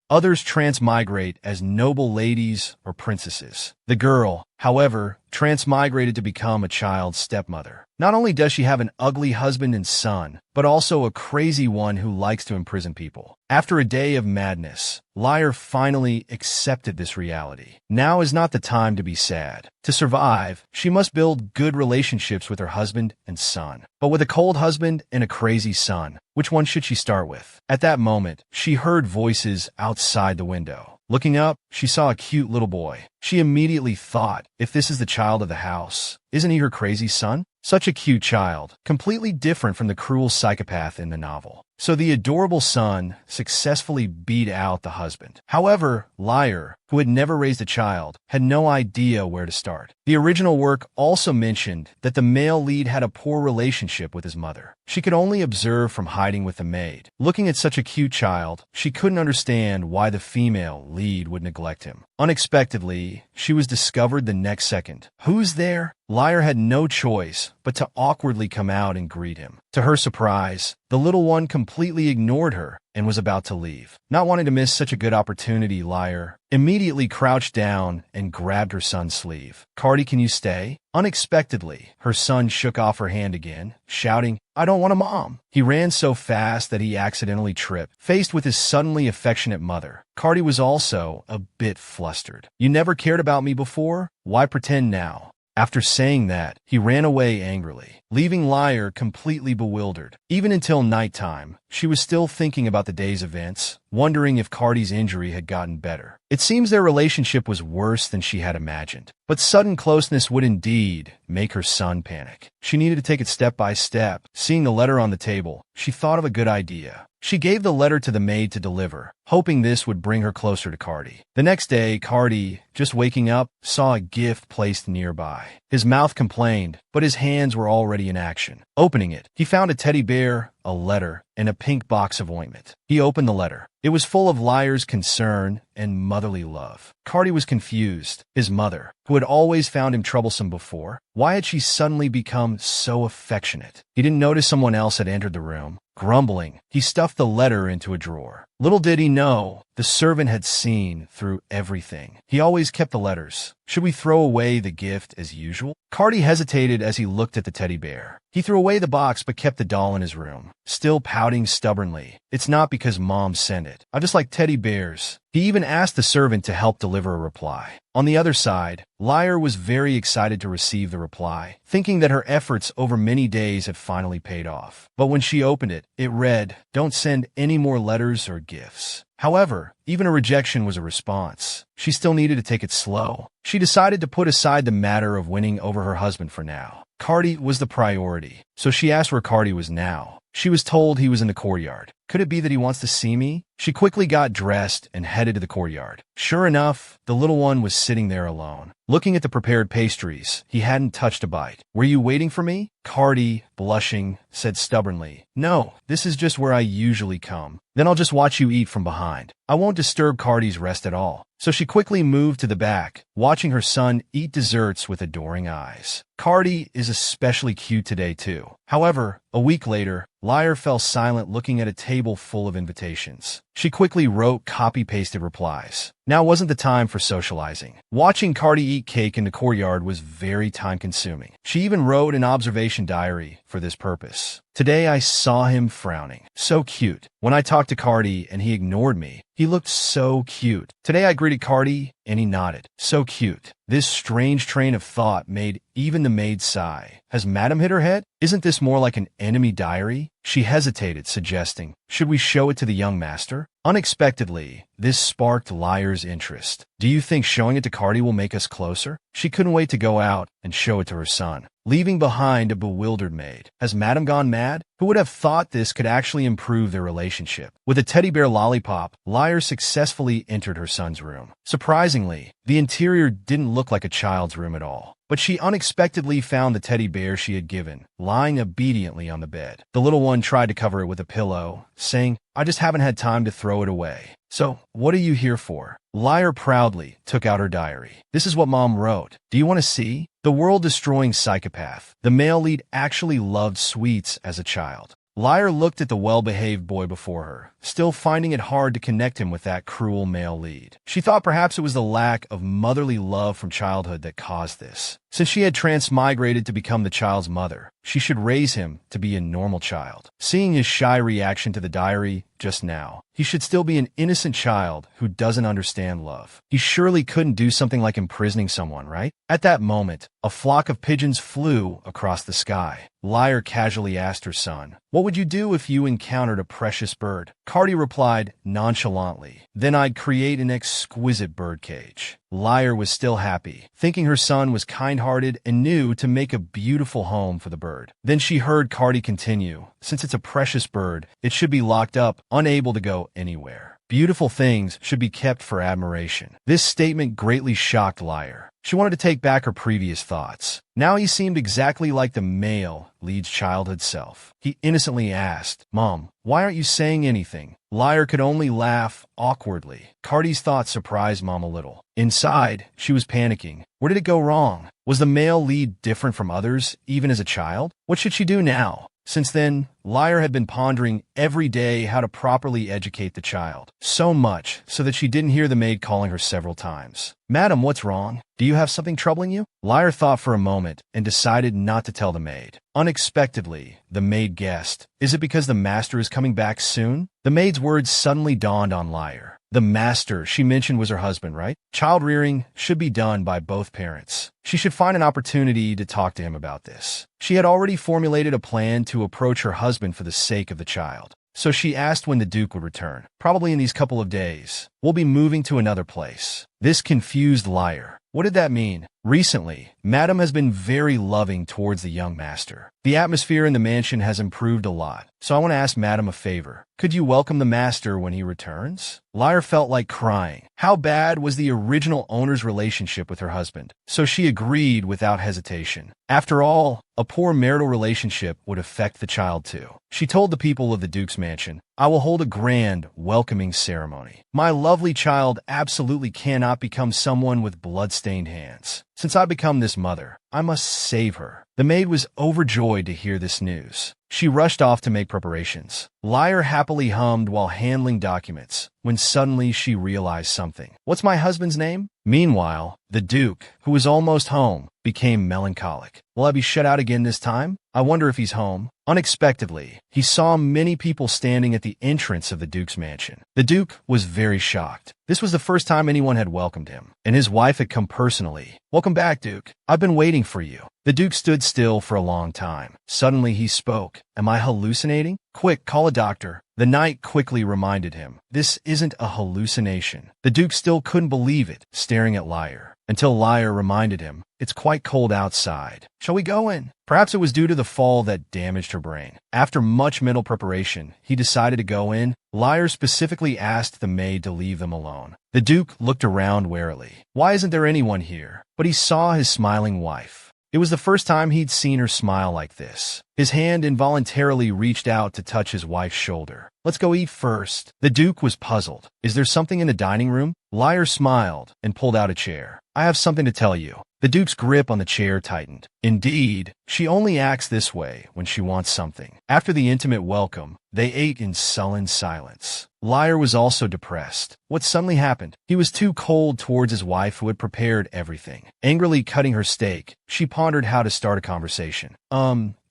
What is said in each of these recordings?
Others transmigrate as noble ladies or princesses. The girl, however, transmigrated to become a child's stepmother. Not only does she have an ugly husband and son, but also a crazy one who likes to imprison people. After a day of madness, Liar finally accepted this reality. Now is not the time to be sad. To survive, she must build good relationships with her husband and son. But with a cold husband and a crazy son, which one should she start with? At that moment, she heard voices outside the window. Looking up, she saw a cute little boy. She immediately thought, if this is the child of the house, isn't he her crazy son? Such a cute child, completely different from the cruel psychopath in the novel. So the adorable son successfully beat out the husband. However, Liar, who had never raised a child, had no idea where to start. The original work also mentioned that the male lead had a poor relationship with his mother. She could only observe from hiding with the maid. Looking at such a cute child, she couldn't understand why the female lead would neglect him. Unexpectedly, she was discovered the next second. Who's there? Liar had no choice but to awkwardly come out and greet him. To her surprise, the little one completely ignored her and was about to leave. Not wanting to miss such a good opportunity, Liar immediately crouched down and grabbed her son's sleeve. "Cardi, can you stay?" Unexpectedly, her son shook off her hand again, shouting, "I don't want a mom." He ran so fast that he accidentally tripped. Faced with his suddenly affectionate mother, Cardi was also a bit flustered. "You never cared about me before? Why pretend now?" After saying that, he ran away angrily, leaving Liar completely bewildered. Even until nighttime, she was still thinking about the day's events, wondering if Cardi's injury had gotten better. It seems their relationship was worse than she had imagined. But sudden closeness would indeed make her son panic. She needed to take it step by step. Seeing the letter on the table, she thought of a good idea. She gave the letter to the maid to deliver, hoping this would bring her closer to Cardi. The next day, Cardi, just waking up, saw a gift placed nearby. His mouth complained, but his hands were already in action. Opening it, he found a teddy bear, a letter, and a pink box of ointment. He opened the letter. It was full of Liar's concern and motherly love. Cardi was confused. His mother, who had always found him troublesome before, why had she suddenly become so affectionate? He didn't notice someone else had entered the room. Grumbling, he stuffed the letter into a drawer. Little did he know, the servant had seen through everything. He always kept the letters. Should we throw away the gift as usual? Cardi hesitated as he looked at the teddy bear. He threw away the box but kept the doll in his room, still pouting stubbornly. "It's not because Mom sent it. I just like teddy bears." He even asked the servant to help deliver a reply. On the other side, Liar was very excited to receive the reply, thinking that her efforts over many days had finally paid off. But when she opened it, it read, "Don't send any more letters or gifts." However, even a rejection was a response. She still needed to take it slow. She decided to put aside the matter of winning over her husband for now. Cardi was the priority, so she asked where Cardi was now. She was told he was in the courtyard. Could it be that he wants to see me? She quickly got dressed and headed to the courtyard. Sure enough, the little one was sitting there alone. Looking at the prepared pastries, he hadn't touched a bite. "Were you waiting for me?" Cardi, blushing, said stubbornly, "No, this is just where I usually come. Then I'll just watch you eat from behind. I won't disturb Cardi's rest at all." So she quickly moved to the back, watching her son eat desserts with adoring eyes. Cardi is especially cute today too. However, a week later, Liar fell silent looking at a table full of invitations. She quickly wrote copy-pasted replies. Now wasn't the time for socializing. Watching Cardi eat cake in the courtyard was very time-consuming. She even wrote an observation diary for this purpose. "Today I saw him frowning. So cute. When I talked to Cardi and he ignored me, he looked so cute. Today I greeted Cardi and he nodded. So cute." This strange train of thought made even the maid sigh. Has Madam hit her head? Isn't this more like an enemy diary? She hesitated, suggesting, "Should we show it to the young master?" Unexpectedly, this sparked Liar's interest. "Do you think showing it to Cardi will make us closer?" She couldn't wait to go out and show it to her son, leaving behind a bewildered maid. Has Madam gone mad? Who would have thought this could actually improve their relationship? With a teddy bear lollipop, Liar successfully entered her son's room. Surprisingly, the interior didn't look like a child's room at all. But she unexpectedly found the teddy bear she had given, lying obediently on the bed. The little one tried to cover it with a pillow, saying, "I just haven't had time to throw it away." "So, what are you here for?" Liar proudly took out her diary. "This is what Mom wrote. Do you want to see?" The world-destroying psychopath. The male lead actually loved sweets as a child. Liar looked at the well-behaved boy before her, still finding it hard to connect him with that cruel male lead. She thought perhaps it was the lack of motherly love from childhood that caused this. Since she had transmigrated to become the child's mother, she should raise him to be a normal child. Seeing his shy reaction to the diary just now, he should still be an innocent child who doesn't understand love. He surely couldn't do something like imprisoning someone, right? At that moment, a flock of pigeons flew across the sky. Liar casually asked her son, "What would you do if you encountered a precious bird?" Cardi replied nonchalantly, "Then I'd create an exquisite birdcage." Liar was still happy, thinking her son was kind-hearted and knew to make a beautiful home for the bird. Then she heard Cardi continue, "Since it's a precious bird, it should be locked up, unable to go anywhere. Beautiful things should be kept for admiration." This statement greatly shocked Liar. She wanted to take back her previous thoughts. Now he seemed exactly like the male lead's childhood self. He innocently asked, "Mom, why aren't you saying anything?" Liar could only laugh awkwardly. Cardi's thoughts surprised Mom a little. Inside, she was panicking. Where did it go wrong? Was the male lead different from others, even as a child? What should she do now? Since then, Liar had been pondering every day how to properly educate the child. So much so that she didn't hear the maid calling her several times. "Madam, what's wrong? Do you have something troubling you?" Liar thought for a moment and decided not to tell the maid. Unexpectedly, the maid guessed, "Is it because the master is coming back soon?" The maid's words suddenly dawned on Liar. The master she mentioned was her husband, right? Child rearing should be done by both parents. She should find an opportunity to talk to him about this. She had already formulated a plan to approach her husband for the sake of the child. So she asked when the Duke would return. "Probably in these couple of days. We'll be moving to another place." This confused Liar. What did that mean? Recently, Madam has been very loving towards the young master. The atmosphere in the mansion has improved a lot, so I want to ask Madam a favor. Could you welcome the master when he returns? Liar felt like crying. How bad was the original owner's relationship with her husband? So she agreed without hesitation. After all, a poor marital relationship would affect the child too. She told the people of the Duke's mansion, "I will hold a grand, welcoming ceremony. My lovely child absolutely cannot become someone with blood-stained hands. Since I become this mother, I must save her." The maid was overjoyed to hear this news. She rushed off to make preparations. Liar happily hummed while handling documents, when suddenly she realized something. "What's my husband's name?" Meanwhile, the Duke, who was almost home, became melancholic. "Will I be shut out again this time? I wonder if he's home." Unexpectedly, he saw many people standing at the entrance of the Duke's mansion. The Duke was very shocked. This was the first time anyone had welcomed him, and his wife had come personally. "Welcome back, Duke. I've been waiting for you." The Duke stood still for a long time. Suddenly he spoke. "Am I hallucinating? Quick, call a doctor." The knight quickly reminded him, "This isn't a hallucination." The Duke still couldn't believe it, staring at Liar, until Liar reminded him, "It's quite cold outside. Shall we go in?" Perhaps it was due to the fall that damaged her brain. After much mental preparation, he decided to go in. Liar specifically asked the maid to leave them alone. The Duke looked around warily. Why isn't there anyone here? But he saw his smiling wife. It was the first time he'd seen her smile like this. His hand involuntarily reached out to touch his wife's shoulder. "Let's go eat first." The Duke was puzzled. "Is there something in the dining room?" Liar smiled and pulled out a chair. "I have something to tell you." The Duke's grip on the chair tightened. Indeed, she only acts this way when she wants something. After the intimate welcome, they ate in sullen silence. Liar was also depressed. What suddenly happened? He was too cold towards his wife who had prepared everything. Angrily cutting her steak, she pondered how to start a conversation.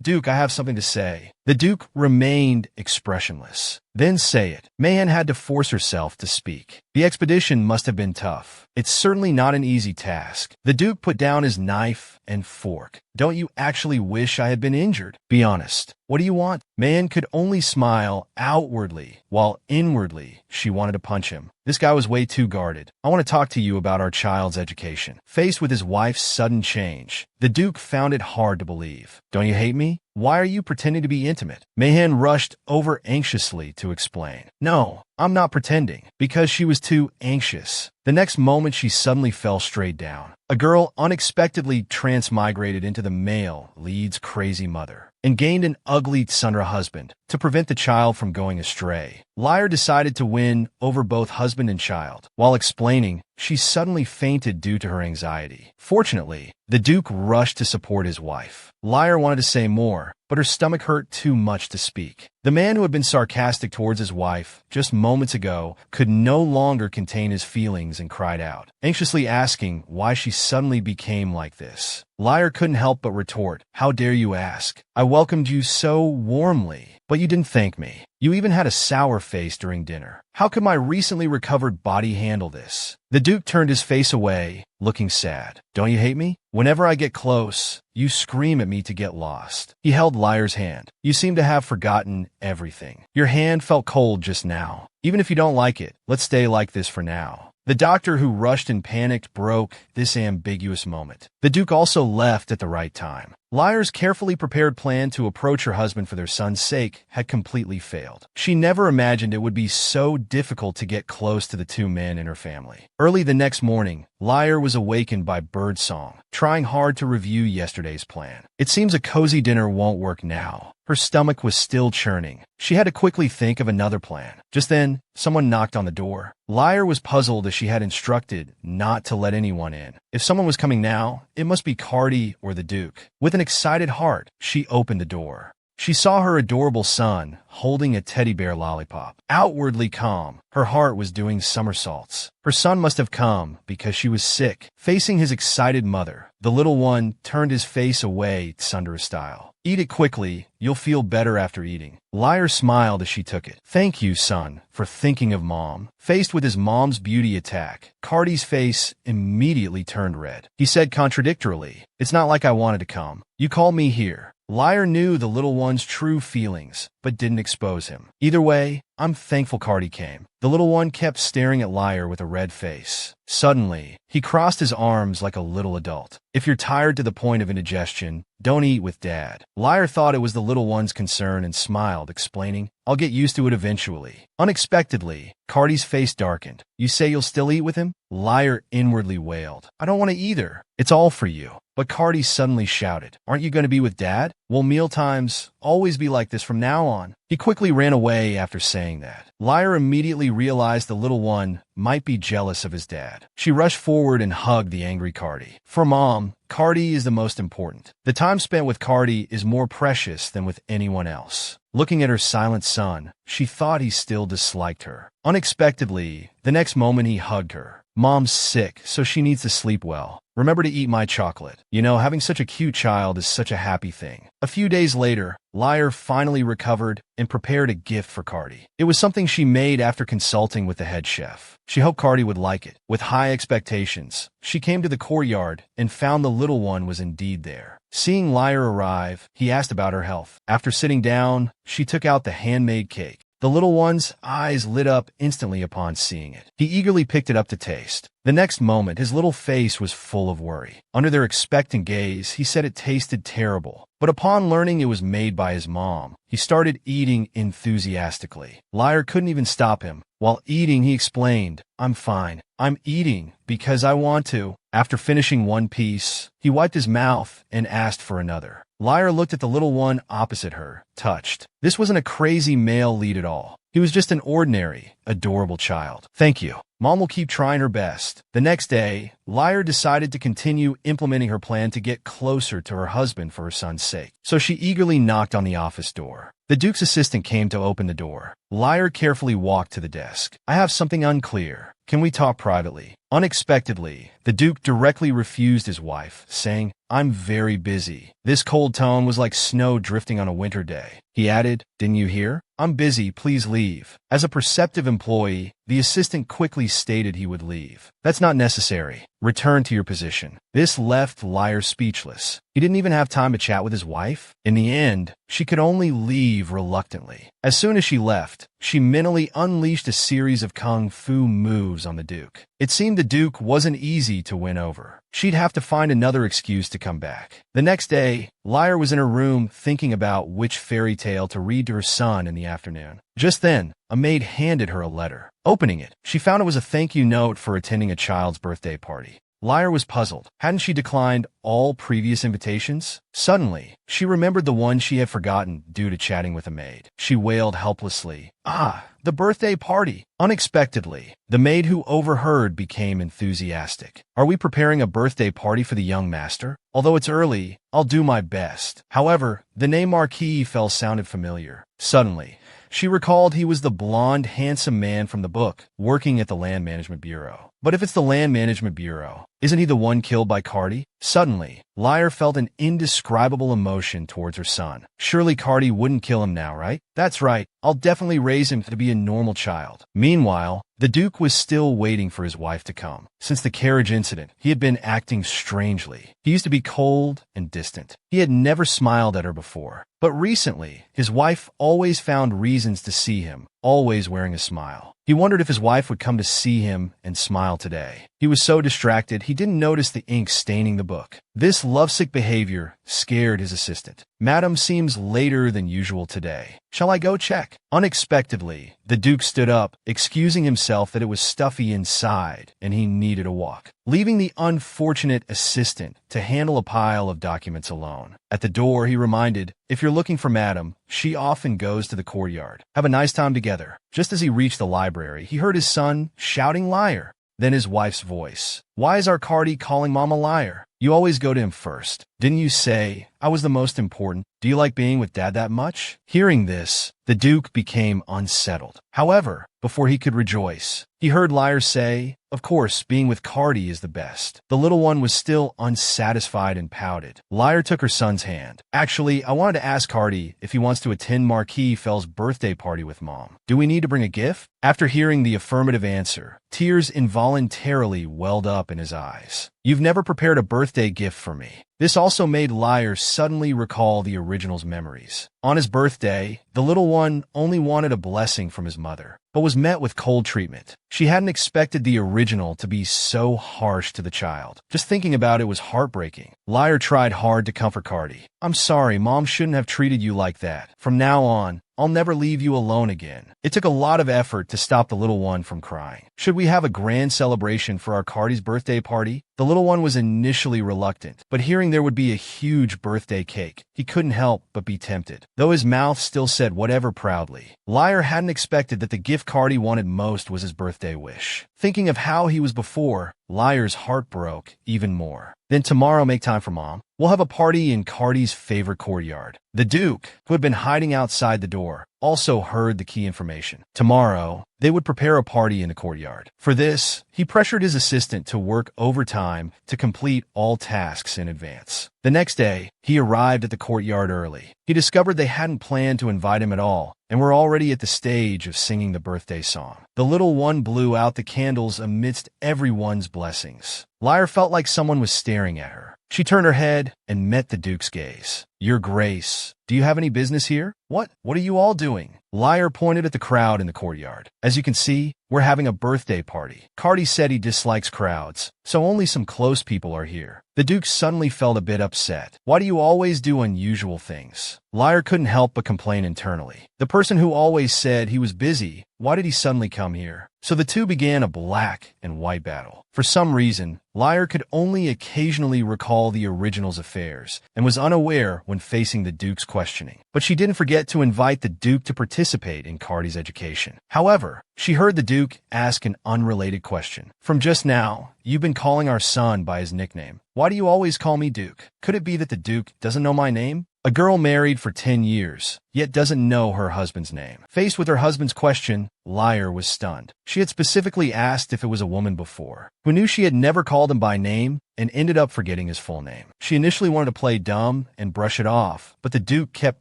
Duke, I have something to say." The Duke remained expressionless. "Then say it." Mayhan had to force herself to speak. The expedition must have been tough. It's certainly not an easy task. The Duke put down his knife and fork. "Don't you actually wish I had been injured? Be honest. What do you want?" Mayhan could only smile outwardly, while inwardly she wanted to punch him. This guy was way too guarded. "I want to talk to you about our child's education." Faced with his wife's sudden change, the Duke found it hard to believe. "Don't you hate me? Why are you pretending to be intimate?" Mayhan rushed over anxiously to explain. "No, I'm not pretending," because she was too anxious. The next moment she suddenly fell straight down. A girl unexpectedly transmigrated into the male lead's crazy mother and gained an ugly Tsundra husband to prevent the child from going astray. Liar decided to win over both husband and child. While explaining, she suddenly fainted due to her anxiety. Fortunately, the Duke rushed to support his wife. Liar wanted to say more, but her stomach hurt too much to speak. The man who had been sarcastic towards his wife just moments ago could no longer contain his feelings and cried out, anxiously asking why she suddenly became like this. Liar couldn't help but retort, "How dare you ask? I welcomed you so warmly, but you didn't thank me. You even had a sour face during dinner. How could my recently recovered body handle this?" The Duke turned his face away, looking sad. "Don't you hate me? Whenever I get close, you scream at me to get lost." He held Liar's hand. "You seem to have forgotten everything. Your hand felt cold just now. Even if you don't like it, let's stay like this for now." The doctor, who rushed and panicked, broke this ambiguous moment. The Duke also left at the right time. Liar's carefully prepared plan to approach her husband for their son's sake had completely failed. She never imagined it would be so difficult to get close to the two men in her family. Early the next morning, Liar was awakened by birdsong, trying hard to review yesterday's plan. It seems a cozy dinner won't work now. Her stomach was still churning. She had to quickly think of another plan. Just then, someone knocked on the door. Liar was puzzled as she had instructed not to let anyone in. If someone was coming now, it must be Cardi or the Duke. With an excited heart, she opened the door. She saw her adorable son holding a teddy bear lollipop. Outwardly calm, her heart was doing somersaults. Her son must have come because she was sick. Facing his excited mother, the little one turned his face away Tsundere style. "Eat it quickly, you'll feel better after eating." Liar smiled as she took it. "Thank you, son, for thinking of mom." Faced with his mom's beauty attack, Cardi's face immediately turned red. He said contradictorily, "It's not like I wanted to come. You called me here." Liar knew the little one's true feelings, but didn't expose him. "Either way, I'm thankful Cardi came." The little one kept staring at Liar with a red face. Suddenly, he crossed his arms like a little adult. "If you're tired to the point of indigestion, don't eat with Dad." Liar thought it was the little one's concern and smiled, explaining, "I'll get used to it eventually." Unexpectedly, Cardi's face darkened. "You say you'll still eat with him?" Liar inwardly wailed, "I don't want to either. It's all for you." But Cardi suddenly shouted, "Aren't you going to be with Dad? Will mealtimes always be like this from now on?" He quickly ran away after saying that. Liar immediately realized the little one might be jealous of his dad. She rushed forward and hugged the angry Cardi. For Mom, Cardi is the most important. The time spent with Cardi is more precious than with anyone else. Looking at her silent son, she thought he still disliked her. Unexpectedly, the next moment he hugged her. "Mom's sick, so she needs to sleep well. Remember to eat my chocolate. You know, having such a cute child is such a happy thing." A few days later, Liar finally recovered and prepared a gift for Cardi. It was something she made after consulting with the head chef. She hoped Cardi would like it. With high expectations, she came to the courtyard and found the little one was indeed there. Seeing Liar arrive, he asked about her health. After sitting down, she took out the handmade cake. The little one's eyes lit up instantly upon seeing it. He eagerly picked it up to taste. The next moment, his little face was full of worry. Under their expectant gaze, he said it tasted terrible. But upon learning it was made by his mom, he started eating enthusiastically. Liar couldn't even stop him. While eating, he explained, "I'm fine. I'm eating because I want to." After finishing one piece, he wiped his mouth and asked for another. Liar looked at the little one opposite her, touched. This wasn't a crazy male lead at all. He was just an ordinary, adorable child. "Thank you. Mom will keep trying her best." The next day, Liar decided to continue implementing her plan to get closer to her husband for her son's sake. So she eagerly knocked on the office door. The Duke's assistant came to open the door. Liar carefully walked to the desk. "I have something unclear. Can we talk privately?" Unexpectedly, the Duke directly refused his wife, saying, "I'm very busy." This cold tone was like snow drifting on a winter day. He added, "Didn't you hear? I'm busy, please leave." As a perceptive employee, the assistant quickly stated he would leave. "That's not necessary. Return to your position." This left Liar speechless. He didn't even have time to chat with his wife. In the end, she could only leave reluctantly. As soon as she left, she mentally unleashed a series of kung fu moves on the Duke. It seemed the Duke wasn't easy to win over. She'd have to find another excuse to come back. The next day, Liar was in her room thinking about which fairy tale to read to her son in the afternoon. Just then, a maid handed her a letter. Opening it, she found it was a thank you note for attending a child's birthday party. Liar was puzzled. Hadn't she declined all previous invitations? Suddenly, she remembered the one she had forgotten due to chatting with a maid. She wailed helplessly. Ah, the birthday party. Unexpectedly, the maid who overheard became enthusiastic. Are we preparing a birthday party for the young master? Although it's early, I'll do my best. However, the name Marquis fell sounded familiar. Suddenly, she recalled he was the blonde, handsome man from the book, working at the Land Management Bureau. But if it's the Land Management Bureau, isn't he the one killed by Cardi? Suddenly, Liar felt an indescribable emotion towards her son. Surely Cardi wouldn't kill him now, right? That's right, I'll definitely raise him to be a normal child. Meanwhile, the Duke was still waiting for his wife to come. Since the carriage incident, he had been acting strangely. He used to be cold and distant. He had never smiled at her before. But recently, his wife always found reasons to see him, always wearing a smile. He wondered if his wife would come to see him and smile today. He was so distracted he didn't notice the ink staining the book. This lovesick behavior scared his assistant. Madam seems later than usual today. Shall I go check? Unexpectedly, the Duke stood up, excusing himself that it was stuffy inside and he needed a walk, leaving the unfortunate assistant to handle a pile of documents alone. At the door, he reminded, if you're looking for Madam, she often goes to the courtyard. Have a nice time together. Just as he reached the library, he heard his son shouting liar. Then his wife's voice. Why is our Cardi calling Mom a liar? You always go to him first. Didn't you say I was the most important? Do you like being with Dad that much? Hearing this, the Duke became unsettled. However, before he could rejoice, he heard Liar say, of course, being with Cardi is the best. The little one was still unsatisfied and pouted. Liar took her son's hand. Actually, I wanted to ask Cardi if he wants to attend Marquis Fell's birthday party with Mom. Do we need to bring a gift? After hearing the affirmative answer, tears involuntarily welled up in his eyes. You've never prepared a birthday gift for me. This also made Liar suddenly recall the original's memories. On his birthday, the little one only wanted a blessing from his mother, but was met with cold treatment. She hadn't expected the original to be so harsh to the child. Just thinking about it was heartbreaking. Liar tried hard to comfort Cardi. I'm sorry, Mom shouldn't have treated you like that. From now on, I'll never leave you alone again. It took a lot of effort to stop the little one from crying. Should we have a grand celebration for our Cardi's birthday party? The little one was initially reluctant, but hearing there would be a huge birthday cake, he couldn't help but be tempted, though his mouth still said whatever proudly. Liar hadn't expected that the gift Cardi wanted most was his birthday wish. Thinking of how he was before, Liar's heart broke even more. Then tomorrow make time for Mom. We'll have a party in Cardi's favorite courtyard. The Duke, who had been hiding outside the door, also heard the key information. Tomorrow, they would prepare a party in the courtyard. For this, he pressured his assistant to work overtime to complete all tasks in advance. The next day, he arrived at the courtyard early. He discovered they hadn't planned to invite him at all, and were already at the stage of singing the birthday song. The little one blew out the candles amidst everyone's blessings. Liar felt like someone was staring at her. She turned her head and met the Duke's gaze. Your Grace, do you have any business here? What are you all doing? Liar pointed at the crowd in the courtyard. As you can see, we're having a birthday party. Cardi said he dislikes crowds, so only some close people are here. The Duke suddenly felt a bit upset. Why do you always do unusual things? Liar couldn't help but complain internally. The person who always said he was busy, why did he suddenly come here? So the two began a black and white battle. For some reason, Liar could only occasionally recall the original's affairs and was unaware when facing the Duke's questioning. But she didn't forget to invite the Duke to participate in Cardi's education. However, she heard the Duke ask an unrelated question. From just now, you've been calling our son by his nickname. Why do you always call me Duke? Could it be that the Duke doesn't know my name? A girl married for 10 years, yet doesn't know her husband's name. Faced with her husband's question, Liar was stunned. She had specifically asked if it was a woman before, who knew she had never called him by name and ended up forgetting his full name. She initially wanted to play dumb and brush it off, but the Duke kept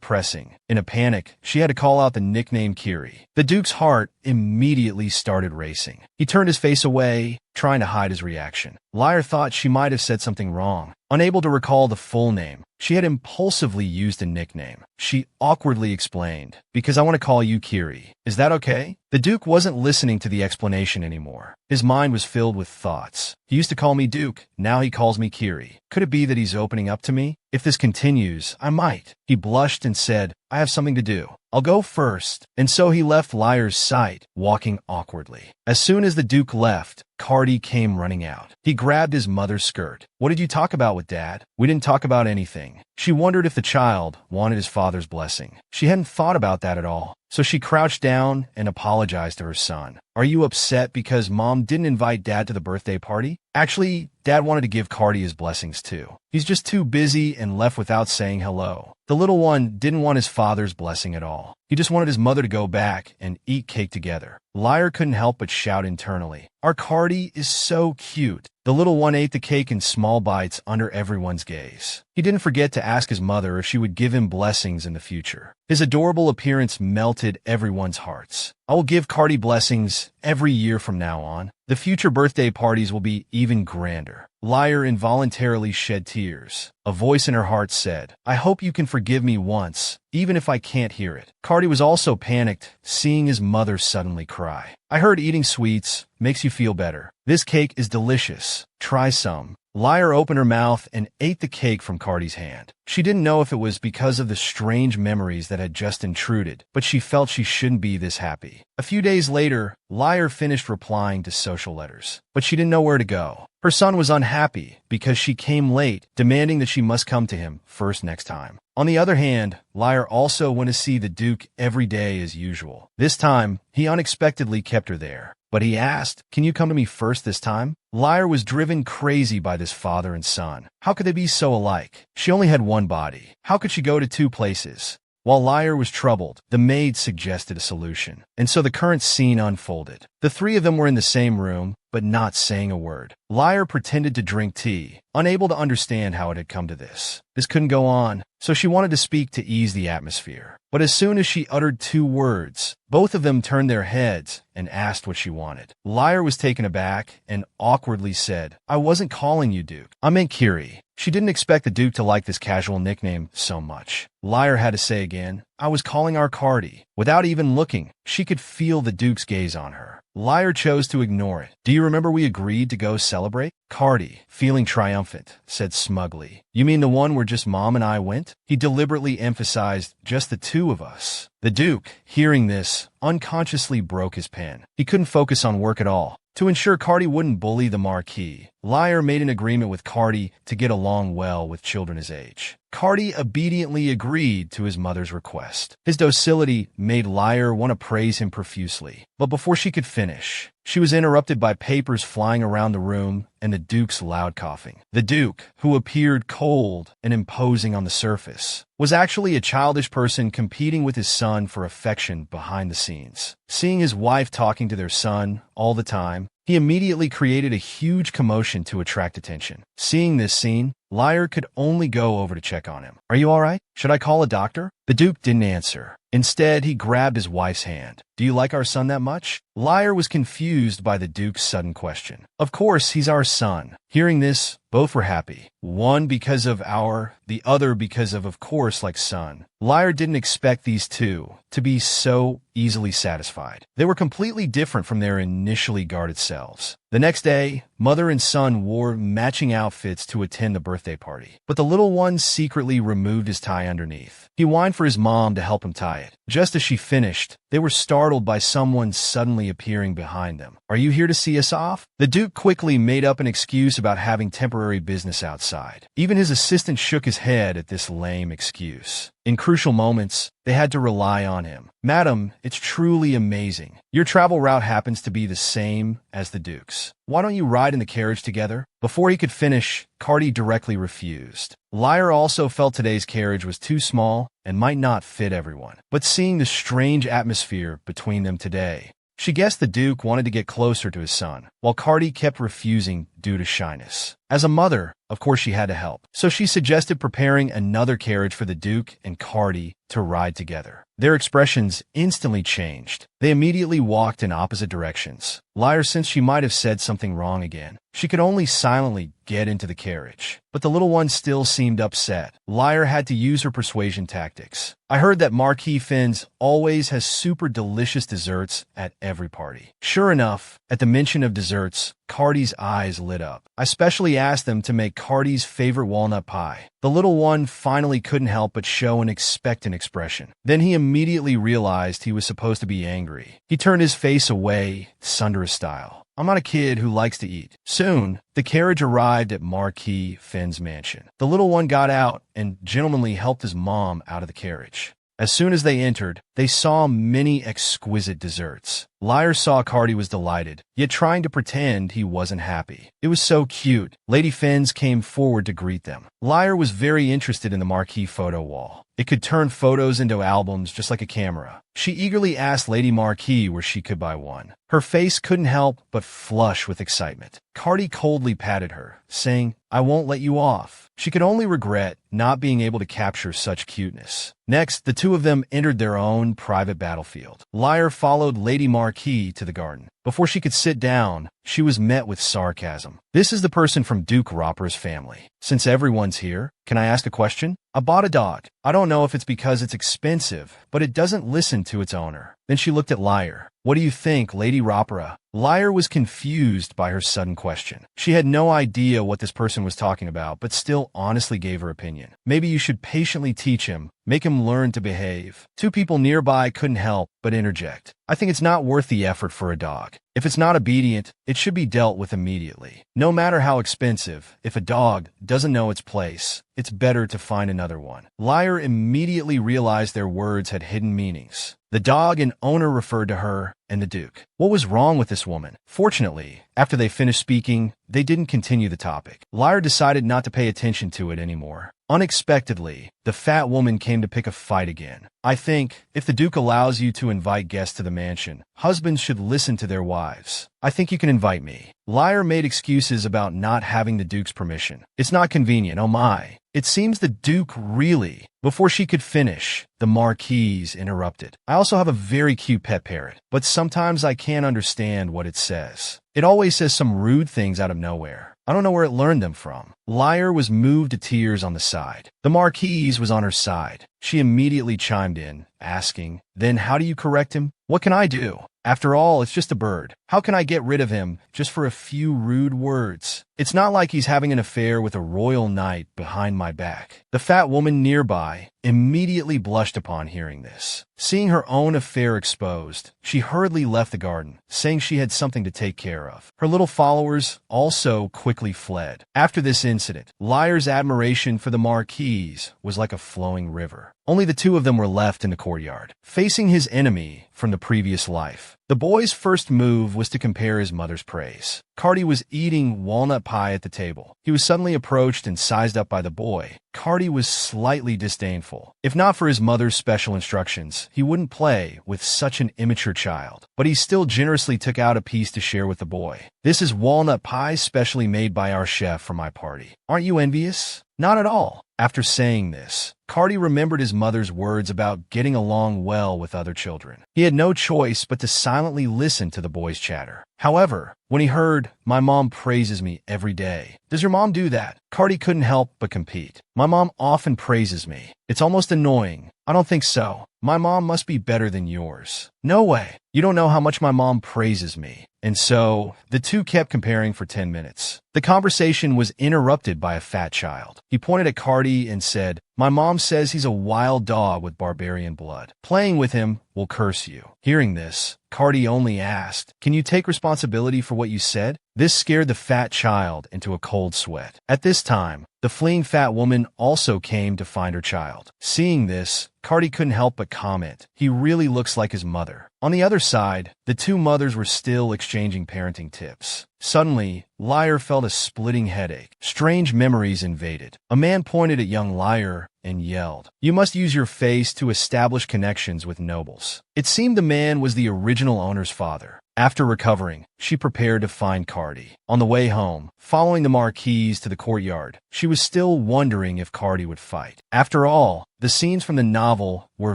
pressing. In a panic, she had to call out the nickname Kiri. The Duke's heart immediately started racing. He turned his face away, trying to hide his reaction. Liar thought she might have said something wrong. Unable to recall the full name, She had impulsively used a nickname. She awkwardly explained, "Because I want to call you Kiri. Is that okay?" The Duke wasn't listening to the explanation anymore. His mind was filled with thoughts. He used to call me Duke, now he calls me Kiri. Could it be that he's opening up to me? If this continues, I might. He blushed and said, "I have something to do. I'll go first." And so he left Lyre's sight, walking awkwardly. As soon as the Duke left, Cardi came running out. He grabbed his mother's skirt. "What did you talk about with Dad?" "We didn't talk about anything." She wondered if the child wanted his father's blessing. She hadn't thought about that at all. So she crouched down and apologized to her son. "Are you upset because Mom didn't invite Dad to the birthday party?" "Actually, Dad wanted to give Cardi his blessings too. He's just too busy and left without saying hello." The little one didn't want his father's blessing at all. He just wanted his mother to go back and eat cake together. Lyre couldn't help but shout internally, "Our Cardi is so cute." The little one ate the cake in small bites under everyone's gaze. He didn't forget to ask his mother if she would give him blessings in the future. His adorable appearance melted everyone's hearts. "I will give Cardi blessings every year from now on. The future birthday parties will be even grander." Lyre involuntarily shed tears. A voice in her heart said, "I hope you can forgive me once, even if I can't hear it." Cardi was also panicked, seeing his mother suddenly cry. "I heard eating sweets makes you feel better. This cake is delicious. Try some." Lyre opened her mouth and ate the cake from Cardi's hand. She didn't know if it was because of the strange memories that had just intruded, but she felt she shouldn't be this happy. A few days later, Lyre finished replying to social letters, but she didn't know where to go. Her son was unhappy because she came late, demanding that she must come to him first next time. On the other hand, Lyre also went to see the Duke every day as usual. This time, he unexpectedly kept her there. But he asked, "Can you come to me first this time?" Lyre was driven crazy by this father and son. How could they be so alike? She only had one body. How could she go to two places? While Lyre was troubled, the maid suggested a solution. And so the current scene unfolded. The three of them were in the same room, but not saying a word. Lyre pretended to drink tea, unable to understand how it had come to this. This couldn't go on, so she wanted to speak to ease the atmosphere. But as soon as she uttered 2 words, both of them turned their heads and asked what she wanted. Lyre was taken aback and awkwardly said, "I wasn't calling you Duke. I meant Kiri." She didn't expect the Duke to like this casual nickname so much. Lyre had to say again, "I was calling our Cardi." Without even looking, she could feel the Duke's gaze on her. Lyre chose to ignore it. "Do you remember we agreed to go celebrate?" Cardi, feeling triumphant, said smugly, "You mean the one where just Mom and I went?" He deliberately emphasized just the 2 of us. The Duke, hearing this, unconsciously broke his pen. He couldn't focus on work at all. To ensure Cardi wouldn't bully the Marquis, Lyre made an agreement with Cardi to get along well with children his age. Cardi obediently agreed to his mother's request. His docility made Lyre want to praise him profusely. But before she could finish, she was interrupted by papers flying around the room and the Duke's loud coughing. The Duke, who appeared cold and imposing on the surface, was actually a childish person competing with his son for affection behind the scenes. Seeing his wife talking to their son all the time, he immediately created a huge commotion to attract attention. Seeing this scene, Lyre could only go over to check on him. "Are you all right? Should I call a doctor?" The Duke didn't answer. Instead, he grabbed his wife's hand. "Do you like our son that much?" Lyre was confused by the Duke's sudden question. "Of course, he's our son." Hearing this, both were happy. One because of the other because of course, like son. Lyre didn't expect these two to be so easily satisfied. They were completely different from their initially guarded selves. The next day, mother and son wore matching outfits to attend the birthday party. But the little one secretly removed his tie underneath. He whined for his mom to help him tie it. Just as she finished, they were startled by someone suddenly appearing behind them. "Are you here to see us off?" The Duke quickly made up an excuse about having temporary business outside. Even his assistant shook his head at this lame excuse. In crucial moments, they had to rely on him. "Madam, it's truly amazing. Your travel route happens to be the same as the Duke's. Why don't you ride in the carriage together?" Before he could finish, Cardi directly refused. Lyre also felt today's carriage was too small and might not fit everyone. But seeing the strange atmosphere between them today, she guessed the Duke wanted to get closer to his son, while Cardi kept refusing due to shyness. As a mother, of course she had to help. So she suggested preparing another carriage for the Duke and Cardi to ride together. Their expressions instantly changed. They immediately walked in opposite directions. Liar sensed she might have said something wrong again. She could only silently get into the carriage. But the little one still seemed upset. Liar had to use her persuasion tactics. I heard that Marquis Fins always has super delicious desserts at every party. Sure enough, at the mention of desserts, Cardi's eyes lit up. I specially asked them to make Cardi's favorite walnut pie. The little one finally couldn't help but show an expectant expression. Then he immediately realized he was supposed to be angry. He turned his face away, Sundara style. I'm not a kid who likes to eat. Soon, the carriage arrived at Marquis Finn's mansion. The little one got out and gentlemanly helped his mom out of the carriage. As soon as they entered, they saw many exquisite desserts. Liar saw Cardi was delighted, yet trying to pretend he wasn't happy. It was so cute. Lady Fins came forward to greet them. Liar was very interested in the Marquis photo wall. It could turn photos into albums just like a camera. She eagerly asked Lady Marquis where she could buy one. Her face couldn't help but flush with excitement. Cardi coldly patted her, saying, "I won't let you off." She could only regret not being able to capture such cuteness. Next, the two of them entered their own private battlefield. Liar followed Lady Marquis to the garden. Before she could sit down, she was met with sarcasm. "This is the person from Duke Roper's family. Since everyone's here, can I ask a question? I bought a dog. I don't know if it's because it's expensive, but it doesn't listen to its owner." Then she looked at Liar. "What do you think, Lady Ropera?" Liar was confused by her sudden question. She had no idea what this person was talking about, but still honestly gave her opinion. "Maybe you should patiently teach him, make him learn to behave." Two people nearby couldn't help but interject. "I think it's not worth the effort for a dog. If it's not obedient, it should be dealt with immediately. No matter how expensive, if a dog doesn't know its place, it's better to find another one." Liar immediately realized their words had hidden meanings. The dog and owner referred to her and the Duke. What was wrong with this woman? Fortunately, after they finished speaking, they didn't continue the topic. Liar decided not to pay attention to it anymore. Unexpectedly, the fat woman came to pick a fight again. "I think, if the Duke allows you to invite guests to the mansion, husbands should listen to their wives. I think you can invite me." Liar made excuses about not having the Duke's permission. "It's not convenient, oh my. It seems the Duke really..." Before she could finish, the Marquise interrupted. "I also have a very cute pet parrot, but sometimes I can't understand what it says. It always says some rude things out of nowhere. I don't know where it learned them from." Liar was moved to tears on the side. The Marquise was on her side. She immediately chimed in, asking, "Then how do you correct him? What can I do? After all, it's just a bird. How can I get rid of him just for a few rude words? It's not like he's having an affair with a royal knight behind my back." The fat woman nearby immediately blushed upon hearing this. Seeing her own affair exposed, she hurriedly left the garden, saying she had something to take care of. Her little followers also quickly fled. After this incident, Liar's admiration for the Marquise was like a flowing river. Only the two of them were left in the courtyard, facing his enemy from the previous life. The boy's first move was to compare his mother's praise. Cardi was eating walnut pie at the table. He was suddenly approached and sized up by the boy. Cardi was slightly disdainful. If not for his mother's special instructions, he wouldn't play with such an immature child. But he still generously took out a piece to share with the boy. "This is walnut pie specially made by our chef for my party. Aren't you envious?" "Not at all." After saying this, Cardi remembered his mother's words about getting along well with other children. He had no choice but to silently listen to the boy's chatter. However, when he heard, "My mom praises me every day." "Does your mom do that?" Cardi couldn't help but compete. "My mom often praises me. It's almost annoying." "I don't think so. My mom must be better than yours." "No way. You don't know how much my mom praises me." And so, the two kept comparing for 10 minutes. The conversation was interrupted by a fat child. He pointed at Cardi and said, "My mom says he's a wild dog with barbarian blood. Playing with him will curse you." Hearing this, Cardi only asked, "Can you take responsibility for what you said?" This scared the fat child into a cold sweat. At this time, the fleeing fat woman also came to find her child. Seeing this, Cardi couldn't help but comment, "He really looks like his mother." On the other side, the two mothers were still exchanging parenting tips. Suddenly, Liar felt a splitting headache. Strange memories invaded. A man pointed at young Liar and yelled, "You must use your face to establish connections with nobles." It seemed the man was the original owner's father. After recovering, she prepared to find Cardi. On the way home, following the marquise to the courtyard, she was still wondering if Cardi would fight. After all, the scenes from the novel were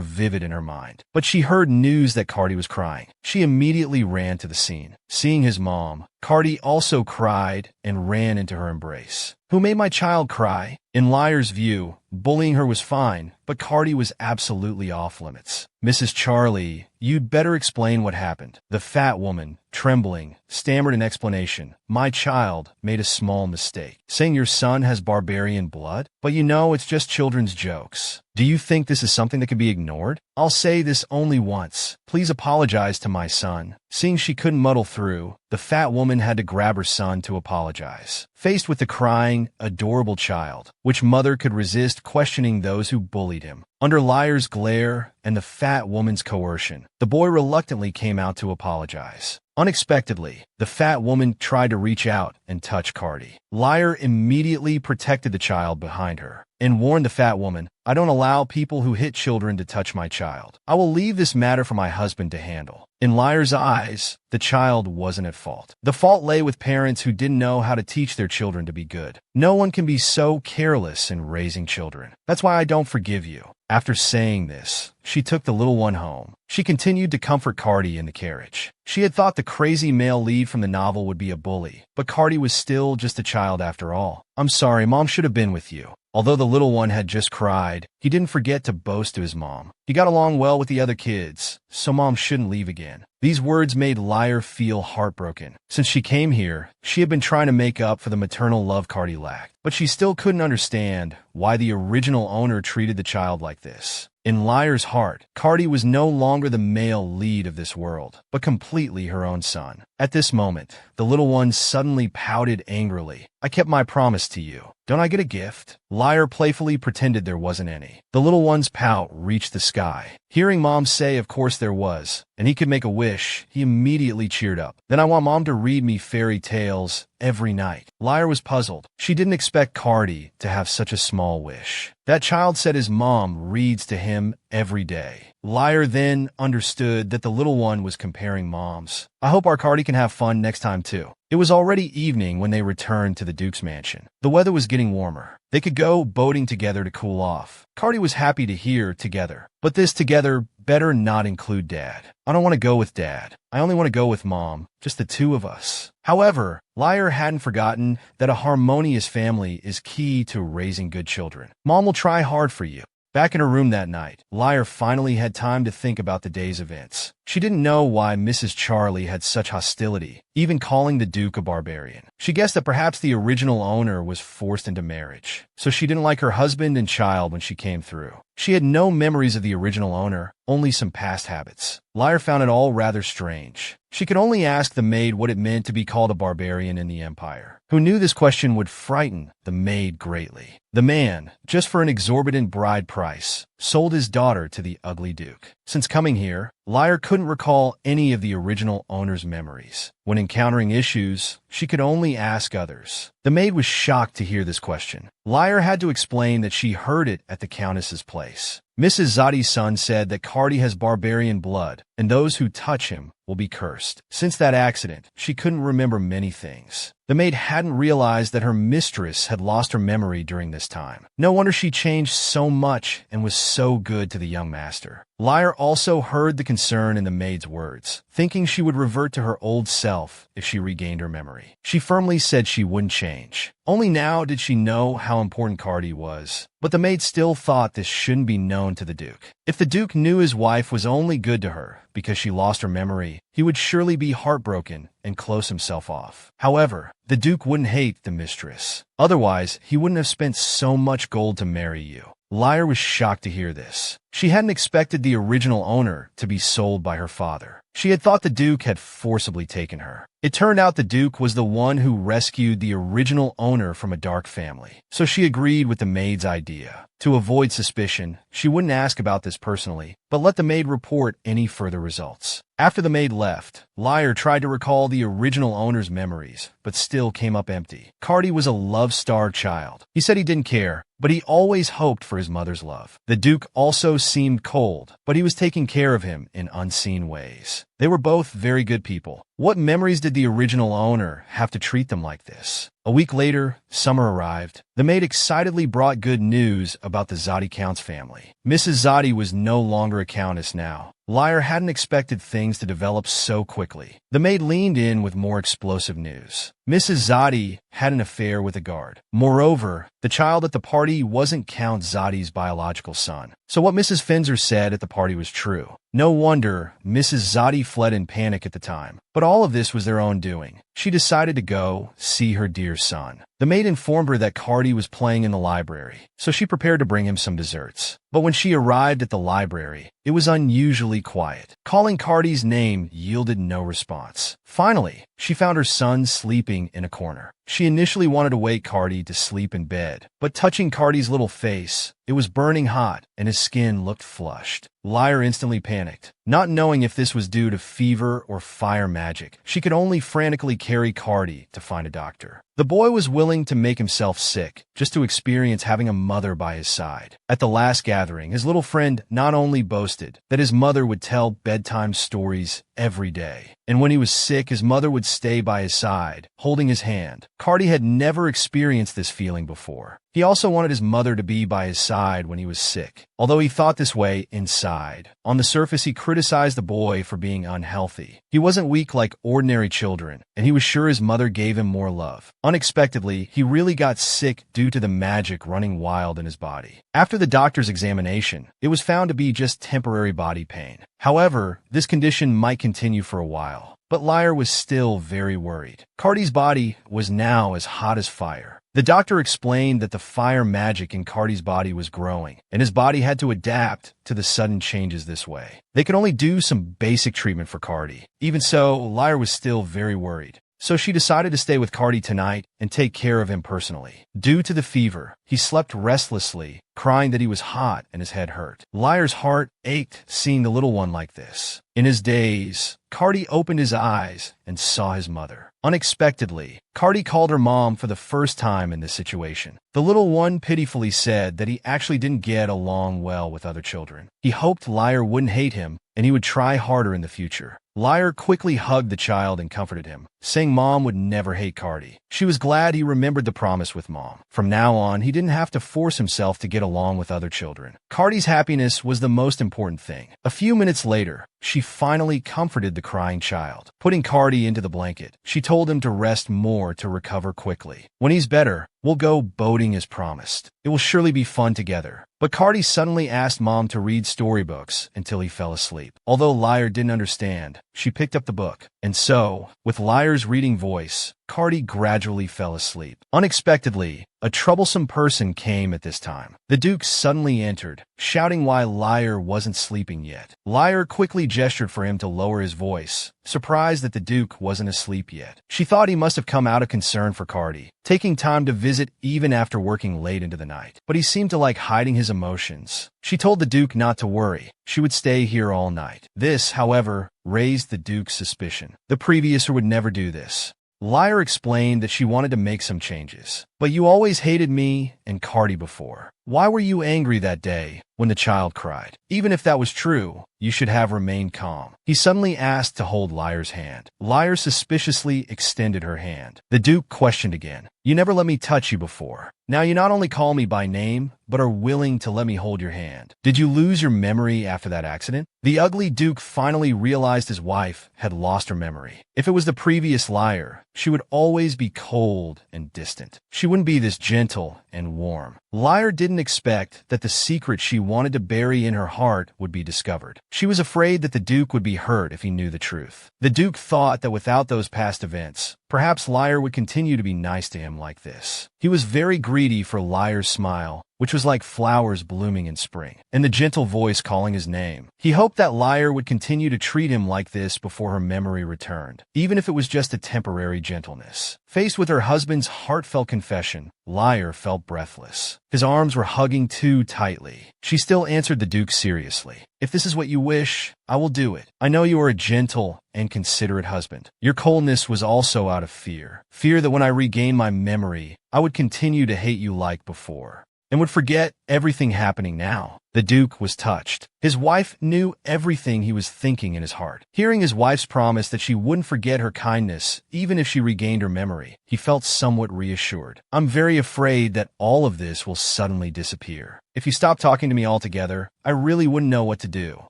vivid in her mind. But she heard news that Cardi was crying. She immediately ran to the scene. Seeing his mom, Cardi also cried and ran into her embrace. Who made my child cry? In Liar's view, bullying her was fine, but Cardi was absolutely off limits. Mrs. Charlie, you'd better explain what happened. The fat woman, trembling, stammered an explanation. My child made a small mistake, saying your son has barbarian blood? But you know, it's just children's jokes. Do you think this is something that can be ignored? I'll say this only once. Please apologize to my son. Seeing she couldn't muddle through, the fat woman had to grab her son to apologize. Faced with the crying, adorable child, which mother could resist questioning those who bullied him? Under Liar's glare and the fat woman's coercion, the boy reluctantly came out to apologize. Unexpectedly, the fat woman tried to reach out and touch Cardi. Liar immediately protected the child behind her and warned the fat woman, I don't allow people who hit children to touch my child. I will leave this matter for my husband to handle. In Liar's eyes, the child wasn't at fault. The fault lay with parents who didn't know how to teach their children to be good. No one can be so careless in raising children. That's why I don't forgive you. After saying this, she took the little one home. She continued to comfort Cardi in the carriage. She had thought the crazy male lead from the novel would be a bully, but Cardi was still just a child after all. I'm sorry, Mom should have been with you. Although the little one had just cried, he didn't forget to boast to his mom. He got along well with the other kids, so Mom shouldn't leave again. These words made Liar feel heartbroken. Since she came here, she had been trying to make up for the maternal love Cardi lacked, but she still couldn't understand why the original owner treated the child like this. In Liar's heart, Cardi was no longer the male lead of this world, but completely her own son. At this moment, the little one suddenly pouted angrily. I kept my promise to you. Don't I get a gift? Liar playfully pretended there wasn't any. The little one's pout reached the sky. Hearing Mom say of course there was, and he could make a wish, he immediately cheered up. Then I want Mom to read me fairy tales every night. Liar was puzzled. She didn't expect Cardi to have such a small wish. That child said his mom reads to him every day. Liar then understood that the little one was comparing moms. I hope our Cardi can have fun next time too. It was already evening when they returned to the Duke's mansion. The weather was getting warmer. They could go boating together to cool off. Cardi was happy to hear together, but this together better not include Dad. I don't want to go with Dad. I only want to go with Mom, just the two of us. However, Liar hadn't forgotten that a harmonious family is key to raising good children. Mom will try hard for you. Back in her room that night, Liar finally had time to think about the day's events. She didn't know why Mrs. Charlie had such hostility, even calling the Duke a barbarian. She guessed that perhaps the original owner was forced into marriage, so she didn't like her husband and child when she came through. She had no memories of the original owner, only some past habits. Liar found it all rather strange. She could only ask the maid what it meant to be called a barbarian in the Empire, who knew this question would frighten the maid greatly. The man, just for an exorbitant bride price, sold his daughter to the ugly Duke. Since coming here, Liar couldn't recall any of the original owner's memories. When encountering issues, she could only ask others. The maid was shocked to hear this question. Liar had to explain that she heard it at the Countess's place. Mrs. Zadi's son said that Cardi has barbarian blood, and those who touch him will be cursed. Since that accident, she couldn't remember many things. The maid hadn't realized that her mistress had lost her memory during this time. No wonder she changed so much and was so good to the young master. Liar also heard the concern in the maid's words, thinking she would revert to her old self if she regained her memory. She firmly said she wouldn't change. Only now did she know how important Cardi was. But the maid still thought this shouldn't be known to the Duke. If the Duke knew his wife was only good to her because she lost her memory, he would surely be heartbroken and close himself off. However, the Duke wouldn't hate the mistress. Otherwise, he wouldn't have spent so much gold to marry you. Liar was shocked to hear this. She hadn't expected the original owner to be sold by her father. She had thought the Duke had forcibly taken her. It turned out the Duke was the one who rescued the original owner from a dark family. So she agreed with the maid's idea. To avoid suspicion, she wouldn't ask about this personally, but let the maid report any further results. After the maid left, Liar tried to recall the original owner's memories, but still came up empty. Cardi was a love-starved child. He said he didn't care, but he always hoped for his mother's love. The Duke also seemed cold, but he was taking care of him in unseen ways. They were both very good people. What memories did the original owner have to treat them like this? A week later, summer arrived. The maid excitedly brought good news about the Zadi Count's family. Mrs. Zadi was no longer a countess now. Liar hadn't expected things to develop so quickly. The maid leaned in with more explosive news. Mrs. Zadi had an affair with a guard. Moreover, the child at the party wasn't Count Zadi's biological son. So what Mrs. Finzer said at the party was true. No wonder Mrs. Zadi fled in panic at the time. But all of this was their own doing. She decided to go see her dear son. The maid informed her that Cardi was playing in the library, so she prepared to bring him some desserts. But when she arrived at the library, it was unusually quiet. Calling Cardi's name yielded no response. Finally, she found her son sleeping in a corner. She initially wanted to wake Cardi to sleep in bed, but touching Cardi's little face, it was burning hot and his skin looked flushed. Liar instantly panicked, not knowing if this was due to fever or fire magic. She could only frantically carry Cardi to find a doctor. The boy was willing to make himself sick just to experience having a mother by his side. At the last gathering, his little friend not only boasted that his mother would tell bedtime stories every day, and when he was sick, his mother would stay by his side, holding his hand. Cardi had never experienced this feeling before. He also wanted his mother to be by his side when he was sick, although he thought this way inside. On the surface, he criticized the boy for being unhealthy. He wasn't weak like ordinary children, and he was sure his mother gave him more love. Unexpectedly, he really got sick due to the magic running wild in his body. After the doctor's examination, it was found to be just temporary body pain. However, this condition might continue for a while. But Liar was still very worried. Cardi's body was now as hot as fire. The doctor explained that the fire magic in Cardi's body was growing, and his body had to adapt to the sudden changes this way. They could only do some basic treatment for Cardi. Even so, Liar was still very worried. So she decided to stay with Cardi tonight and take care of him personally. Due to the fever, he slept restlessly, crying that he was hot and his head hurt. Liar's heart ached seeing the little one like this. In his daze, Cardi opened his eyes and saw his mother. Unexpectedly, Cardi called her mom for the first time in this situation. The little one pitifully said that he actually didn't get along well with other children. He hoped Liar wouldn't hate him and he would try harder in the future. Liar quickly hugged the child and comforted him, saying Mom would never hate Cardi. She was glad he remembered the promise with Mom. From now on, he didn't have to force himself to get along with other children. Cardi's happiness was the most important thing. A few minutes later, she finally comforted the crying child. Putting Cardi into the blanket, she told him to rest more to recover quickly. When he's better, we'll go boating as promised. It will surely be fun together. But Cardi suddenly asked Mom to read storybooks until he fell asleep. Although Liar didn't understand, she picked up the book. And so, with Liar's reading voice, Cardi gradually fell asleep. Unexpectedly, a troublesome person came at this time. The Duke suddenly entered, shouting why Liar wasn't sleeping yet. Liar quickly gestured for him to lower his voice, surprised that the Duke wasn't asleep yet. She thought he must have come out of concern for Cardi, taking time to visit even after working late into the night. But he seemed to like hiding his emotions. She told the Duke not to worry. She would stay here all night. This, however, raised the Duke's suspicion. The previous would never do this. Liar explained that she wanted to make some changes. But you always hated me and Cardi before. Why were you angry that day when the child cried? Even if that was true, you should have remained calm. He suddenly asked to hold Liar's hand. Liar suspiciously extended her hand. The Duke questioned again. You never let me touch you before. Now you not only call me by name, but are willing to let me hold your hand. Did you lose your memory after that accident? The ugly Duke finally realized his wife had lost her memory. If it was the previous Liar, she would always be cold and distant. She wouldn't be this gentle and warm. Liar didn't expect that the secret she wanted to bury in her heart would be discovered. She was afraid that the Duke would be hurt if he knew the truth. The Duke thought that without those past events, perhaps Liar would continue to be nice to him like this. He was very greedy for Liar's smile, which was like flowers blooming in spring, and the gentle voice calling his name. He hoped that Liar would continue to treat him like this before her memory returned, even if it was just a temporary gentleness. Faced with her husband's heartfelt confession, Liar felt breathless. His arms were hugging too tightly. She still answered the Duke seriously. If this is what you wish, I will do it. I know you are a gentle and considerate husband. Your coldness was also out of fear. Fear that when I regain my memory, I would continue to hate you like before, and would forget everything happening now. The Duke was touched. His wife knew everything he was thinking in his heart. Hearing his wife's promise that she wouldn't forget her kindness, even if she regained her memory, he felt somewhat reassured. I'm very afraid that all of this will suddenly disappear. If you stop talking to me altogether, I really wouldn't know what to do.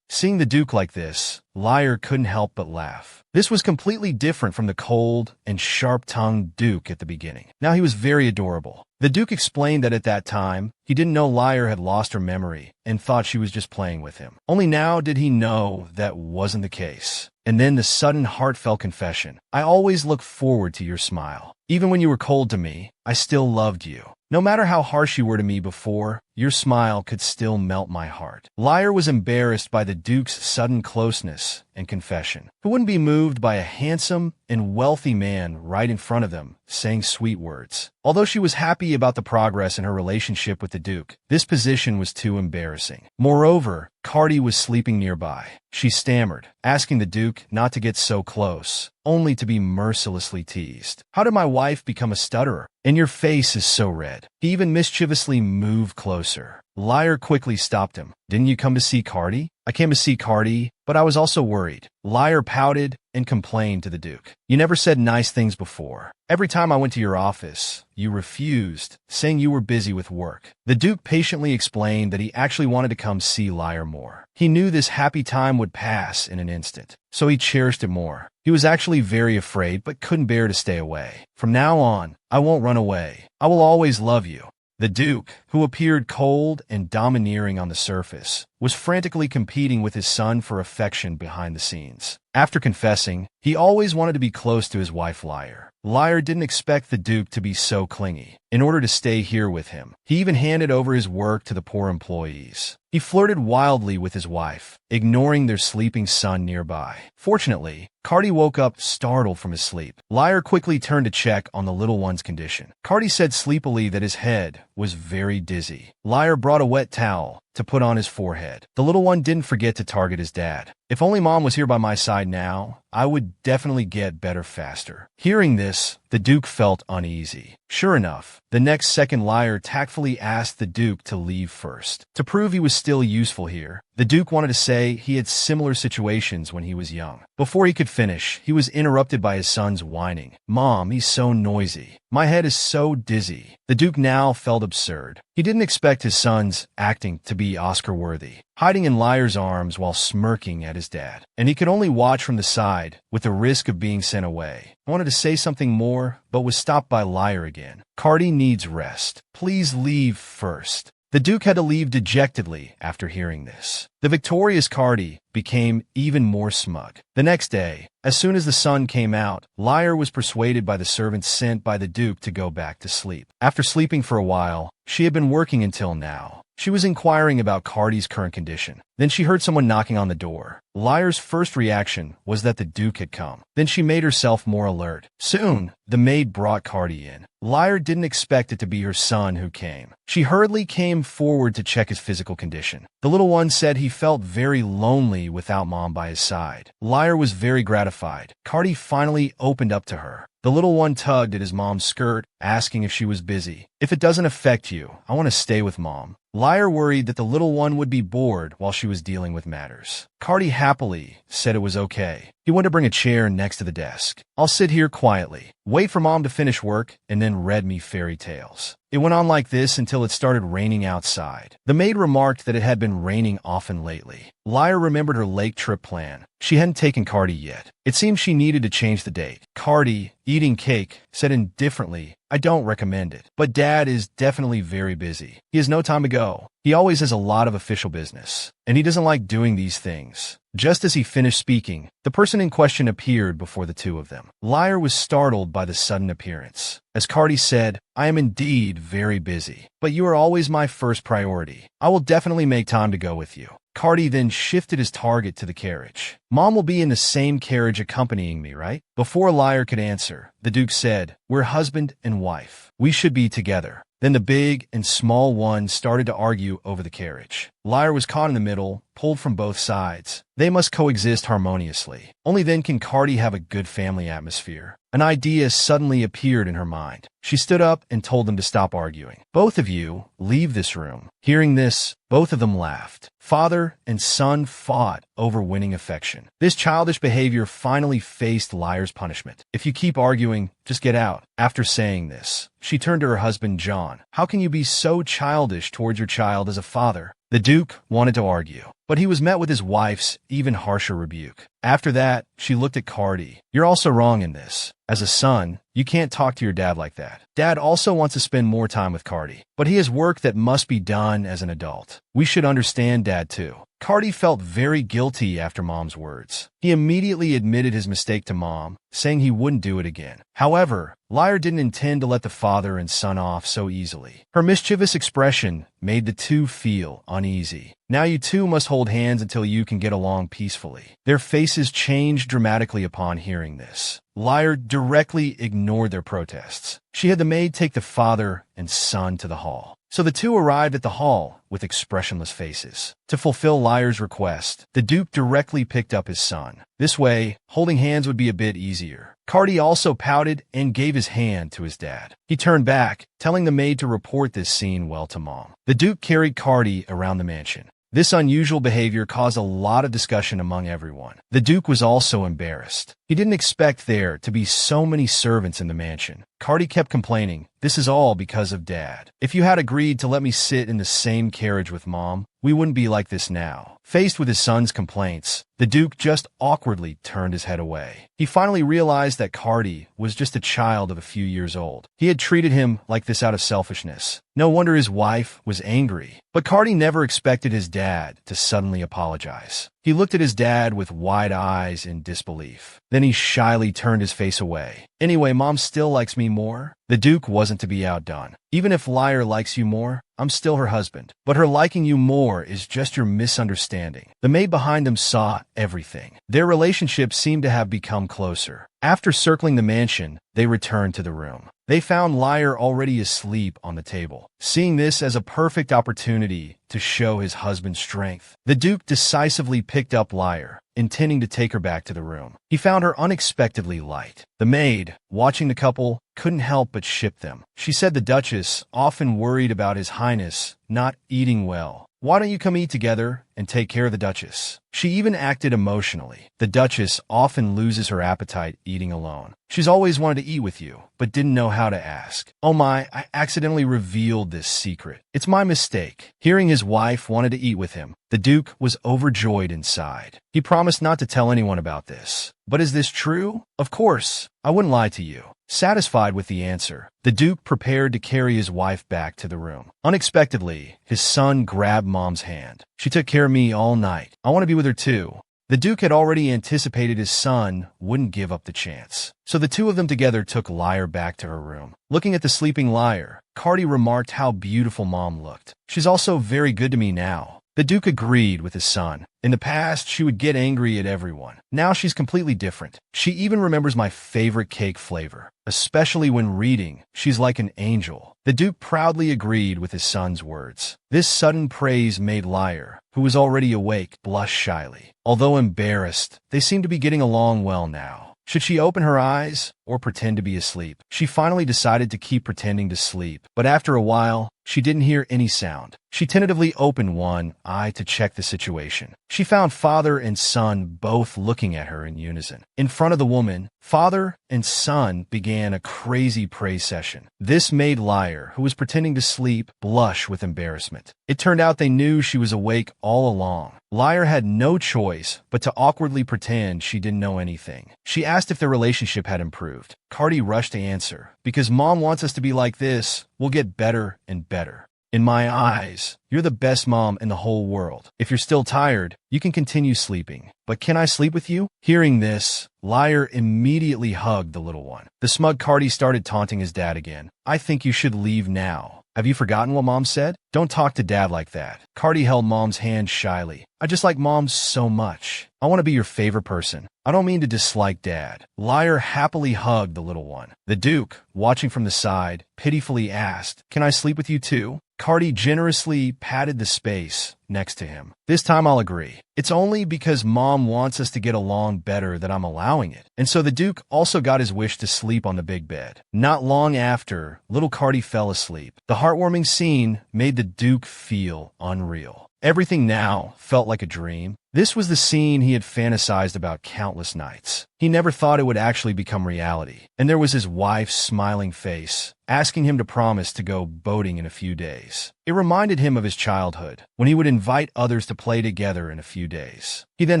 Seeing the Duke like this, Liar couldn't help but laugh. This was completely different from the cold and sharp-tongued Duke at the beginning. Now he was very adorable. The Duke explained that at that time, he didn't know Liar had lost her memory and thought she was just playing with him. Only now did he know that wasn't the case. And then the sudden heartfelt confession. I always look forward to your smile. Even when you were cold to me, I still loved you. No matter how harsh you were to me before, your smile could still melt my heart. Liar was embarrassed by the Duke's sudden closeness and confession. Who wouldn't be moved by a handsome and wealthy man right in front of them, saying sweet words? Although she was happy about the progress in her relationship with the Duke, this position was too embarrassing. Moreover, Cardi was sleeping nearby. She stammered, asking the Duke not to get so close, only to be mercilessly teased. How did my wife become a stutterer? And your face is so red. He even mischievously moved closer. Liar quickly stopped him. Didn't you come to see Cardi? I came to see Cardi, but I was also worried. Liar pouted and complained to the Duke. You never said nice things before. Every time I went to your office, you refused, saying you were busy with work. The Duke patiently explained that he actually wanted to come see Liar more. He knew this happy time would pass in an instant, so he cherished it more. He was actually very afraid but couldn't bear to stay away. From now on, I won't run away. I will always love you. The Duke, who appeared cold and domineering on the surface, was frantically competing with his son for affection behind the scenes. After confessing, he always wanted to be close to his wife Liar. Liar didn't expect the Duke to be so clingy. In order to stay here with him, he even handed over his work to the poor employees. He flirted wildly with his wife, ignoring their sleeping son nearby. Fortunately, Cardi woke up startled from his sleep. Liar quickly turned to check on the little one's condition. Cardi said sleepily that his head was very dizzy. Liar brought a wet towel to put on his forehead. The little one didn't forget to target his dad. If only Mom was here by my side now, I would definitely get better faster. Hearing this, the Duke felt uneasy. Sure enough, the next second Liar tactfully asked the Duke to leave first. To prove he was still useful here, the Duke wanted to say he had similar situations when he was young. Before he could finish, he was interrupted by his son's whining. Mom, he's so noisy. My head is so dizzy. The Duke now felt absurd. He didn't expect his son's acting to be Oscar-worthy, hiding in Liar's arms while smirking at his dad. And he could only watch from the side, with the risk of being sent away. I wanted to say something more, but was stopped by Liar again. Cardi needs rest. Please leave first. The Duke had to leave dejectedly after hearing this. The victorious Cardi became even more smug. The next day, as soon as the sun came out, Liar was persuaded by the servants sent by the Duke to go back to sleep. After sleeping for a while, she had been working until now. She was inquiring about Cardi's current condition. Then she heard someone knocking on the door. Liar's first reaction was that the Duke had come. Then she made herself more alert. Soon, the maid brought Cardi in. Liar didn't expect it to be her son who came. She hurriedly came forward to check his physical condition. The little one said he felt very lonely without Mom by his side. Liar was very gratified. Cardi finally opened up to her. The little one tugged at his mom's skirt, asking if she was busy. If it doesn't affect you, I want to stay with Mom. Liar worried that the little one would be bored while she was dealing with matters. Cardi happily said it was okay. He went to bring a chair next to the desk. I'll sit here quietly, wait for Mom to finish work, and then read me fairy tales. It went on like this until it started raining outside. The maid remarked that it had been raining often lately. Liar remembered her lake trip plan. She hadn't taken Cardi yet. It seemed she needed to change the date. Cardi, eating cake, said indifferently, I don't recommend it. But Dad is definitely very busy. He has no time to go. He always has a lot of official business, and he doesn't like doing these things. Just as he finished speaking, the person in question appeared before the two of them. Liar was startled by the sudden appearance. As Cardi said, I am indeed very busy, but you are always my first priority. I will definitely make time to go with you. Cardi then shifted his target to the carriage. Mom will be in the same carriage accompanying me, right? Before Liar could answer, the Duke said, we're husband and wife. We should be together. Then the big and small one started to argue over the carriage. Liar was caught in the middle pulled from both sides. They must coexist harmoniously. Only then can Cardi have a good family atmosphere. An idea suddenly appeared in her mind. She stood up and told them to stop arguing. Both of you, leave this room. Hearing this, both of them laughed. Father and son fought over winning affection. This childish behavior finally faced Liar's punishment. If you keep arguing, just get out. After saying this, she turned to her husband, John. How can you be so childish towards your child as a father? The Duke wanted to argue, but he was met with his wife's even harsher rebuke. After that, she looked at Cardi. You're also wrong in this. As a son, you can't talk to your dad like that. Dad also wants to spend more time with Cardi, but he has work that must be done as an adult. We should understand Dad too. Cardi felt very guilty after Mom's words. He immediately admitted his mistake to Mom, saying he wouldn't do it again. However, Liar didn't intend to let the father and son off so easily. Her mischievous expression made the two feel uneasy. Now you two must hold hands until you can get along peacefully. Their faces changed dramatically upon hearing this. Liar directly ignored their protests. She had the maid take the father and son to the hall. So the two arrived at the hall with expressionless faces. To fulfill Liar's request, the Duke directly picked up his son. This way, holding hands would be a bit easier. Cardi also pouted and gave his hand to his dad. He turned back, telling the maid to report this scene well to Mom. The Duke carried Cardi around the mansion. This unusual behavior caused a lot of discussion among everyone. The Duke was also embarrassed. He didn't expect there to be so many servants in the mansion. Cardi kept complaining, this is all because of Dad. If you had agreed to let me sit in the same carriage with Mom, we wouldn't be like this now. Faced with his son's complaints, the Duke just awkwardly turned his head away. He finally realized that Cardi was just a child of a few years old. He had treated him like this out of selfishness. No wonder his wife was angry. But Cardi never expected his dad to suddenly apologize. He looked at his dad with wide eyes in disbelief. Then he shyly turned his face away. Anyway, Mom still likes me more. The Duke wasn't to be outdone. Even if Liar likes you more, I'm still her husband. But her liking you more is just your misunderstanding. The maid behind them saw everything. Their relationship seemed to have become closer. After circling the mansion, they returned to the room. They found Liar already asleep on the table. Seeing this as a perfect opportunity to show his husband's strength, the Duke decisively picked up Liar, intending to take her back to the room. He found her unexpectedly light. The maid, watching the couple, couldn't help but ship them. She said the Duchess often worried about His Highness not eating well. Why don't you come eat together and take care of the Duchess? She even acted emotionally. The Duchess often loses her appetite eating alone. She's always wanted to eat with you, but didn't know how to ask. Oh my, I accidentally revealed this secret. It's my mistake. Hearing his wife wanted to eat with him, the Duke was overjoyed inside. He promised not to tell anyone about this. But is this true? Of course, I wouldn't lie to you. Satisfied with the answer, the Duke prepared to carry his wife back to the room. Unexpectedly, his son grabbed Mom's hand. She took care of me all night. I want to be with her too. The Duke had already anticipated his son wouldn't give up the chance. So the two of them together took Liar back to her room. Looking at the sleeping Liar, Cardi remarked how beautiful Mom looked. She's also very good to me now. The Duke agreed with his son. In the past, she would get angry at everyone. Now she's completely different. She even remembers my favorite cake flavor. Especially when reading, she's like an angel. The Duke proudly agreed with his son's words. This sudden praise made Liar, who was already awake, blush shyly. Although embarrassed, they seemed to be getting along well now. Should she open her eyes or pretend to be asleep? She finally decided to keep pretending to sleep, but after a while, she didn't hear any sound. She tentatively opened one eye to check the situation. She found father and son both looking at her in unison. In front of the woman, father and son began a crazy praise session. This made Liar, who was pretending to sleep, blush with embarrassment. It turned out they knew she was awake all along. Liar had no choice but to awkwardly pretend she didn't know anything. She asked if their relationship had improved. Cardi rushed to answer, because Mom wants us to be like this, we'll get better and better. In my eyes, you're the best mom in the whole world. If you're still tired, you can continue sleeping. But can I sleep with you? Hearing this, Liar immediately hugged the little one. The smug Cardi started taunting his dad again. I think you should leave now. Have you forgotten what Mom said? Don't talk to Dad like that. Cardi held Mom's hand shyly. I just like Mom so much. I want to be your favorite person. I don't mean to dislike Dad. Liar happily hugged the little one. The Duke, watching from the side, pitifully asked, "Can I sleep with you too?" Cardi generously patted the space next to him. "This time I'll agree. It's only because Mom wants us to get along better that I'm allowing it." And so the Duke also got his wish to sleep on the big bed. Not long after, little Cardi fell asleep. The heartwarming scene made the Duke feel unreal. Everything now felt like a dream. This was the scene he had fantasized about countless nights. He never thought it would actually become reality. And there was his wife's smiling face, asking him to promise to go boating in a few days. It reminded him of his childhood, when he would invite others to play together in a few days. He then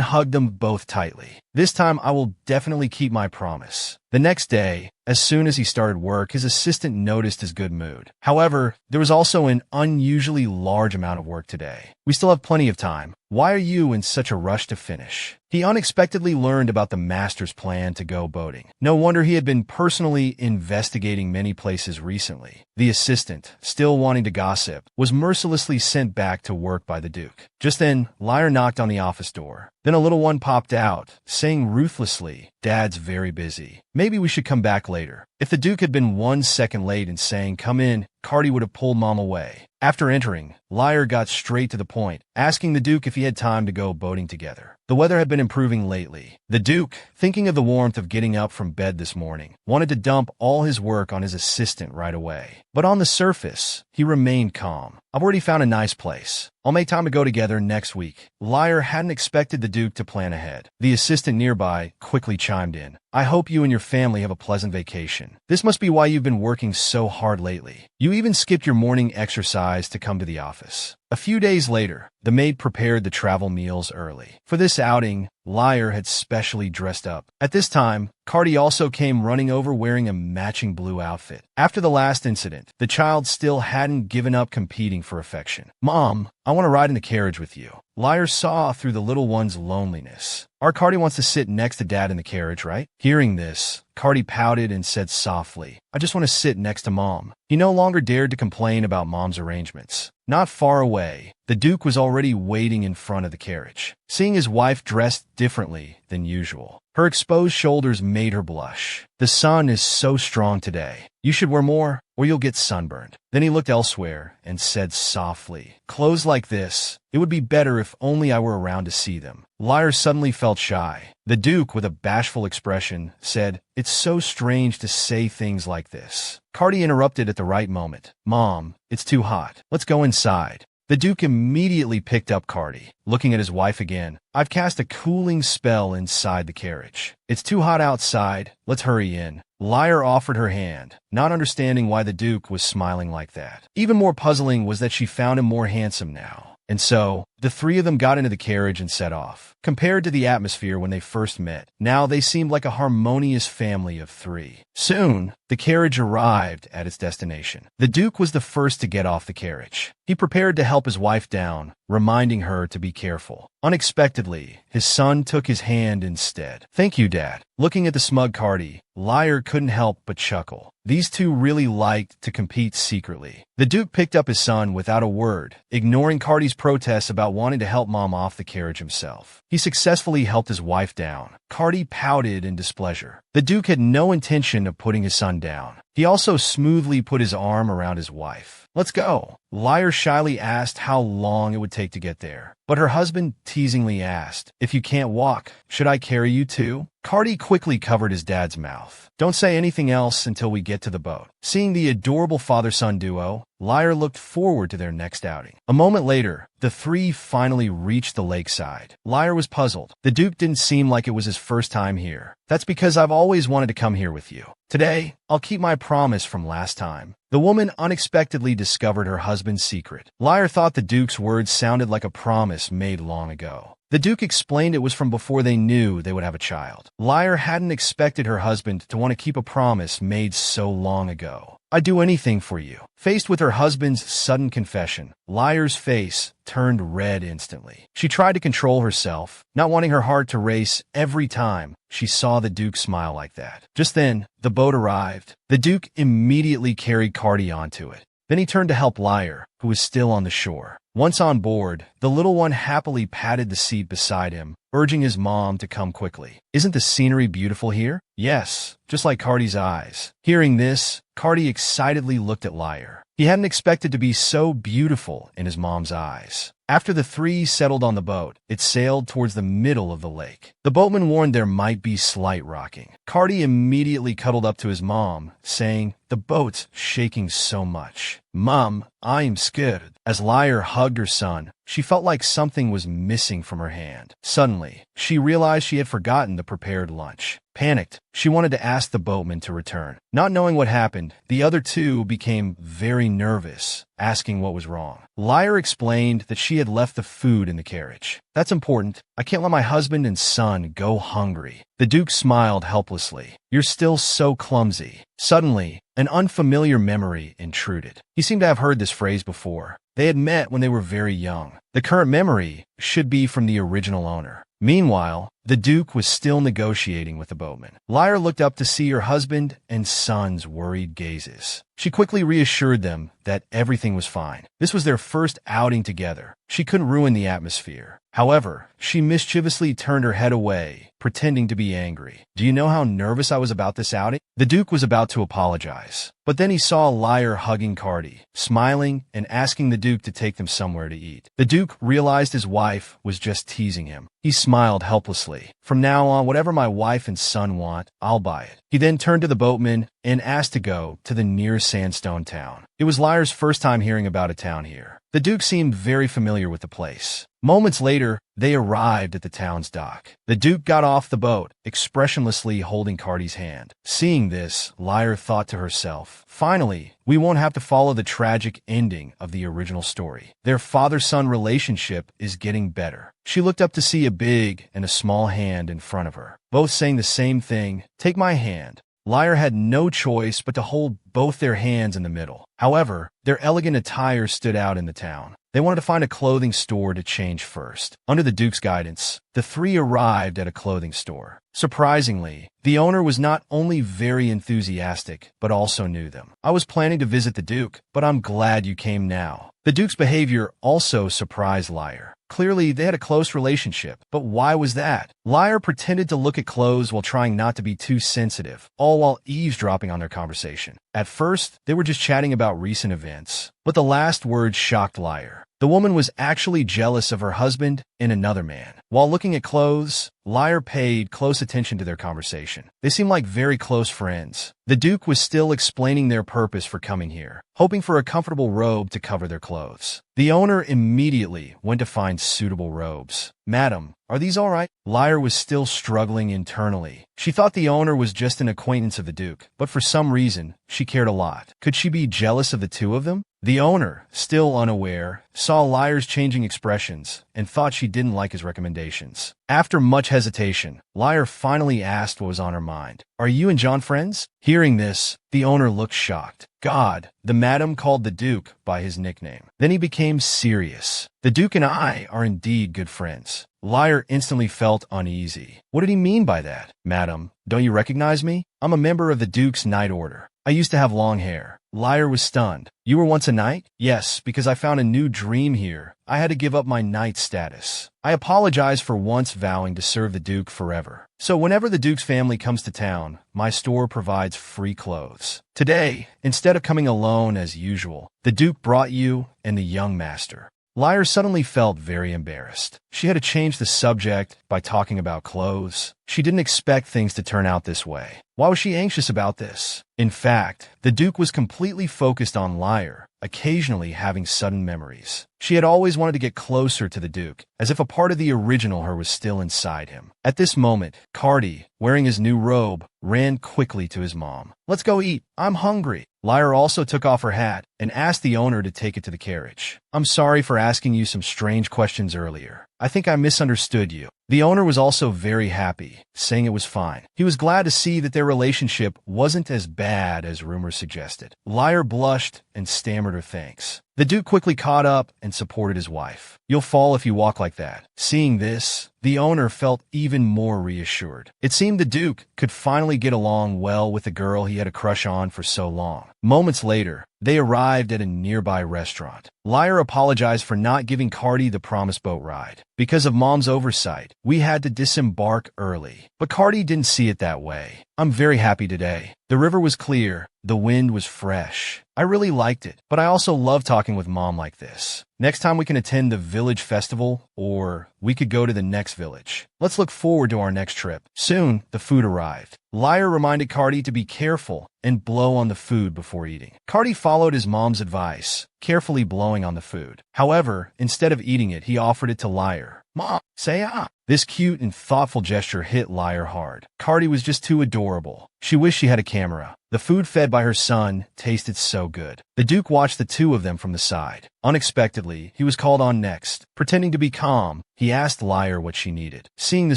hugged them both tightly. "This time I will definitely keep my promise." The next day, as soon as he started work, his assistant noticed his good mood. However, there was also an unusually large amount of work today. "We still have plenty of time. Why are you in such a rush to finish?" He unexpectedly learned about the master's plan to go boating. No wonder he had been personally investigating many places recently. The assistant, still wanting to gossip, was mercilessly sent back to work by the Duke. Just then, Lyre knocked on the office door. Then a little one popped out, saying ruthlessly, "Dad's very busy. Maybe we should come back later." If the Duke had been 1 second late in saying, "Come in," Cardi would have pulled Mom away. After entering, Lyre got straight to the point, asking the Duke if he had time to go boating together. The weather had been improving lately. The Duke, thinking of the warmth of getting up from bed this morning, wanted to dump all his work on his assistant right away. But on the surface, he remained calm. "I've already found a nice place. I'll make time to go together next week." Lyre hadn't expected the Duke to plan ahead. The assistant nearby quickly chimed in, "I hope you and your family have a pleasant vacation. This must be why you've been working so hard lately. You even skipped your morning exercise to come to the office." A few days later, the maid prepared the travel meals early. For this outing, Lyre had specially dressed up. At this time, Cardi also came running over wearing a matching blue outfit. After the last incident, the child still hadn't given up competing for affection. "Mom, I want to ride in the carriage with you." Lyre saw through the little one's loneliness. "Our Cardi wants to sit next to Dad in the carriage, right?" Hearing this, Cardi pouted and said softly, "I just want to sit next to Mom." He no longer dared to complain about Mom's arrangements. Not far away, the Duke was already waiting in front of the carriage. Seeing his wife dressed differently than usual, her exposed shoulders made her blush. "The sun is so strong today. You should wear more, or you'll get sunburned." Then he looked elsewhere and said softly, "Clothes like this, it would be better if only I were around to see them." Lyre suddenly felt shy. The Duke, with a bashful expression, said, "It's so strange to say things like this." Cardi interrupted at the right moment. "Mom, it's too hot. Let's go inside." The Duke immediately picked up Cardi. Looking at his wife again, "I've cast a cooling spell inside the carriage. It's too hot outside. Let's hurry in." Lyre offered her hand, not understanding why the Duke was smiling like that. Even more puzzling was that she found him more handsome now. And so, the three of them got into the carriage and set off. Compared to the atmosphere when they first met, now they seemed like a harmonious family of three. Soon, the carriage arrived at its destination. The Duke was the first to get off the carriage. He prepared to help his wife down, reminding her to be careful. Unexpectedly, his son took his hand instead. "Thank you, Dad." Looking at the smug Cardi, Lyre couldn't help but chuckle. These two really liked to compete secretly. The Duke picked up his son without a word, ignoring Cardi's protests about wanting to help Mom off the carriage himself. He successfully helped his wife down. Cardi pouted in displeasure. The Duke had no intention of putting his son down. He also smoothly put his arm around his wife. "Let's go." Lyre shyly asked how long it would take to get there. But her husband teasingly asked, "If you can't walk, should I carry you too?" Cardi quickly covered his dad's mouth. "Don't say anything else until we get to the boat." Seeing the adorable father-son duo, Lyre looked forward to their next outing. A moment later, the three finally reached the lakeside. Lyre was puzzled. The Duke didn't seem like it was his first time here. "That's because I've always wanted to come here with you. Today, I'll keep my promise from last time." The woman unexpectedly discovered her husband's secret. Lyre thought the Duke's words sounded like a promise made long ago. The Duke explained it was from before they knew they would have a child. Lyre hadn't expected her husband to want to keep a promise made so long ago. "I'd do anything for you." Faced with her husband's sudden confession, Lyre's face turned red instantly. She tried to control herself, not wanting her heart to race every time she saw the Duke smile like that. Just then, the boat arrived. The Duke immediately carried Cardi onto it. Then he turned to help Lyre, who was still on the shore. Once on board, the little one happily patted the seat beside him, urging his mom to come quickly. Isn't the scenery beautiful here? Yes, just like Cardi's eyes. Hearing this, Cardi excitedly looked at Lyre. He hadn't expected to be so beautiful in his mom's eyes. After the three settled on the boat, it sailed towards the middle of the lake. The boatman warned there might be slight rocking. Cardi immediately cuddled up to his mom, saying, "The boat's shaking so much. Mom, I'm scared." As Lyre hugged her son, she felt like something was missing from her hand. Suddenly, she realized she had forgotten the prepared lunch. Panicked, she wanted to ask the boatman to return. Not knowing what happened, the other two became very nervous, asking what was wrong. Lyre explained that she had left the food in the carriage. "That's important. I can't let my husband and son go hungry." The Duke smiled helplessly. "You're still so clumsy." Suddenly, an unfamiliar memory intruded. He seemed to have heard this phrase before. They had met when they were very young. The current memory should be from the original owner. Meanwhile, the Duke was still negotiating with the boatman. Lyre looked up to see her husband and son's worried gazes. She quickly reassured them that everything was fine. This was their first outing together. She couldn't ruin the atmosphere. However, she mischievously turned her head away, pretending to be angry. "Do you know how nervous I was about this outing?" The Duke was about to apologize, but then he saw Lyre hugging Cardi, smiling and asking the Duke to take them somewhere to eat. The Duke realized his wife was just teasing him. He smiled helplessly. "From now on, whatever my wife and son want, I'll buy it." He then turned to the boatman and asked to go to the nearest sandstone town. It was Lyre's first time hearing about a town here. The Duke seemed very familiar with the place. Moments later, they arrived at the town's dock. The Duke got off the boat, expressionlessly holding Cardi's hand. Seeing this, Lyre thought to herself, "Finally, we won't have to follow the tragic ending of the original story. Their father-son relationship is getting better." She looked up to see a big and a small hand in front of her, both saying the same thing, "Take my hand." Lyre had no choice but to hold both their hands in the middle. However, their elegant attire stood out in the town. They wanted to find a clothing store to change first. Under the Duke's guidance, the three arrived at a clothing store. Surprisingly, the owner was not only very enthusiastic, but also knew them. "I was planning to visit the Duke, but I'm glad you came now." The Duke's behavior also surprised Lyre. Clearly, they had a close relationship, but why was that? Lyre pretended to look at clothes while trying not to be too sensitive, all while eavesdropping on their conversation. At first, they were just chatting about recent events, but the last words shocked Lyre. The woman was actually jealous of her husband and another man. While looking at clothes, Lyre paid close attention to their conversation. They seemed like very close friends. The Duke was still explaining their purpose for coming here, hoping for a comfortable robe to cover their clothes. The owner immediately went to find suitable robes. "Madam, are these all right?" Lyre was still struggling internally. She thought the owner was just an acquaintance of the Duke, but for some reason, she cared a lot. Could she be jealous of the two of them? The owner, still unaware, saw Lyre's changing expressions and thought she didn't like his recommendations. After much hesitation, Lyre finally asked what was on her mind. "Are you and John friends?" Hearing this, the owner looked shocked. God, the madam called the Duke by his nickname. Then he became serious. "The Duke and I are indeed good friends." Lyre instantly felt uneasy. What did he mean by that? "Madam, don't you recognize me? I'm a member of the Duke's Knight Order. I used to have long hair." Lyre was stunned. "You were once a knight?" "Yes, because I found a new dream here. I had to give up my knight status. I apologize for once vowing to serve the Duke forever. So whenever the Duke's family comes to town, my store provides free clothes. Today, instead of coming alone as usual, the Duke brought you and the young master." Lyre suddenly felt very embarrassed. She had to change the subject by talking about clothes. She didn't expect things to turn out this way. Why was she anxious about this? In fact, the Duke was completely focused on Lyre, occasionally having sudden memories. She had always wanted to get closer to the Duke, as if a part of the original her was still inside him. At this moment, Cardi, wearing his new robe, ran quickly to his mom. "Let's go eat. I'm hungry." Lyre also took off her hat and asked the owner to take it to the carriage. "I'm sorry for asking you some strange questions earlier. I think I misunderstood you." The owner was also very happy, saying it was fine. He was glad to see that their relationship wasn't as bad as rumors suggested. Lyre blushed and stammered her thanks. The Duke quickly caught up and supported his wife. "You'll fall if you walk like that." Seeing this, the owner felt even more reassured. It seemed the Duke could finally get along well with the girl he had a crush on for so long. Moments later, They arrived at a nearby restaurant. Liar apologized for not giving Cardi the promised boat ride. Because of Mom's oversight, we had to disembark early. But Cardi didn't see it that way. I'm very happy today. The river was clear. The wind was fresh. I really liked it, but I also love talking with Mom like this. Next time we can attend the village festival, or we could go to the next village. Let's look forward to our next trip. Soon, the food arrived. Liar reminded Cardi to be careful and blow on the food before eating. Cardi followed his mom's advice, carefully blowing on the food. However, instead of eating it, he offered it to Liar. Mom, say ah. This cute and thoughtful gesture hit Liar hard. Cardi was just too adorable. She wished she had a camera. The food fed by her son tasted so good. The Duke watched the two of them from the side. Unexpectedly, he was called on next. Pretending to be calm, he asked Liar what she needed. Seeing the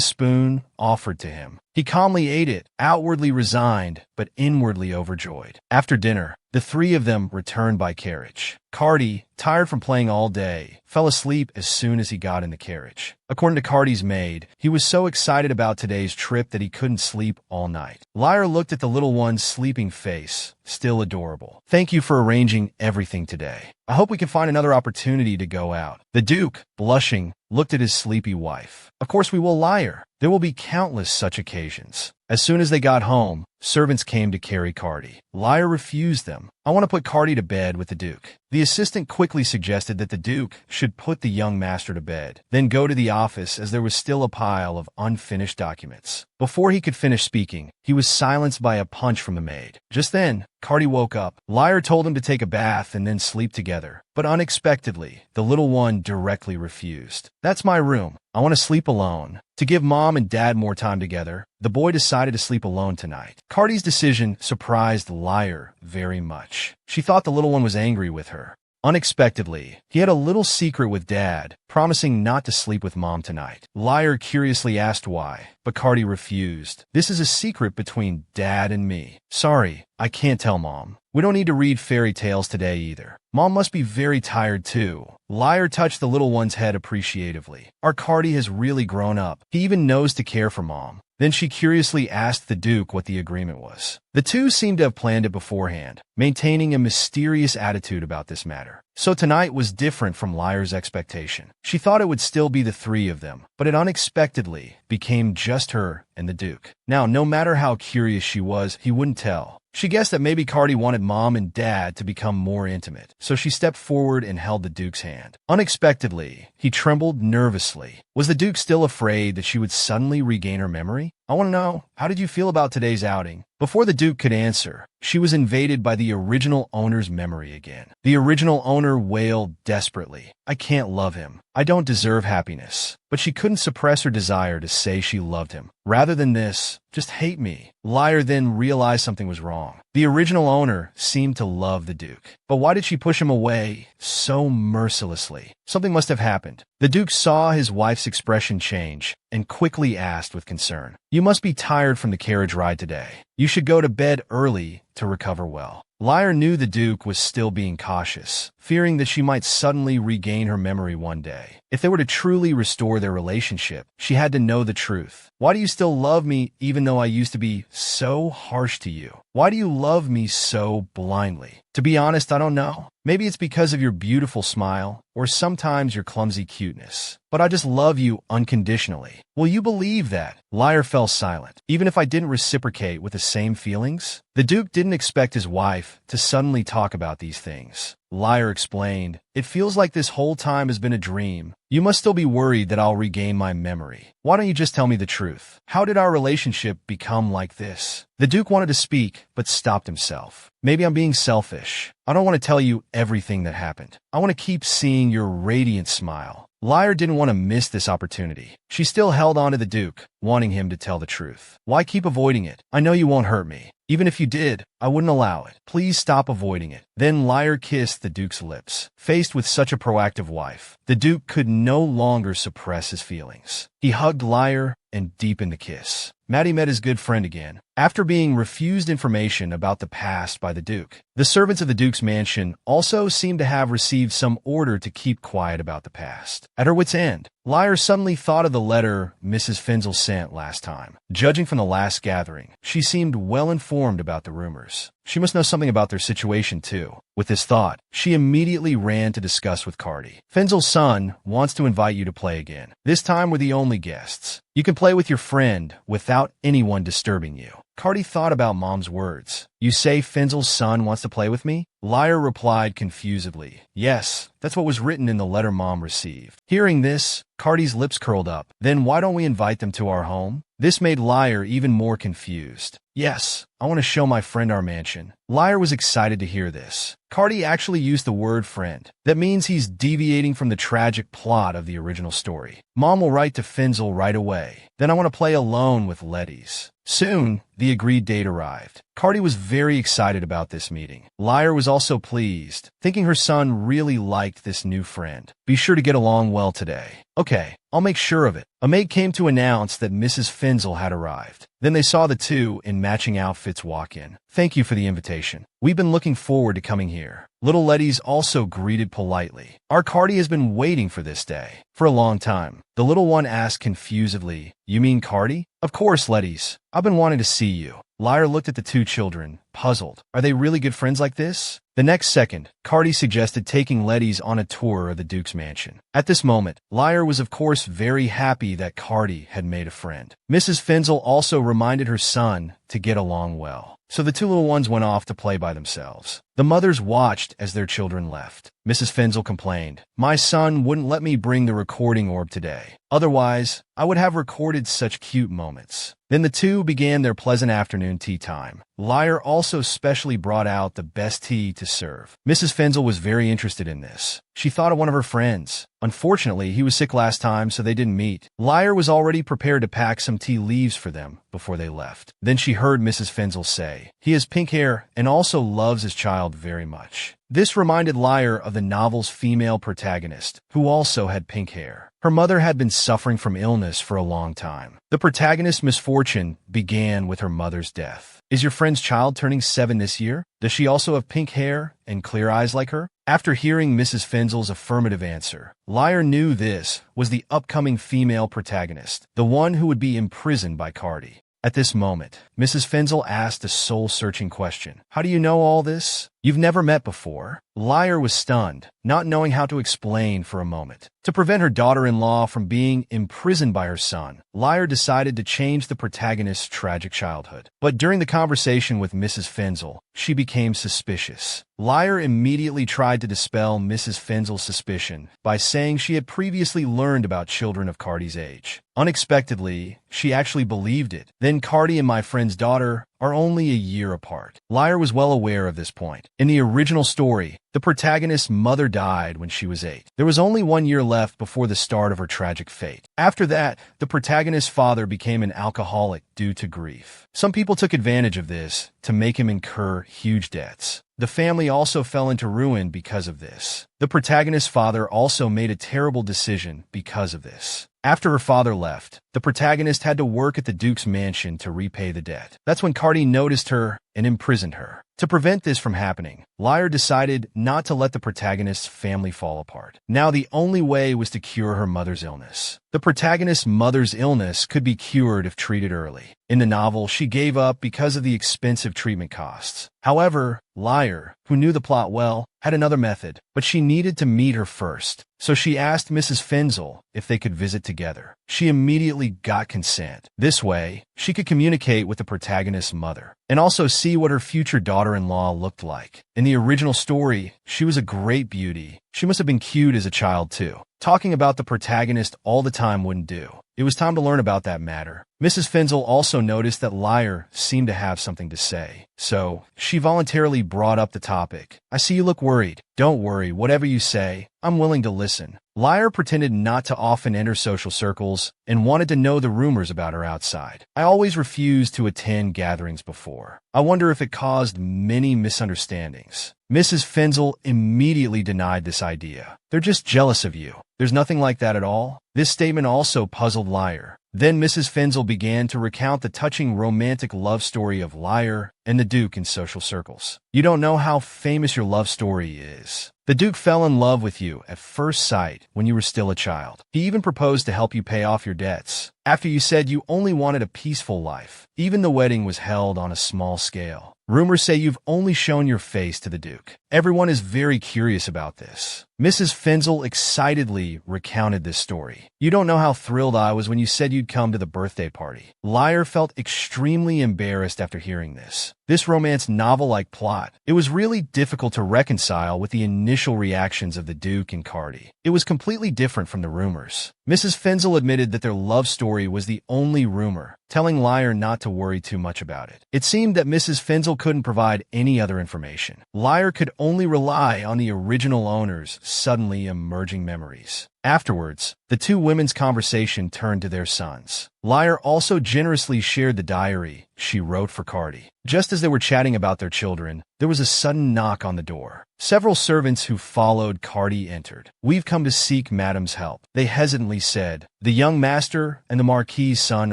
spoon offered to him, he calmly ate it, outwardly resigned, but inwardly overjoyed. After dinner, the three of them returned by carriage. Cardi, tired from playing all day, fell asleep as soon as he got in the carriage. According to Cardi's maid, he was so excited about today's trip that he couldn't sleep all night. Liar looked at the little one's sleeping face, still adorable. Thank you for arranging everything today. I hope we can find another opportunity to go out. The Duke, blushing, looked at his sleepy wife. Of course we will, Liar. There will be countless such occasions. As soon as they got home, servants came to carry Cardi. Liar refused them. I want to put Cardi to bed with the Duke. The assistant quickly suggested that the Duke should put the young master to bed, then go to the office as there was still a pile of unfinished documents. Before he could finish speaking, he was silenced by a punch from the maid. Just then, Cardi woke up. Liar told him to take a bath and then sleep together. But unexpectedly, the little one directly refused. That's my room. I want to sleep alone. To give Mom and Dad more time together, the boy decided to sleep alone tonight. Cardi's decision surprised Liar very much. She thought the little one was angry with her. Unexpectedly, he had a little secret with Dad, promising not to sleep with Mom tonight. Liar curiously asked why, but Cardi refused. This is a secret between Dad and me. Sorry, I can't tell Mom. We don't need to read fairy tales today either. Mom must be very tired too. Liar touched the little one's head appreciatively. Our Cardi has really grown up. He even knows to care for Mom. Then she curiously asked the Duke what the agreement was. The two seemed to have planned it beforehand, maintaining a mysterious attitude about this matter. So tonight was different from Liar's expectation. She thought it would still be the three of them, but it unexpectedly became just her and the Duke. Now, no matter how curious she was, he wouldn't tell. She guessed that maybe Cardi wanted Mom and Dad to become more intimate, so she stepped forward and held the Duke's hand. Unexpectedly, he trembled nervously. Was the Duke still afraid that she would suddenly regain her memory? I want to know, how did you feel about today's outing? Before the Duke could answer, she was invaded by the original owner's memory again. The original owner wailed desperately. I can't love him. I don't deserve happiness. But she couldn't suppress her desire to say she loved him. Rather than this, just hate me. Liar then realized something was wrong. The original owner seemed to love the Duke. But why did she push him away so mercilessly? Something must have happened. The Duke saw his wife's expression change and quickly asked with concern, "You must be tired from the carriage ride today. You should go to bed early to recover well." Liar knew the Duke was still being cautious, fearing that she might suddenly regain her memory one day. If they were to truly restore their relationship, she had to know the truth. Why do you still love me even though I used to be so harsh to you? Why do you love me so blindly? To be honest, I don't know. Maybe it's because of your beautiful smile, or sometimes your clumsy cuteness. But I just love you unconditionally. Will you believe that? Liar fell silent. Even if I didn't reciprocate with the same feelings? The Duke didn't expect his wife to suddenly talk about these things. Liar explained, "It feels like this whole time has been a dream. You must still be worried that I'll regain my memory. Why don't you just tell me the truth? How did our relationship become like this?" The Duke wanted to speak, but stopped himself. "Maybe I'm being selfish. I don't want to tell you everything that happened. I want to keep seeing your radiant smile." Liar didn't want to miss this opportunity. She still held on to the Duke, wanting him to tell the truth. "Why keep avoiding it? I know you won't hurt me. Even if you did, I wouldn't allow it. Please stop avoiding it." Then Liar kissed the Duke's lips. Faced with such a proactive wife, the Duke could no longer suppress his feelings. He hugged Liar and deepened the kiss. Maddie met his good friend again. After being refused information about the past by the Duke, the servants of the Duke's mansion also seemed to have received some order to keep quiet about the past. At her wit's end, Lyra suddenly thought of the letter Mrs. Finzel sent last time. Judging from the last gathering, she seemed well informed about the rumors. She must know something about their situation, too. With this thought, she immediately ran to discuss with Cardi. Finzel's son wants to invite you to play again. This time we're the only guests. You can play with your friend without anyone disturbing you. Cardi thought about Mom's words. You say Finzel's son wants to play with me? Lyra replied confusedly. Yes, that's what was written in the letter Mom received. Hearing this, Cardi's lips curled up. Then why don't we invite them to our home? This made Lyra even more confused. Yes, I want to show my friend our mansion. Lyra was excited to hear this. Cardi actually used the word friend. That means he's deviating from the tragic plot of the original story. Mom will write to Finzel right away. Then I want to play alone with Letties. Soon, the agreed date arrived. Cardi was very excited about this meeting. Lyra was also pleased, thinking her son really liked this new friend. Be sure to get along well today. Okay, I'll make sure of it. A maid came to announce that Mrs. Finzel had arrived. Then they saw the two in matching outfits walk in. Thank you for the invitation. We've been looking forward to coming here. Little Letties also greeted politely. Our Cardi has been waiting for this day. For a long time. The little one asked confusedly, You mean Cardi? Of course, Letties. I've been wanting to see you. Lyra looked at the two children, puzzled. Are they really good friends like this? The next second, Cardi suggested taking Letties on a tour of the Duke's mansion. At this moment, Lyra was of course very happy that Cardi had made a friend. Mrs. Finzel also reminded her son to get along well. So the two little ones went off to play by themselves. The mothers watched as their children left. Mrs. Finzel complained, My son wouldn't let me bring the recording orb today. Otherwise, I would have recorded such cute moments. Then the two began their pleasant afternoon tea time. Lyra also specially brought out the best tea to serve. Mrs. Finzel was very interested in this. She thought of one of her friends. Unfortunately, he was sick last time, so they didn't meet. Lyra was already prepared to pack some tea leaves for them before they left. Then she heard Mrs. Finzel say, He has pink hair and also loves his child very much. This reminded Lyra of the novel's female protagonist, who also had pink hair. Her mother had been suffering from illness for a long time. The protagonist's misfortune began with her mother's death. Is your friend's child turning 7 this year? Does she also have pink hair and clear eyes like her? After hearing Mrs. Finzel's affirmative answer, Lyra knew this was the upcoming female protagonist, the one who would be imprisoned by Cardi. At this moment, Mrs. Finzel asked a soul-searching question. How do you know all this? You've never met before. Lyra was stunned, not knowing how to explain for a moment. To prevent her daughter-in-law from being imprisoned by her son, Lyra decided to change the protagonist's tragic childhood. But during the conversation with Mrs. Finzel, she became suspicious. Lyra immediately tried to dispel Mrs. Finzel's suspicion by saying she had previously learned about children of Cardi's age. Unexpectedly, she actually believed it. Then Cardi and my friend's daughter are only a year apart. Lyra was well aware of this point. In the original story, the protagonist's mother died when she was 8. There was only 1 year left before the start of her tragic fate. After that, the protagonist's father became an alcoholic due to grief. Some people took advantage of this to make him incur huge debts. The family also fell into ruin because of this. The protagonist's father also made a terrible decision because of this. After her father left, the protagonist had to work at the Duke's mansion to repay the debt. That's when Cardi noticed her and imprisoned her. To prevent this from happening, Lyra decided not to let the protagonist's family fall apart. Now the only way was to cure her mother's illness. The protagonist's mother's illness could be cured if treated early. In the novel, she gave up because of the expensive treatment costs. However, Lyra, who knew the plot well, had another method, but she needed to meet her first. So she asked Mrs. Finzel if they could visit together. She immediately got consent. This way, she could communicate with the protagonist's mother and also see what her future daughter-in-law looked like. In the original story, she was a great beauty. She must have been cute as a child too. Talking about the protagonist all the time wouldn't do. It was time to learn about that matter. Mrs. Finzel also noticed that Lyra seemed to have something to say, so she voluntarily brought up the topic. I see you look worried. Don't worry, whatever you say, I'm willing to listen. Lyra pretended not to often enter social circles and wanted to know the rumors about her outside. I always refused to attend gatherings before. I wonder if it caused many misunderstandings. Mrs. Finzel immediately denied this idea. They're just jealous of you. There's nothing like that at all. This statement also puzzled Lyra. Then Mrs. Fenzel began to recount the touching romantic love story of Liar and the Duke in social circles. You don't know how famous your love story is. The Duke fell in love with you at first sight when you were still a child. He even proposed to help you pay off your debts. After you said you only wanted a peaceful life, even the wedding was held on a small scale. Rumors say you've only shown your face to the Duke. Everyone is very curious about this. Mrs. Fenzel excitedly recounted this story. You don't know how thrilled I was when you said you'd come to the birthday party. Liar felt extremely embarrassed after hearing this. This romance novel-like plot, it was really difficult to reconcile with the initial reactions of the Duke and Cardi. It was completely different from the rumors. Mrs. Fenzel admitted that their love story was the only rumor, telling Liar not to worry too much about it. It seemed that Mrs. Fenzel couldn't provide any other information. Liar could only rely on the original owner's suddenly emerging memories. Afterwards, the two women's conversation turned to their sons. Liar also generously shared the diary she wrote for Cardi. Just as they were chatting about their children, there was a sudden knock on the door. Several servants who followed Cardi entered. "We've come to seek Madam's help," they hesitantly said. "The young master and the Marquis's son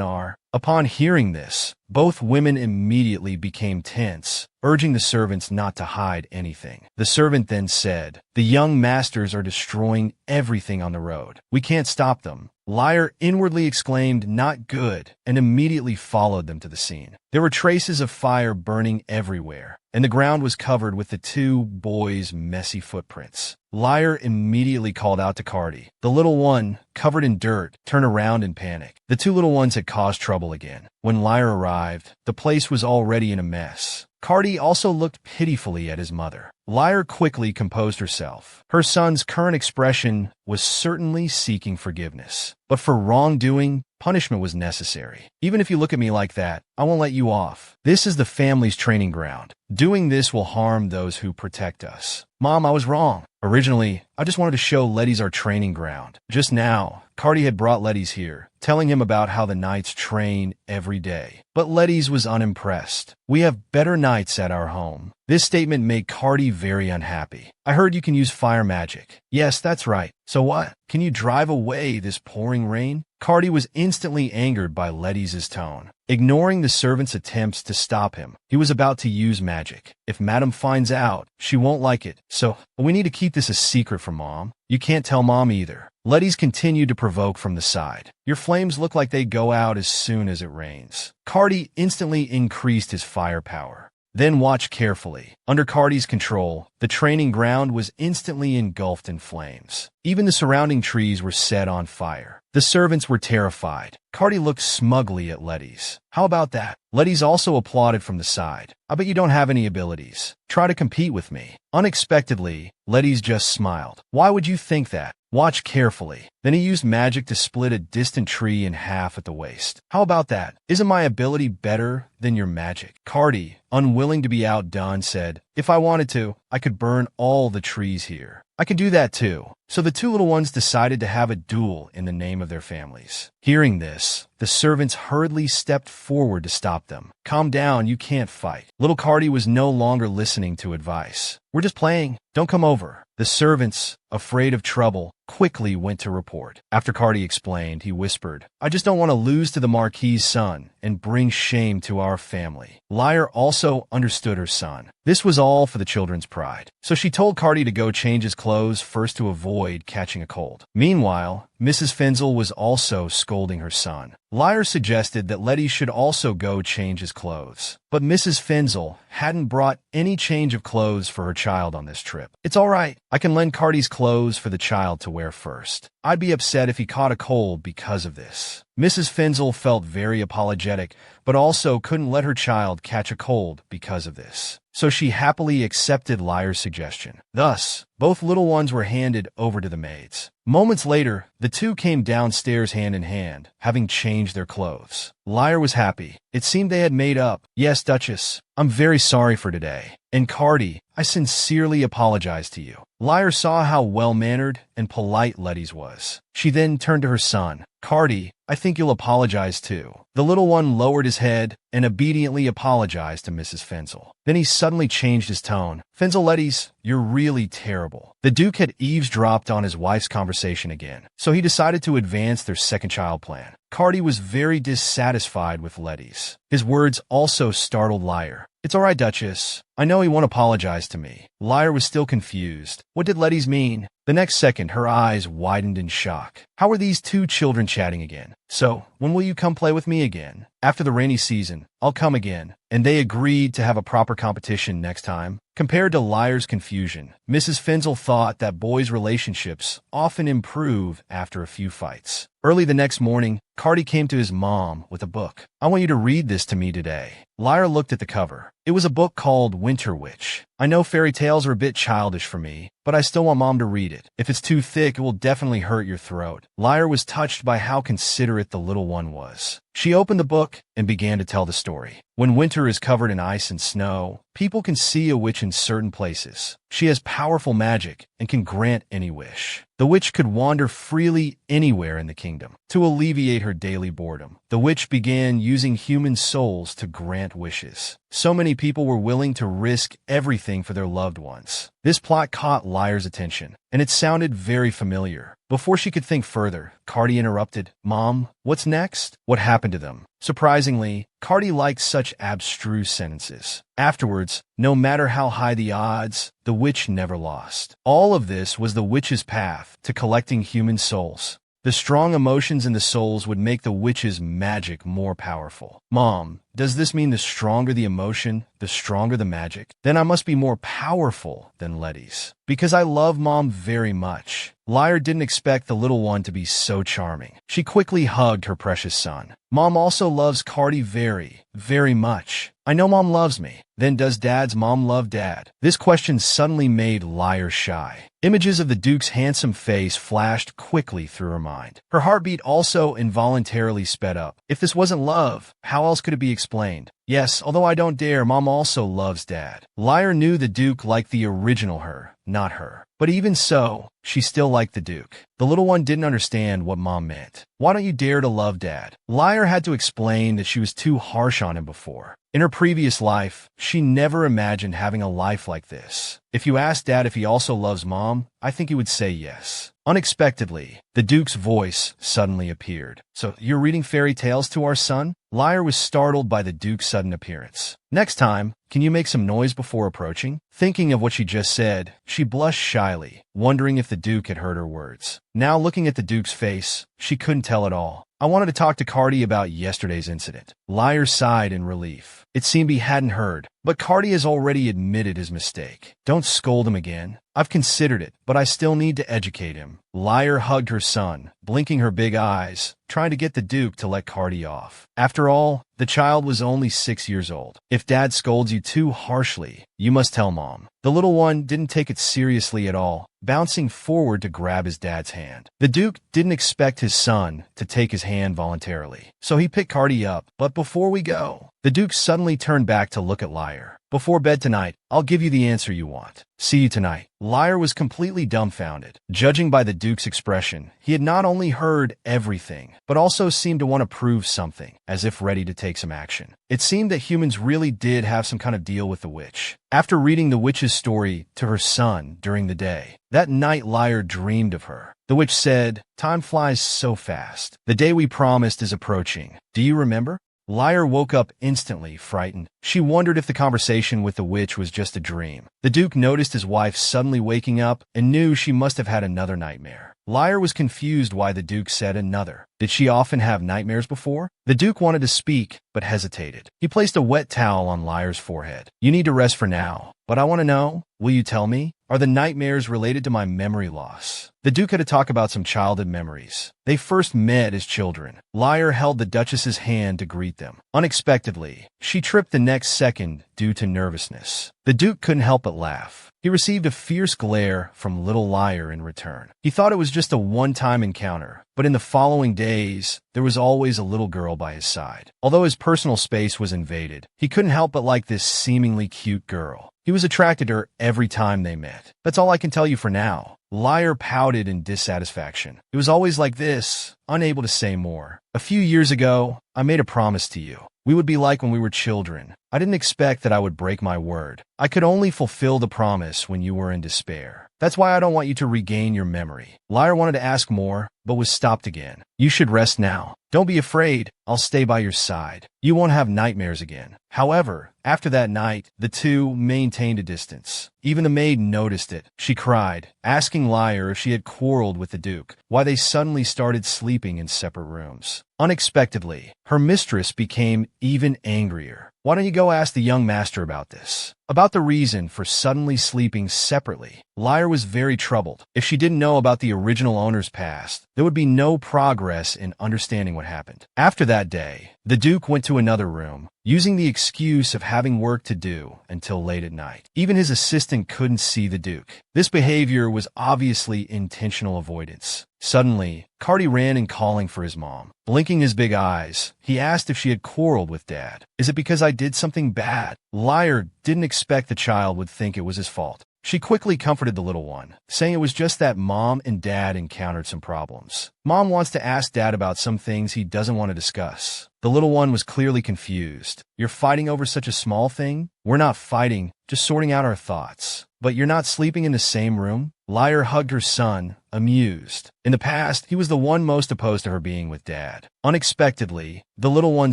are." Upon hearing this, both women immediately became tense, urging the servants not to hide anything. The servant then said, "The young masters are destroying everything on the road. We can't stop them." Liar inwardly exclaimed, "Not good," and immediately followed them to the scene. There were traces of fire burning everywhere, and the ground was covered with the two boys' messy footprints. Liar immediately called out to Cardi. The little one, covered in dirt, turned around in panic. The two little ones had caused trouble again. When Liar arrived, the place was already in a mess. Cardi also looked pitifully at his mother. Liar quickly composed herself. Her son's current expression was certainly seeking forgiveness. But for wrongdoing, punishment was necessary. "Even if you look at me like that, I won't let you off. This is the family's training ground. Doing this will harm those who protect us. Mom, I was wrong. Originally, I just wanted to show Letty's our training ground." Just now, Cardi had brought Letty's here, telling him about how the knights train every day. But Letty's was unimpressed. "We have better knights at our home." This statement made Cardi very unhappy. "I heard you can use fire magic." "Yes, that's right. So what? Can you drive away this pouring rain?" Cardi was instantly angered by Letty's tone. Ignoring the servant's attempts to stop him, he was about to use magic. "If Madam finds out, she won't like it. So, we need to keep this a secret from Mom. You can't tell Mom either." Letty's continued to provoke from the side. "Your flames look like they go out as soon as it rains." Cardi instantly increased his firepower. Then watch carefully. Under Cardi's control, the training ground was instantly engulfed in flames. Even the surrounding trees were set on fire. The servants were terrified. Cardi looked smugly at Letty's. "How about that?" Letty's also applauded from the side. "I bet you don't have any abilities. Try to compete with me." Unexpectedly, Letty's just smiled. "Why would you think that? Watch carefully." Then he used magic to split a distant tree in half at the waist. "How about that? Isn't my ability better than your magic?" Cardi, unwilling to be outdone, said, "If I wanted to, I could burn all the trees here. I could do that too." So the two little ones decided to have a duel in the name of their families. Hearing this, the servants hurriedly stepped forward to stop them. "Calm down, you can't fight." Little Cardi was no longer listening to advice. "We're just playing. Don't come over." The servants, afraid of trouble, quickly went to report. After Cardi explained, he whispered, "I just don't want to lose to the Marquis's son and bring shame to our family." Liar also understood her son. This was all for the children's pride. So she told Cardi to go change his clothes first to avoid catching a cold. Meanwhile, Mrs. Fenzel was also scolding her son. Liar suggested that Letty should also go change his clothes. But Mrs. Fenzel hadn't brought any change of clothes for her child on this trip. "It's all right. I can lend Cardi's clothes for the child to wear first. I'd be upset if he caught a cold because of this." Mrs. Fenzel felt very apologetic, but also couldn't let her child catch a cold because of this. So she happily accepted Liar's suggestion. Thus, both little ones were handed over to the maids. Moments later, the two came downstairs hand in hand, having changed their clothes. Liar was happy. It seemed they had made up. "Yes, Duchess, I'm very sorry for today. And Cardi, I sincerely apologize to you." Liar saw how well-mannered and polite Letty's was. She then turned to her son. "Cardi, I think you'll apologize too." The little one lowered his head and obediently apologized to Mrs. Fenzel. Then he suddenly changed his tone. "Fenzel, Letty's, you're really terrible." terrible. The Duke had eavesdropped on his wife's conversation again, so he decided to advance their second child plan. Cardi was very dissatisfied with Letty's. His words also startled Lyre. "It's all right, Duchess. I know he won't apologize to me." Lyre was still confused. What did Letty's mean? The next second, her eyes widened in shock. How were these two children chatting again? "So, when will you come play with me again?" "After the rainy season, I'll come again." And they agreed to have a proper competition next time. Compared to Lyre's confusion, Mrs. Finzel thought that boys' relationships often improve after a few fights. Early the next morning, Cardi came to his mom with a book. "I want you to read this to me today." Lyre looked at the cover. It was a book called Winter Witch. "I know fairy tales are a bit childish for me, but I still want Mom to read it. If it's too thick, it will definitely hurt your throat." Lyre was touched by how considerate the little one was. She opened the book and began to tell the story. When winter is covered in ice and snow, people can see a witch in certain places. She has powerful magic and can grant any wish. The witch could wander freely anywhere in the kingdom. To alleviate her daily boredom, the witch began using human souls to grant wishes. So many people were willing to risk everything for their loved ones. This plot caught Lyre's attention, and it sounded very familiar. Before she could think further, Cardi interrupted. "Mom, what's next?" "What happened to them?" Surprisingly, Cardi liked such abstruse sentences. Afterwards, no matter how high the odds, the witch never lost. All of this was the witch's path to collecting human souls. The strong emotions in the souls would make the witch's magic more powerful. "Mom, does this mean the stronger the emotion, the stronger the magic? Then I must be more powerful than Letty's. Because I love Mom very much." Lyre didn't expect the little one to be so charming. She quickly hugged her precious son. "Mom also loves Cardi very, very much. I know Mom loves me. Then does Dad's mom love Dad?" This question suddenly made Lyre shy. Images of the Duke's handsome face flashed quickly through her mind. Her heartbeat also involuntarily sped up. If this wasn't love, how else could it be explained? "Yes, although I don't dare, Mom also loves Dad." Lyre knew the Duke liked the original her, not her. But even so, she still liked the Duke. The little one didn't understand what Mom meant. "Why don't you dare to love Dad?" Lyre had to explain that she was too harsh on him before. In her previous life, she never imagined having a life like this. "If you asked Dad if he also loves Mom, I think he would say yes." Unexpectedly, the Duke's voice suddenly appeared. "So, you're reading fairy tales to our son?" Lyre was startled by the Duke's sudden appearance. "Next time, can you make some noise before approaching?" Thinking of what she just said, she blushed shyly, wondering if the Duke had heard her words. Now looking at the Duke's face, she couldn't tell at all. "I wanted to talk to Cardi about yesterday's incident." Lyre sighed in relief. It seemed he hadn't heard, but Cardi has already admitted his mistake. "Don't scold him again. I've considered it, but I still need to educate him." Lyre hugged her son, blinking her big eyes, trying to get the Duke to let Cardi off. After all, the child was only 6 years old. "If Dad scolds you too harshly, you must tell Mom." The little one didn't take it seriously at all, bouncing forward to grab his dad's hand. The Duke didn't expect his son to take his hand voluntarily, so he picked Cardi up. "But before we go," the Duke suddenly turned back to look at Lyre. "Before bed tonight, I'll give you the answer you want. See you tonight." Lyre was completely dumbfounded. Judging by the Duke's expression, he had not only heard everything, but also seemed to want to prove something, as if ready to take some action. It seemed that humans really did have some kind of deal with the witch. After reading the witch's story to her son during the day, that night Lyre dreamed of her. The witch said, "Time flies so fast. The day we promised is approaching. Do you remember?" Lyre woke up instantly, frightened. She wondered if the conversation with the witch was just a dream. The Duke noticed his wife suddenly waking up and knew she must have had another nightmare. Lyre was confused why the Duke said another. Did she often have nightmares before? The Duke wanted to speak, but hesitated. He placed a wet towel on Lyre's forehead. "You need to rest for now, but I want to know, will you tell me? Are the nightmares related to my memory loss?" The Duke had to talk about some childhood memories. They first met as children. Lyre held the Duchess's hand to greet them. Unexpectedly, she tripped the next second due to nervousness. The Duke couldn't help but laugh. He received a fierce glare from little Lyre in return. He thought it was just a one-time encounter, but in the following days, there was always a little girl by his side. Although his personal space was invaded, he couldn't help but like this seemingly cute girl. He was attracted to her every time they met. That's all I can tell you for now. Liar pouted in dissatisfaction. It was always like this, unable to say more. A few years ago, I made a promise to you. We would be like when we were children. I didn't expect that I would break my word. I could only fulfill the promise when you were in despair. That's why I don't want you to regain your memory. Liar wanted to ask more, but was stopped again. You should rest now. Don't be afraid. I'll stay by your side. You won't have nightmares again. However, after that night, the two maintained a distance. Even the maid noticed it. She cried, asking Liar if she had quarreled with the Duke, why they suddenly started sleeping in separate rooms. Unexpectedly, her mistress became even angrier. Why don't you go ask the young master about this? About the reason for suddenly sleeping separately. Liar was very troubled. If she didn't know about the original owner's past, there would be no progress in understanding what happened. After that day, the Duke went to another room, using the excuse of having work to do until late at night. Even his assistant couldn't see the Duke. This behavior was obviously intentional avoidance. Suddenly, Cardi ran in calling for his mom. Blinking his big eyes, he asked if she had quarreled with Dad. Is it because I did something bad? Liar didn't expect the child would think it was his fault. She quickly comforted the little one, saying it was just that Mom and Dad encountered some problems. Mom wants to ask Dad about some things he doesn't want to discuss. The little one was clearly confused. You're fighting over such a small thing? We're not fighting, just sorting out our thoughts. But you're not sleeping in the same room? Liar hugged her son, amused. In the past, he was the one most opposed to her being with Dad. Unexpectedly, the little one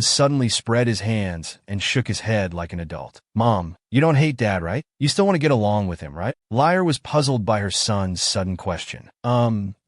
suddenly spread his hands and shook his head like an adult. Mom, you don't hate Dad, right? You still want to get along with him, right? Liar was puzzled by her son's sudden question.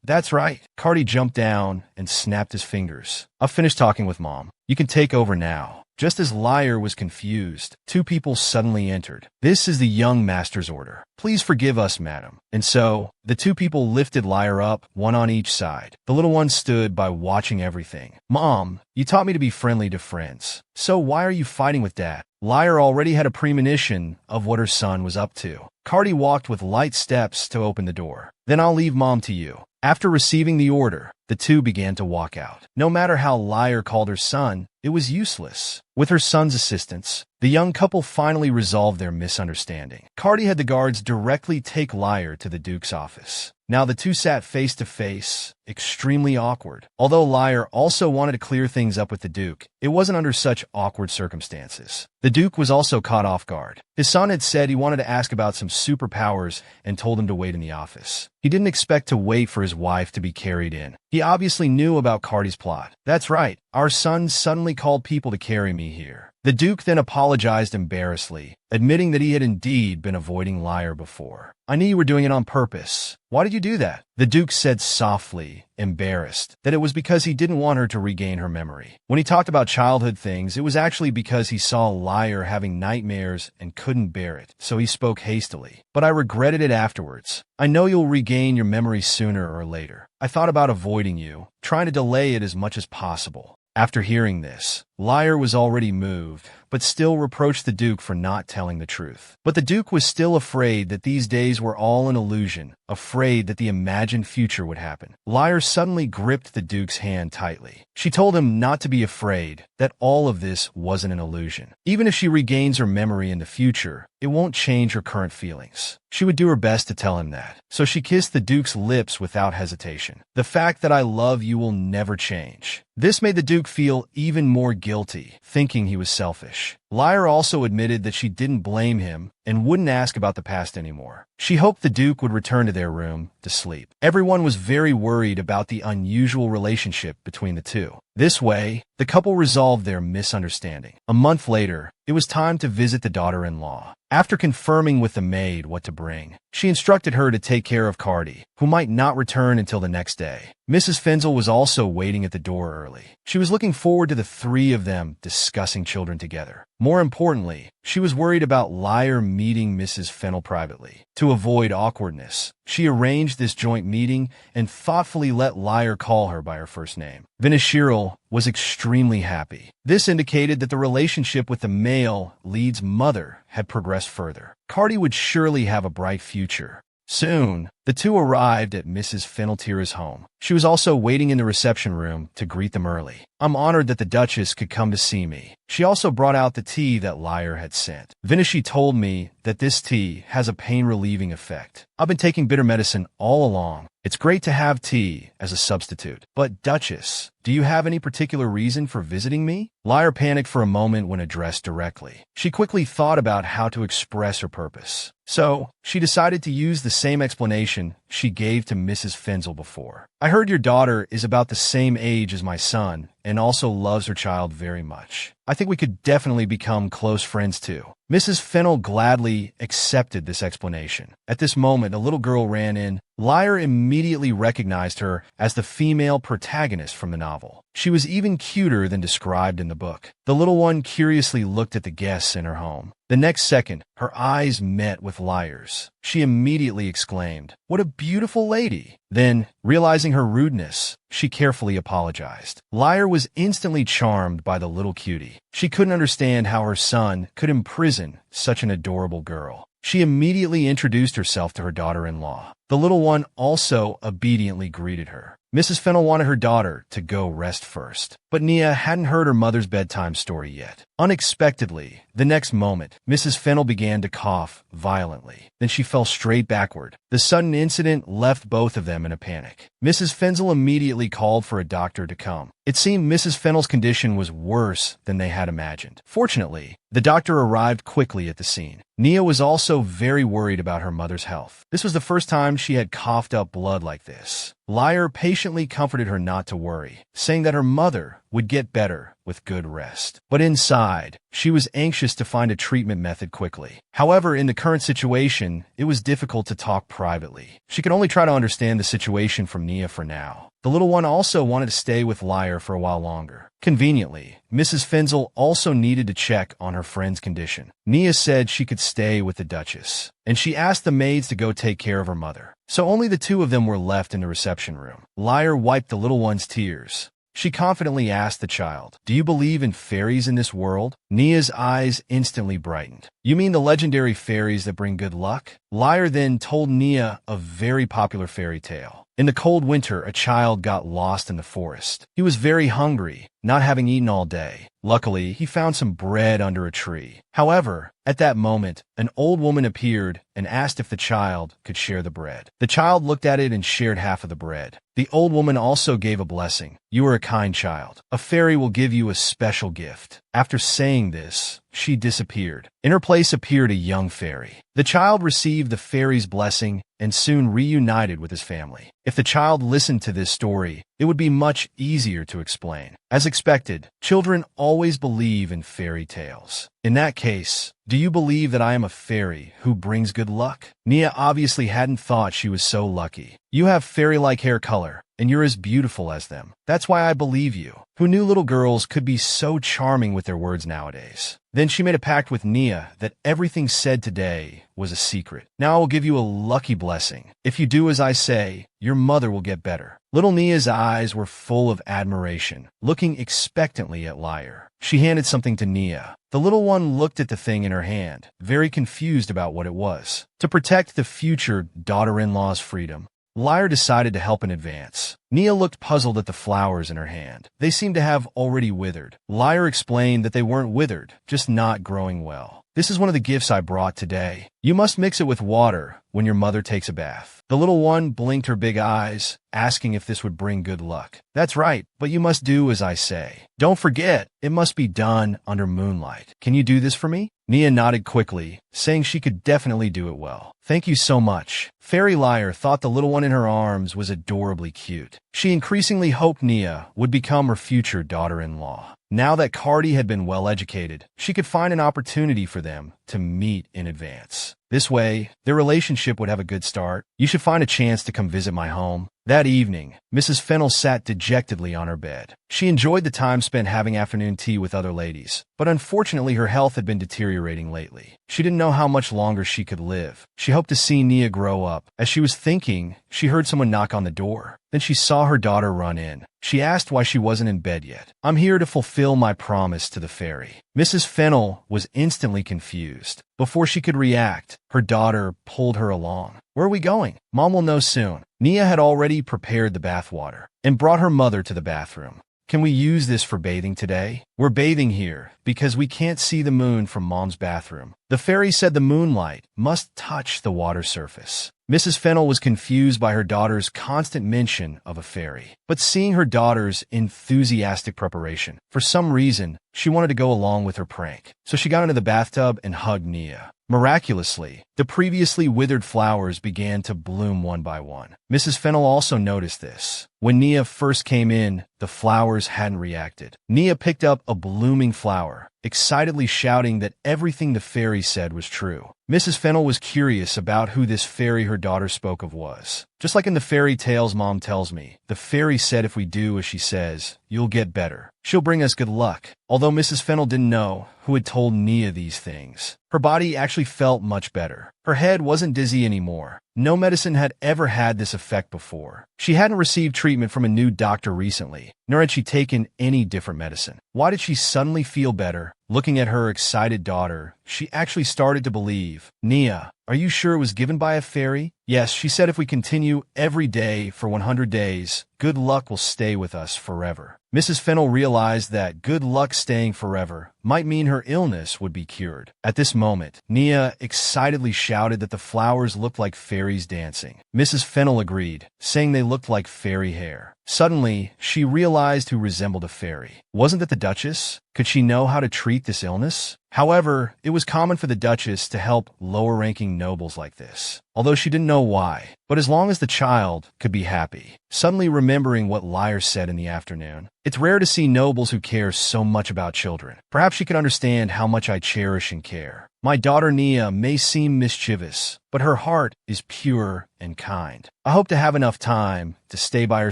That's right. Cardi jumped down and snapped his fingers. I've finished talking with Mom. You can take over now. Just as Liar was confused, two people suddenly entered. This is the young master's order. Please forgive us, madam. And so, the two people lifted Liar up, one on each side. The little one stood by watching everything. Mom, you taught me to be friendly to friends. So why are you fighting with Dad? Liar already had a premonition of what her son was up to. Cardi walked with light steps to open the door. Then I'll leave Mom to you. After receiving the order, the two began to walk out. No matter how Liar called her son, it was useless. With her son's assistance, the young couple finally resolved their misunderstanding. Cardi had the guards directly take Liar to the Duke's office. Now the two sat face to face, extremely awkward. Although Liar also wanted to clear things up with the Duke, it wasn't under such awkward circumstances. The Duke was also caught off guard. His son had said he wanted to ask about some superpowers and told him to wait in the office. He didn't expect to wait for his wife to be carried in. He obviously knew about Cardi's plot. That's right, our son suddenly called people to carry me here. The Duke then apologized embarrassedly, admitting that he had indeed been avoiding Liar before. I knew you were doing it on purpose. Why did you do that? The Duke said softly, embarrassed, that it was because he didn't want her to regain her memory. When he talked about childhood things, it was actually because he saw Liar having nightmares and couldn't bear it, so he spoke hastily. But I regretted it afterwards. I know you'll regain your memory sooner or later. I thought about avoiding you, trying to delay it as much as possible. After hearing this, Liar was already moved, but still reproached the Duke for not telling the truth. But the Duke was still afraid that these days were all an illusion, afraid that the imagined future would happen. Liar suddenly gripped the Duke's hand tightly. She told him not to be afraid, that all of this wasn't an illusion. Even if she regains her memory in the future, it won't change her current feelings. She would do her best to tell him that. So she kissed the Duke's lips without hesitation. The fact that I love you will never change. This made the Duke feel even more guilty, thinking he was selfish. Liar also admitted that she didn't blame him and wouldn't ask about the past anymore. She hoped the Duke would return to their room to sleep. Everyone was very worried about the unusual relationship between the two. This way, the couple resolved their misunderstanding. A month later, it was time to visit the daughter-in-law. After confirming with the maid what to bring, she instructed her to take care of Cardi, who might not return until the next day. Mrs. Fenzel was also waiting at the door early. She was looking forward to the three of them discussing children together. More importantly, she was worried about Liar meeting Mrs. Fennel privately. To avoid awkwardness, she arranged this joint meeting and thoughtfully let Liar call her by her first name. Vinashiril was extremely happy. This indicated that the relationship with the male lead's mother had progressed further. Cardi would surely have a bright future. Soon, The two arrived at Mrs. Feneltira's home. She was also waiting in the reception room to greet them early. I'm honored that the Duchess could come to see me. She also brought out the tea that Lyre had sent. Vinishi told me that this tea has a pain-relieving effect. I've been taking bitter medicine all along. It's great to have tea as a substitute. But, Duchess, do you have any particular reason for visiting me? Lyre panicked for a moment when addressed directly. She quickly thought about how to express her purpose. So, she decided to use the same explanation she gave to Mrs. Fenzel before. I heard your daughter is about the same age as my son and also loves her child very much. I think we could definitely become close friends too. Mrs. Fennel gladly accepted this explanation. At this moment, a little girl ran in. Lyre immediately recognized her as the female protagonist from the novel. She was even cuter than described in the book. The little one curiously looked at the guests in her home. The next second, her eyes met with Lyre's. She immediately exclaimed, "What a beautiful lady!" Then, realizing her rudeness, she carefully apologized. Lyre was instantly charmed by the little cutie. She couldn't understand how her son could imprison such an adorable girl. She immediately introduced herself to her daughter-in-law. The little one also obediently greeted her. Mrs. Fennel wanted her daughter to go rest first, but Nia hadn't heard her mother's bedtime story yet. Unexpectedly, the next moment, Mrs. Fennel began to cough violently. Then she fell straight backward. The sudden incident left both of them in a panic. Mrs. Fenzel immediately called for a doctor to come. It seemed Mrs. Fennel's condition was worse than they had imagined. Fortunately, the doctor arrived quickly at the scene. Nia was also very worried about her mother's health. This was the first time she had coughed up blood like this. Lyre patiently comforted her not to worry, saying that her mother would get better with good rest. But inside, she was anxious to find a treatment method quickly. However, in the current situation, it was difficult to talk privately. She could only try to understand the situation from Nia for now. The little one also wanted to stay with Lyre for a while longer. Conveniently, Mrs. Fenzel also needed to check on her friend's condition. Nia said she could stay with the Duchess, and she asked the maids to go take care of her mother. So only the two of them were left in the reception room. Lyre wiped the little one's tears. She confidently asked the child, "Do you believe in fairies in this world?" Nia's eyes instantly brightened. "You mean the legendary fairies that bring good luck?" Lyre then told Nia a very popular fairy tale. In the cold winter, a child got lost in the forest. He was very hungry, not having eaten all day. Luckily, he found some bread under a tree. However, at that moment, an old woman appeared and asked if the child could share the bread. The child looked at it and shared half of the bread. The old woman also gave a blessing. "You are a kind child. A fairy will give you a special gift." After saying this, she disappeared. In her place appeared a young fairy. The child received the fairy's blessing and soon reunited with his family. If the child listened to this story, it would be much easier to explain. As expected, children always believe in fairy tales. In that case, do you believe that I am a fairy who brings good luck? Nia obviously hadn't thought she was so lucky. You have fairy-like hair color, and you're as beautiful as them. That's why I believe you. Who knew little girls could be so charming with their words nowadays? Then she made a pact with Nia that everything said today was a secret. Now I will give you a lucky blessing. If you do as I say, your mother will get better. Little Nia's eyes were full of admiration, looking expectantly at Lyre. She handed something to Nia. The little one looked at the thing in her hand, very confused about what it was. To protect the future daughter-in-law's freedom, Lyre decided to help in advance. Nia looked puzzled at the flowers in her hand. They seemed to have already withered. Lyre explained that they weren't withered, just not growing well. "This is one of the gifts I brought today. You must mix it with water when your mother takes a bath." The little one blinked her big eyes, asking if this would bring good luck. "That's right, but you must do as I say. Don't forget, it must be done under moonlight. Can you do this for me?" Nia nodded quickly, saying she could definitely do it well. "Thank you so much." Fairy Lyre thought the little one in her arms was adorably cute. She increasingly hoped Nia would become her future daughter-in-law. Now that Cardi had been well educated, she could find an opportunity for them to meet in advance. This way, their relationship would have a good start. "You should find a chance to come visit my home." That evening, Mrs. Fennel sat dejectedly on her bed. She enjoyed the time spent having afternoon tea with other ladies, but unfortunately her health had been deteriorating lately. She didn't know how much longer she could live. She hoped to see Nia grow up. As she was thinking, she heard someone knock on the door. Then she saw her daughter run in. She asked why she wasn't in bed yet. "I'm here to fulfill my promise to the fairy." Mrs. Fennel was instantly confused. Before she could react, her daughter pulled her along. Where are we going? Mom will know soon. Nia had already prepared the bathwater and brought her mother to the bathroom. Can we use this for bathing today? We're bathing here because we can't see the moon from Mom's bathroom. The fairy said the moonlight must touch the water surface. Mrs. Fennel was confused by her daughter's constant mention of a fairy, but seeing her daughter's enthusiastic preparation, for some reason, she wanted to go along with her prank. So she got into the bathtub and hugged Nia. Miraculously, the previously withered flowers began to bloom one by one. Mrs. Fennel also noticed this. When Nia first came in, the flowers hadn't reacted. Nia picked up a blooming flower, excitedly shouting that everything the fairy said was true. Mrs. Fennel was curious about who this fairy her daughter spoke of was. Just like in the fairy tales Mom tells me, the fairy said if we do as she says, you'll get better. She'll bring us good luck. Although Mrs. Fennel didn't know who had told Nia these things, her body actually felt much better. Her head wasn't dizzy anymore. No medicine had ever had this effect before. She hadn't received treatment from a new doctor recently, nor had she taken any different medicine. Why did she suddenly feel better? Looking at her excited daughter, she actually started to believe. Nia, are you sure it was given by a fairy? Yes, she said if we continue every day for 100 days, good luck will stay with us forever. Mrs. Fennel realized that good luck staying forever might mean her illness would be cured. At this moment, Nia excitedly shouted that the flowers looked like fairies dancing. Mrs. Fennel agreed, saying they looked like fairy hair. Suddenly, she realized who resembled a fairy. Wasn't it the Duchess? Could she know how to treat this illness? However, it was common for the Duchess to help lower-ranking nobles like this, although she didn't know why. But as long as the child could be happy. Suddenly remembering what Lyre said in the afternoon, it's rare to see nobles who care so much about children. Perhaps she could understand how much I cherish and care. My daughter Nia may seem mischievous, but her heart is pure and kind. I hope to have enough time to stay by her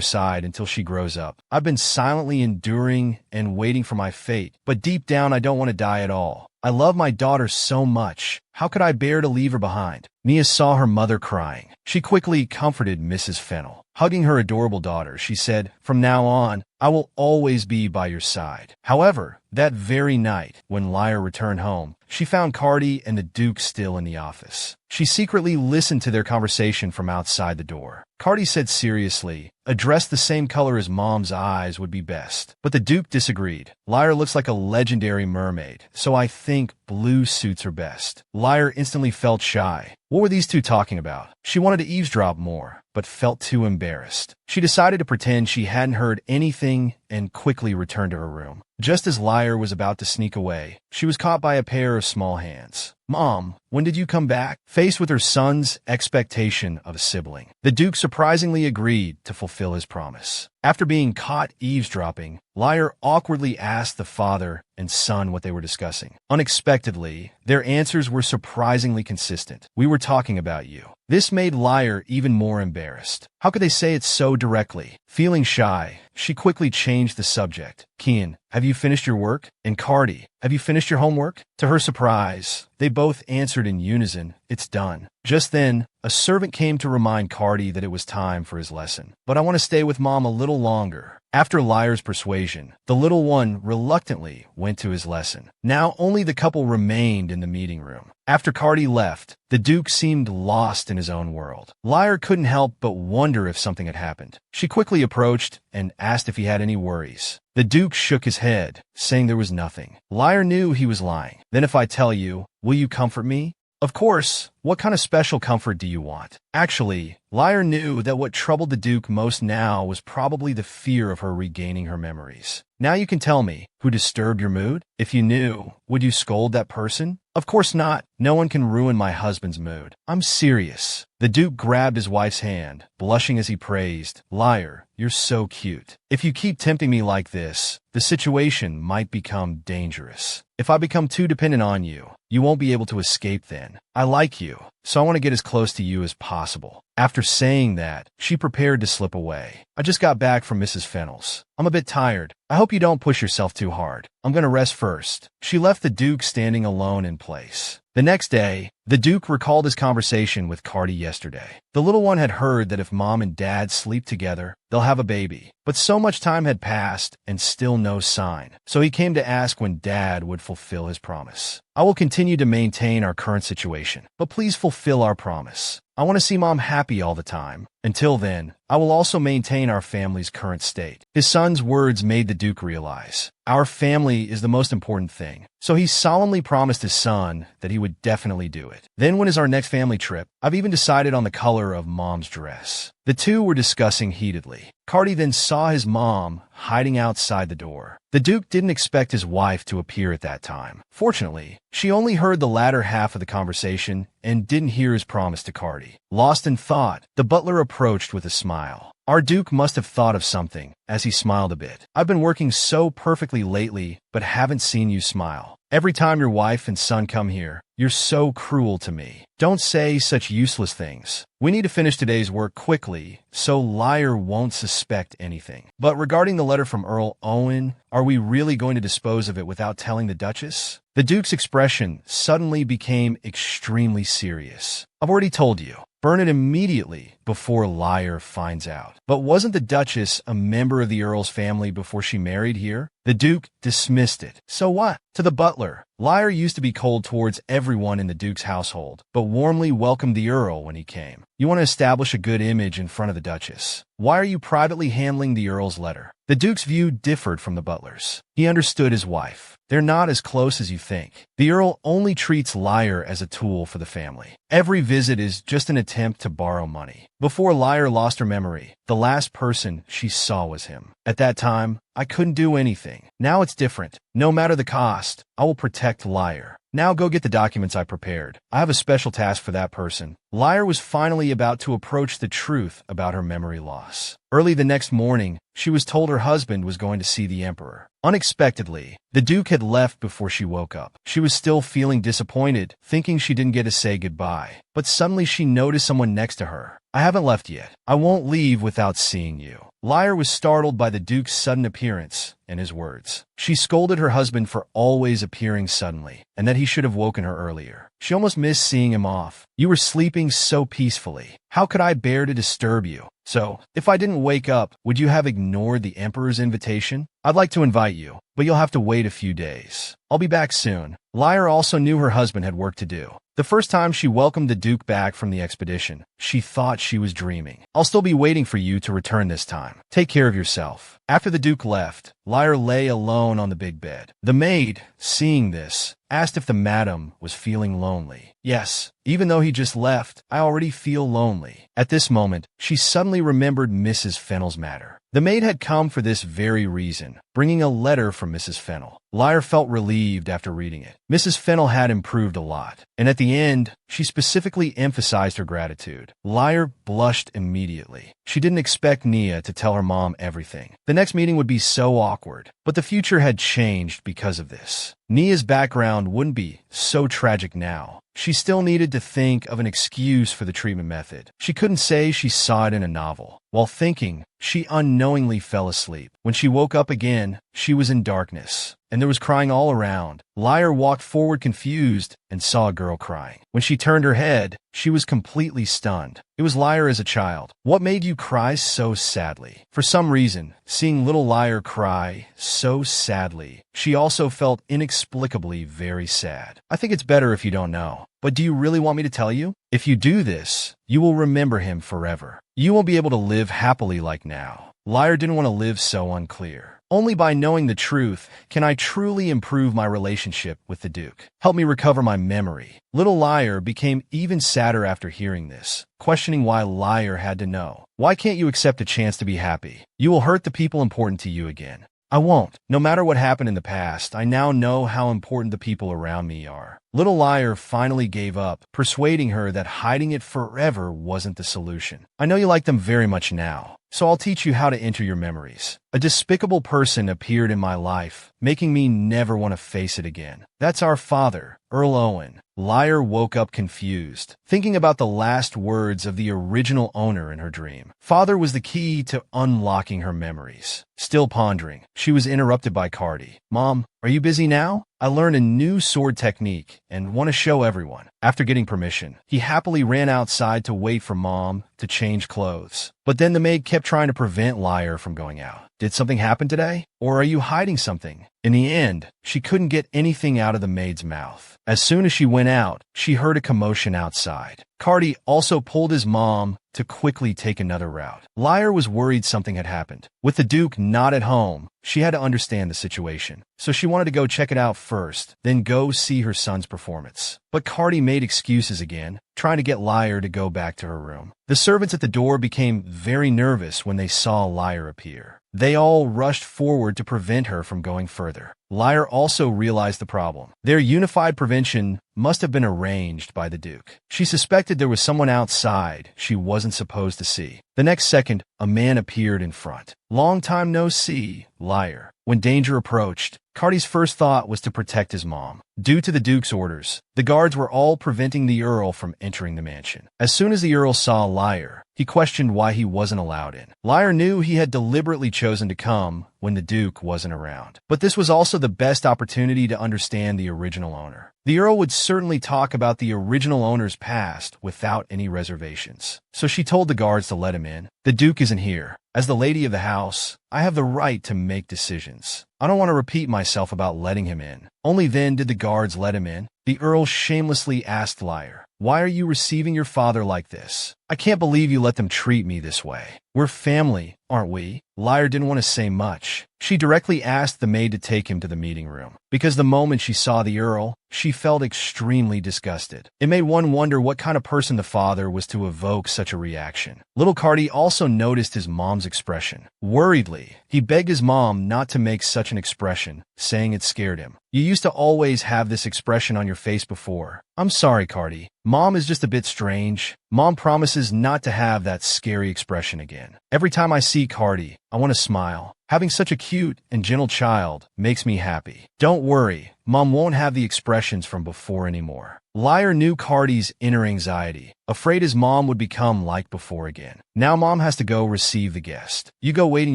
side until she grows up. I've been silently enduring and waiting for my fate, but deep down I don't want to die at all. I love my daughter so much. How could I bear to leave her behind? Nia saw her mother crying. She quickly comforted Mrs. Fennel. Hugging her adorable daughter, she said, "From now on, I will always be by your side." However, that very night, when Lyre returned home, she found Cardi and the Duke still in the office. She secretly listened to their conversation from outside the door. Cardi said seriously, "A dress the same color as Mom's eyes would be best." But the Duke disagreed. Lyre looks like a legendary mermaid, so I think blue suits her best. Lyre instantly felt shy. What were these two talking about? She wanted to eavesdrop more, but felt too embarrassed. She decided to pretend she hadn't heard anything and quickly returned to her room. Just as Lyre was about to sneak away, she was caught by a pair of small hands. "Mom, when did you come back?" Faced with her son's expectation of a sibling, the Duke surprisingly agreed to fulfill his promise. After being caught eavesdropping, Lyre awkwardly asked the father and son what they were discussing. Unexpectedly, their answers were surprisingly consistent. "We were talking about you." This made Lyre even more embarrassed. How could they say it so directly? Feeling shy, she quickly changed the subject. "Kian, have you finished your work?" And "Cardi, have you finished your homework?" To her surprise, they both answered in unison, "It's done." Just then, a servant came to remind Cardi that it was time for his lesson. "But I want to stay with Mom a little longer." After Lyre's persuasion, the little one reluctantly went to his lesson. Now only the couple remained in the meeting room. After Cardi left, the Duke seemed lost in his own world. Lyre couldn't help but wonder if something had happened. She quickly approached and asked if he had any worries. The Duke shook his head, saying there was nothing. Lyre knew he was lying. "Then if I tell you, will you comfort me?" "Of course. What kind of special comfort do you want?" Actually, Lyre knew that what troubled the Duke most now was probably the fear of her regaining her memories. "Now you can tell me, who disturbed your mood? If you knew, would you scold that person?" "Of course not. No one can ruin my husband's mood. I'm serious." The Duke grabbed his wife's hand, blushing as he praised, "Lyre, you're so cute. If you keep tempting me like this, the situation might become dangerous. If I become too dependent on you, you won't be able to escape then. I like you, so I want to get as close to you as possible." After saying that, she prepared to slip away. "I just got back from Mrs. Fennel's. I'm a bit tired. I hope you don't push yourself too hard. I'm going to rest first." She left the Duke standing alone in place. The next day, the Duke recalled his conversation with Cardi yesterday. The little one had heard that if mom and dad sleep together, they'll have a baby. But so much time had passed and still no sign. So he came to ask when dad would fulfill his promise. I will continue to maintain our current situation, but please fulfill our promise. I want to see mom happy all the time. Until then, I will also maintain our family's current state. His son's words made the Duke realize our family is the most important thing. So he solemnly promised his son that he would definitely do it. Then when is our next family trip? I've even decided on the color of mom's dress. The two were discussing heatedly. Cardi then saw his mom hiding outside the door. The Duke didn't expect his wife to appear at that time. Fortunately, she only heard the latter half of the conversation and didn't hear his promise to Cardi. Lost in thought, the butler approached with a smile. Our Duke must have thought of something, as he smiled a bit. I've been working so perfectly lately, but haven't seen you smile. Every time your wife and son come here, you're so cruel to me. Don't say such useless things. We need to finish today's work quickly, so Liar won't suspect anything. But regarding the letter from Earl Owen, are we really going to dispose of it without telling the Duchess? The Duke's expression suddenly became extremely serious. I've already told you. Burn it immediately before Liar finds out. But wasn't the Duchess a member of the Earl's family before she married here? The Duke dismissed it. So what? To the butler, Liar used to be cold towards everyone in the Duke's household, but warmly welcomed the Earl when he came. You want to establish a good image in front of the Duchess. Why are you privately handling the Earl's letter? The Duke's view differed from the butler's. He understood his wife. They're not as close as you think. The Earl only treats Liar as a tool for the family. Every visit is just an attempt to borrow money. Before Liar lost her memory, the last person she saw was him. At that time, I couldn't do anything. Now it's different. No matter the cost, I will protect Liar. Now go get the documents I prepared. I have a special task for that person. Liar was finally about to approach the truth about her memory loss. Early the next morning, she was told her husband was going to see the Emperor. Unexpectedly, the Duke had left before she woke up. She was still feeling disappointed, thinking she didn't get to say goodbye. But suddenly she noticed someone next to her. I haven't left yet. I won't leave without seeing you. Liar was startled by the Duke's sudden appearance and his words. She scolded her husband for always appearing suddenly, and that he should have woken her earlier. She almost missed seeing him off. You were sleeping so peacefully. How could I bear to disturb you? So, if I didn't wake up, would you have ignored the Emperor's invitation? I'd like to invite you, but you'll have to wait a few days. I'll be back soon. Liar also knew her husband had work to do. The first time she welcomed the Duke back from the expedition, she thought she was dreaming. I'll still be waiting for you to return this time. Take care of yourself. After the Duke left, Liar lay alone on the big bed. The maid, seeing this, asked if the madam was feeling lonely. Yes, even though he just left, I already feel lonely. At this moment, she suddenly remembered Mrs. Fennel's matter. The maid had come for this very reason, bringing a letter from Mrs. Fennel. Liar felt relieved after reading it. Mrs. Fennel had improved a lot, and at the end, she specifically emphasized her gratitude. Liar blushed immediately. She didn't expect Nia to tell her mom everything. The next meeting would be so awkward, but the future had changed because of this. Nia's background wouldn't be so tragic now. She still needed to think of an excuse for the treatment method. She couldn't say she saw it in a novel. While thinking, she unknowingly fell asleep. When she woke up again, she was in darkness, and there was crying all around. Liar walked forward confused and saw a girl crying. When she turned her head, she was completely stunned. It was Liar as a child. What made you cry so sadly? For some reason, seeing little Liar cry so sadly, she also felt inexplicably very sad. I think it's better if you don't know. But do you really want me to tell you? If you do this, you will remember him forever. You won't be able to live happily like now. Liar didn't want to live so unclear. Only by knowing the truth can I truly improve my relationship with the Duke. Help me recover my memory. Little Liar became even sadder after hearing this, questioning why Liar had to know. Why can't you accept a chance to be happy? You will hurt the people important to you again. I won't. No matter what happened in the past, I now know how important the people around me are. Little Liar finally gave up, persuading her that hiding it forever wasn't the solution. I know you like them very much now, so I'll teach you how to enter your memories. A despicable person appeared in my life, making me never want to face it again. That's our father, Earl Owen. Liar woke up confused, thinking about the last words of the original owner in her dream. Father was the key to unlocking her memories. Still pondering, she was interrupted by Cardi. Mom, Are you busy now? I learned a new sword technique and want to show everyone. After getting permission, he happily ran outside to wait for Mom to change clothes. But then the maid kept trying to prevent Liar from going out. Did something happen today? Or are you hiding something? In the end, she couldn't get anything out of the maid's mouth. As soon as she went out, she heard a commotion outside. Cardi also pulled his mom to quickly take another route. Liar was worried something had happened. With the Duke not at home, she had to understand the situation. So she wanted to go check it out first, then go see her son's performance. But Cardi made excuses again, trying to get Liar to go back to her room. The servants at the door became very nervous when they saw Liar appear. They all rushed forward to prevent her from going further. Liar also realized the problem. Their unified prevention must have been arranged by the Duke. She suspected there was someone outside she wasn't supposed to see. The next second, a man appeared in front. Long time no see, Liar. When danger approached, Cardi's first thought was to protect his mom. Due to the Duke's orders, the guards were all preventing the Earl from entering the mansion. As soon as the Earl saw Liar, he questioned why he wasn't allowed in. Liar knew he had deliberately chosen to come when the Duke wasn't around. But this was also the best opportunity to understand the original owner. The Earl would certainly talk about the original owner's past without any reservations. So she told the guards to let him in. The Duke isn't here. As the lady of the house, I have the right to make decisions. I don't want to repeat myself about letting him in. Only then did the guards let him in. The Earl shamelessly asked Liar, "Why are you receiving your father like this? I can't believe you let them treat me this way. We're family, aren't we?" Liar didn't want to say much. She directly asked the maid to take him to the meeting room. Because the moment she saw the Earl, she felt extremely disgusted. It made one wonder what kind of person the father was to evoke such a reaction. Little Cardi also noticed his mom's expression. Worriedly, he begged his mom not to make such an expression, saying it scared him. "You used to always have this expression on your face before. I'm sorry, Cardi. Mom is just a bit strange. Mom promises not to have that scary expression again. Every time I see Cardi, I want to smile. Having such a cute and gentle child makes me happy. Don't worry, Mom won't have the expressions from before anymore." Liar knew Cardi's inner anxiety, afraid his mom would become like before again. Now Mom has to go receive the guest. "You go wait in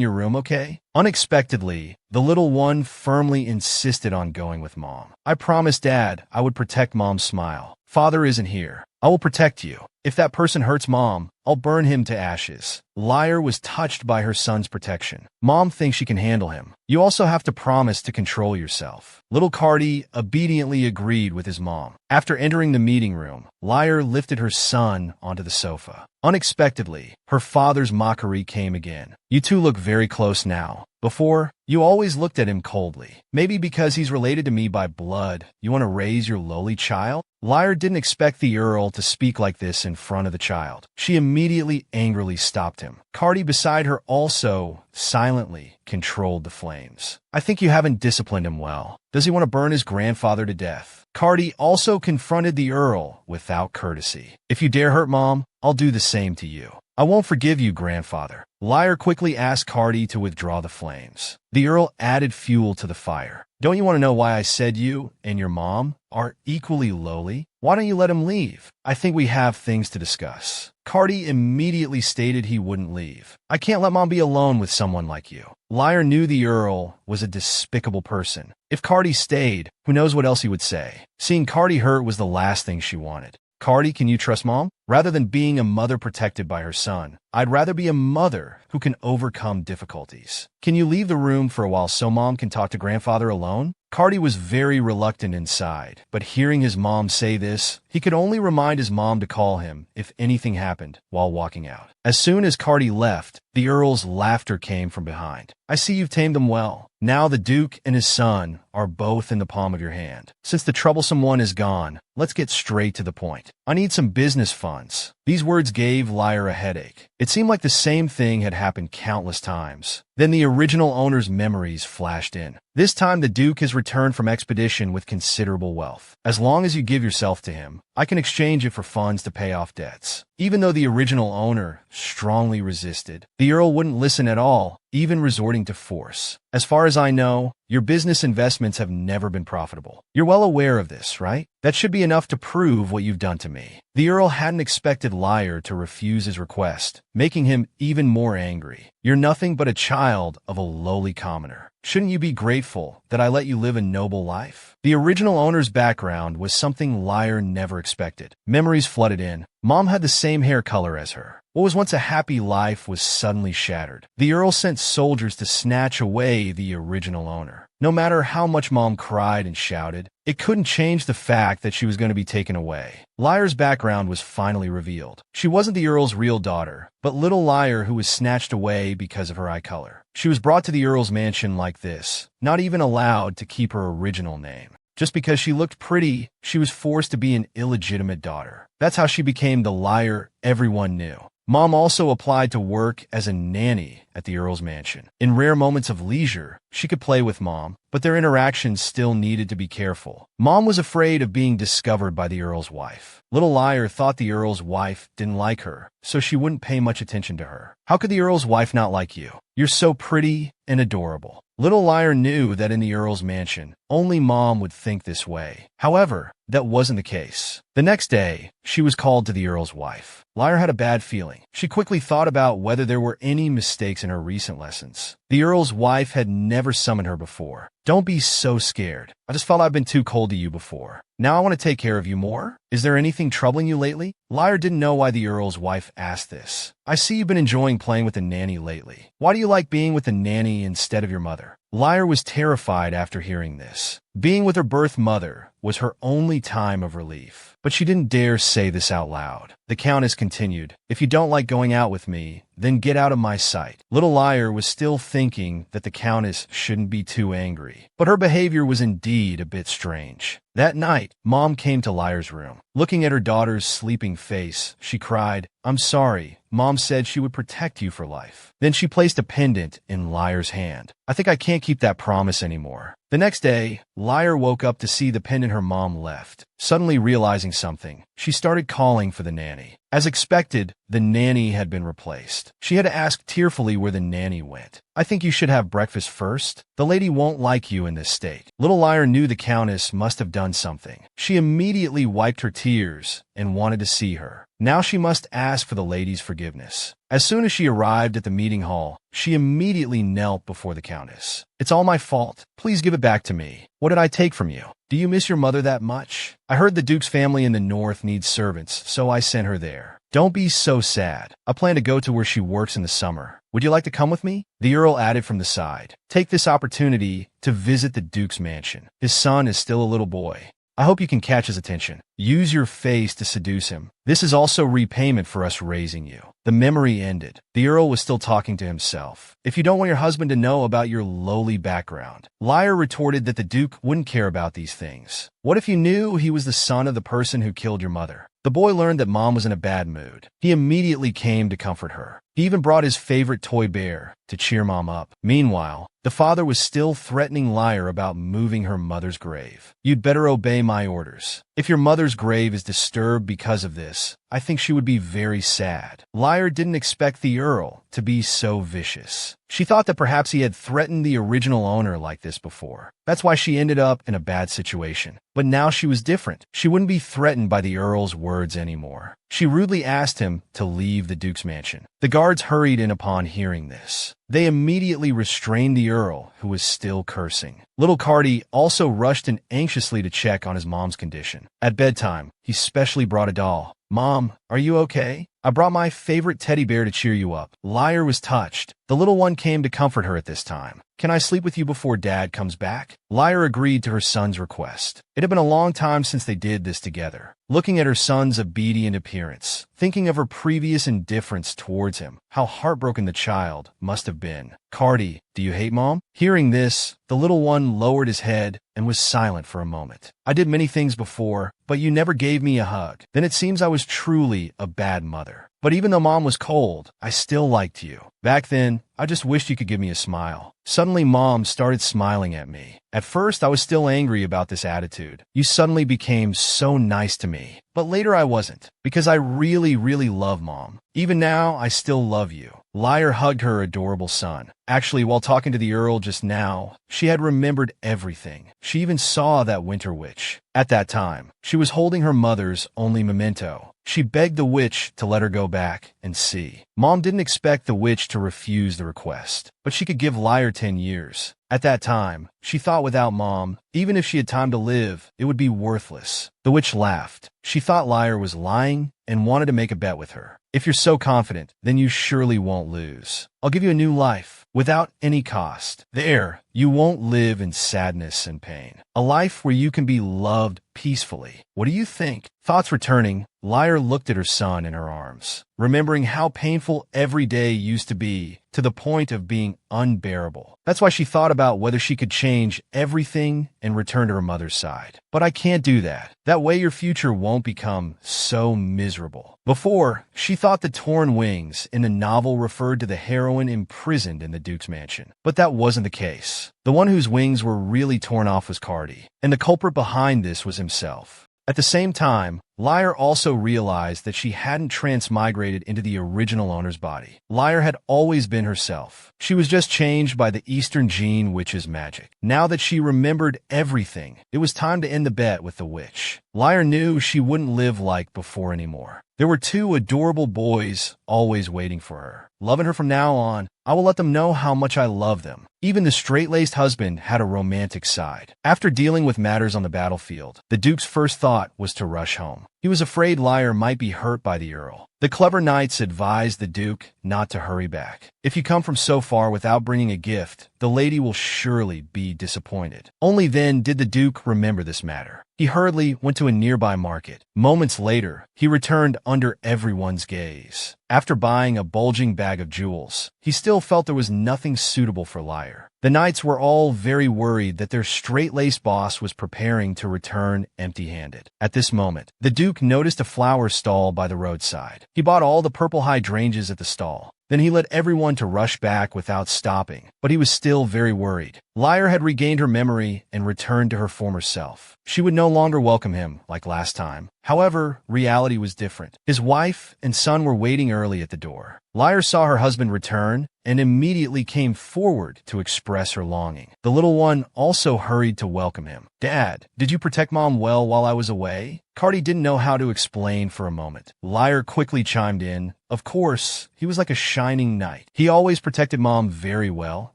your room, okay?" Unexpectedly, the little one firmly insisted on going with Mom. "I promised Dad I would protect Mom's smile. Father isn't here. I will protect you. If that person hurts Mom, I'll burn him to ashes." Liar was touched by her son's protection. Mom thinks she can handle him. "You also have to promise to control yourself." Little Cardi obediently agreed with his mom. After entering the meeting room, Liar lifted her son onto the sofa. Unexpectedly, her father's mockery came again. "You two look very close now. Before, you always looked at him coldly. Maybe because he's related to me by blood, you want to raise your lowly child?" Liar didn't expect the Earl to speak like this in front of the child. She immediately angrily stopped him. Cardi beside her also silently controlled the flames. "I think you haven't disciplined him well. Does he want to burn his grandfather to death?" Cardi also confronted the Earl without courtesy. "If you dare hurt Mom, I'll do the same to you. I won't forgive you, grandfather." Liar quickly asked Cardi to withdraw the flames. The Earl added fuel to the fire. "Don't you want to know why I said you and your mom are equally lowly? Why don't you let him leave? I think we have things to discuss." Cardi immediately stated he wouldn't leave. "I can't let Mom be alone with someone like you." Liar knew the Earl was a despicable person. If Cardi stayed, who knows what else he would say. Seeing Cardi hurt was the last thing she wanted. "Cardi, can you trust Mom? Rather than being a mother protected by her son, I'd rather be a mother who can overcome difficulties. Can you leave the room for a while so Mom can talk to grandfather alone?" Cardi was very reluctant inside, but hearing his mom say this, he could only remind his mom to call him if anything happened while walking out. As soon as Cardi left, the Earl's laughter came from behind. "I see you've tamed them well. Now the Duke and his son are both in the palm of your hand. Since the troublesome one is gone, let's get straight to the point. I need some business funds." These words gave Liar a headache. It seemed like the same thing had happened countless times. Then the original owner's memories flashed in. This time the Duke has returned from expedition with considerable wealth. "As long as you give yourself to him, I can exchange it for funds to pay off debts." Even though the original owner strongly resisted, the Earl wouldn't listen at all, even resorting to force. "As far as I know, your business investments have never been profitable. You're well aware of this, right? That should be enough to prove what you've done to me." The Earl hadn't expected Liar to refuse his request, making him even more angry. You're nothing but a child of a lowly commoner. Shouldn't you be grateful that I let you live a noble life? The original owner's background was something Liar never expected. Memories flooded in. Mom had the same hair color as her. What was once a happy life was suddenly shattered. The Earl sent soldiers to snatch away the original owner. No matter how much Mom cried and shouted, it couldn't change the fact that she was going to be taken away. Liar's background was finally revealed. She wasn't the Earl's real daughter, but little Liar who was snatched away because of her eye color. She was brought to the Earl's mansion like this, not even allowed to keep her original name. Just because she looked pretty, she was forced to be an illegitimate daughter. That's how she became the Liar everyone knew. Mom also applied to work as a nanny at the Earl's mansion. In rare moments of leisure, she could play with Mom, but their interactions still needed to be careful. Mom was afraid of being discovered by the Earl's wife. Little Liar thought the Earl's wife didn't like her, so she wouldn't pay much attention to her. How could the Earl's wife not like you? You're so pretty and adorable. Little Liar knew that in the Earl's mansion, only Mom would think this way. However, that wasn't the case. The next day, she was called to the Earl's wife. Liar had a bad feeling. She quickly thought about whether there were any mistakes in her recent lessons. The Earl's wife had never summoned her before. Don't be so scared. I just felt I've been too cold to you before. Now I want to take care of you more. Is there anything troubling you lately? Liar didn't know why the Earl's wife asked this. I see you've been enjoying playing with the nanny lately. Why do you like being with the nanny instead of your mother? Liar was terrified after hearing this. Being with her birth mother was her only time of relief, but she didn't dare say this out loud. The Countess continued, "If you don't like going out with me, then get out of my sight." Little Liar was still thinking that the Countess shouldn't be too angry, but her behavior was indeed a bit strange. That night, Mom came to Liar's room. Looking at her daughter's sleeping face, she cried, "I'm sorry. Mom said she would protect you for life." Then she placed a pendant in Liar's hand. "I think I can't keep that promise anymore." The next day, Liar woke up to see the pendant her mom left. Suddenly realizing something, she started calling for the nanny. As expected, the nanny had been replaced. She had asked tearfully where the nanny went. "I think you should have breakfast first. The lady won't like you in this state." Little Liar knew the Countess must have done something. She immediately wiped her tears and wanted to see her. Now she must ask for the lady's forgiveness. As soon as she arrived at the meeting hall, she immediately knelt before the Countess. "It's all my fault. Please give it back to me. What did I take from you? Do you miss your mother that much? I heard the Duke's family in the north needs servants, so I sent her there. Don't be so sad. I plan to go to where she works in the summer. Would you like to come with me?" The Earl added from the side, "Take this opportunity to visit the Duke's mansion. His son is still a little boy. I hope you can catch his attention. Use your face to seduce him. This is also repayment for us raising you." The memory ended. The Earl was still talking to himself. "If you don't want your husband to know about your lowly background." Liar retorted that the Duke wouldn't care about these things. "What if you knew he was the son of the person who killed your mother?" The boy learned that Mom was in a bad mood. He immediately came to comfort her. He even brought his favorite toy bear to cheer Mom up. Meanwhile, the father was still threatening Liar about moving her mother's grave. "You'd better obey my orders. If your mother's grave is disturbed because of this, I think she would be very sad." Liar didn't expect the Earl to be so vicious. She thought that perhaps he had threatened the original owner like this before. That's why she ended up in a bad situation. But now she was different. She wouldn't be threatened by the Earl's words anymore. She rudely asked him to leave the Duke's mansion. The guards hurried in upon hearing this. They immediately restrained the Earl, who was still cursing. Little Carty also rushed in anxiously to check on his mom's condition. At bedtime, he specially brought a doll. "Mom, are you okay? I brought my favorite teddy bear to cheer you up." Liar was touched. The little one came to comfort her at this time. "Can I sleep with you before Dad comes back?" Liar agreed to her son's request. It had been a long time since they did this together. Looking at her son's obedient appearance, thinking of her previous indifference towards him, how heartbroken the child must have been. "Carty, do you hate Mom?" Hearing this, the little one lowered his head and was silent for a moment. "I did many things before, but you never gave me a hug. Then it seems I was truly a bad mother. But even though Mom was cold, I still liked you. Back then, I just wished you could give me a smile." Suddenly, Mom started smiling at me. At first, I was still angry about this attitude. "You suddenly became so nice to me." But later I wasn't, because I really love Mom. Even now, I still love you. Liar hugged her adorable son. Actually, while talking to the Earl just now, she had remembered everything. She even saw that winter witch. At that time, she was holding her mother's only memento. She begged the witch to let her go back and see. Mom didn't expect the witch to refuse the request, but she could give Liar 10 years. At that time, she thought without Mom, even if she had time to live, it would be worthless. The witch laughed. She thought Liar was lying and wanted to make a bet with her. If you're so confident, then you surely won't lose. I'll give you a new life, without any cost. There, you won't live in sadness and pain. A life where you can be loved peacefully. What do you think? Thoughts returning, Liar looked at her son in her arms, remembering how painful every day used to be, to the point of being unbearable. That's why she thought about whether she could change everything and return to her mother's side. But I can't do that. That way your future won't become so miserable. Before, she thought the torn wings in the novel referred to the heroine imprisoned in the Duke's mansion. But that wasn't the case. The one whose wings were really torn off was Cardi, and the culprit behind this was himself. At the same time, Liar also realized that she hadn't transmigrated into the original owner's body. Liar had always been herself. She was just changed by the Eastern Gene Witch's magic. Now that she remembered everything, it was time to end the bet with the witch. Liar knew she wouldn't live like before anymore. There were two adorable boys always waiting for her. Loving her from now on, I will let them know how much I love them. Even the straight-laced husband had a romantic side. After dealing with matters on the battlefield, the Duke's first thought was to rush home. He was afraid Liar might be hurt by the Earl. The clever knights advised the Duke not to hurry back. If you come from so far without bringing a gift, the lady will surely be disappointed. Only then did the Duke remember this matter. He hurriedly went to a nearby market. Moments later, he returned under everyone's gaze. After buying a bulging bag of jewels, he still felt there was nothing suitable for Liar. The knights were all very worried that their straight-laced boss was preparing to return empty-handed. At this moment, the Duke noticed a flower stall by the roadside. He bought all the purple hydrangeas at the stall. Then he led everyone to rush back without stopping, but he was still very worried. Liar had regained her memory and returned to her former self. She would no longer welcome him like last time. However, reality was different. His wife and son were waiting early at the door. Liar saw her husband return and immediately came forward to express her longing. The little one also hurried to welcome him. "Dad, did you protect Mom well while I was away?" Cardi didn't know how to explain for a moment. Liar quickly chimed in. Of course, he was like a shining knight. He always protected Mom very well,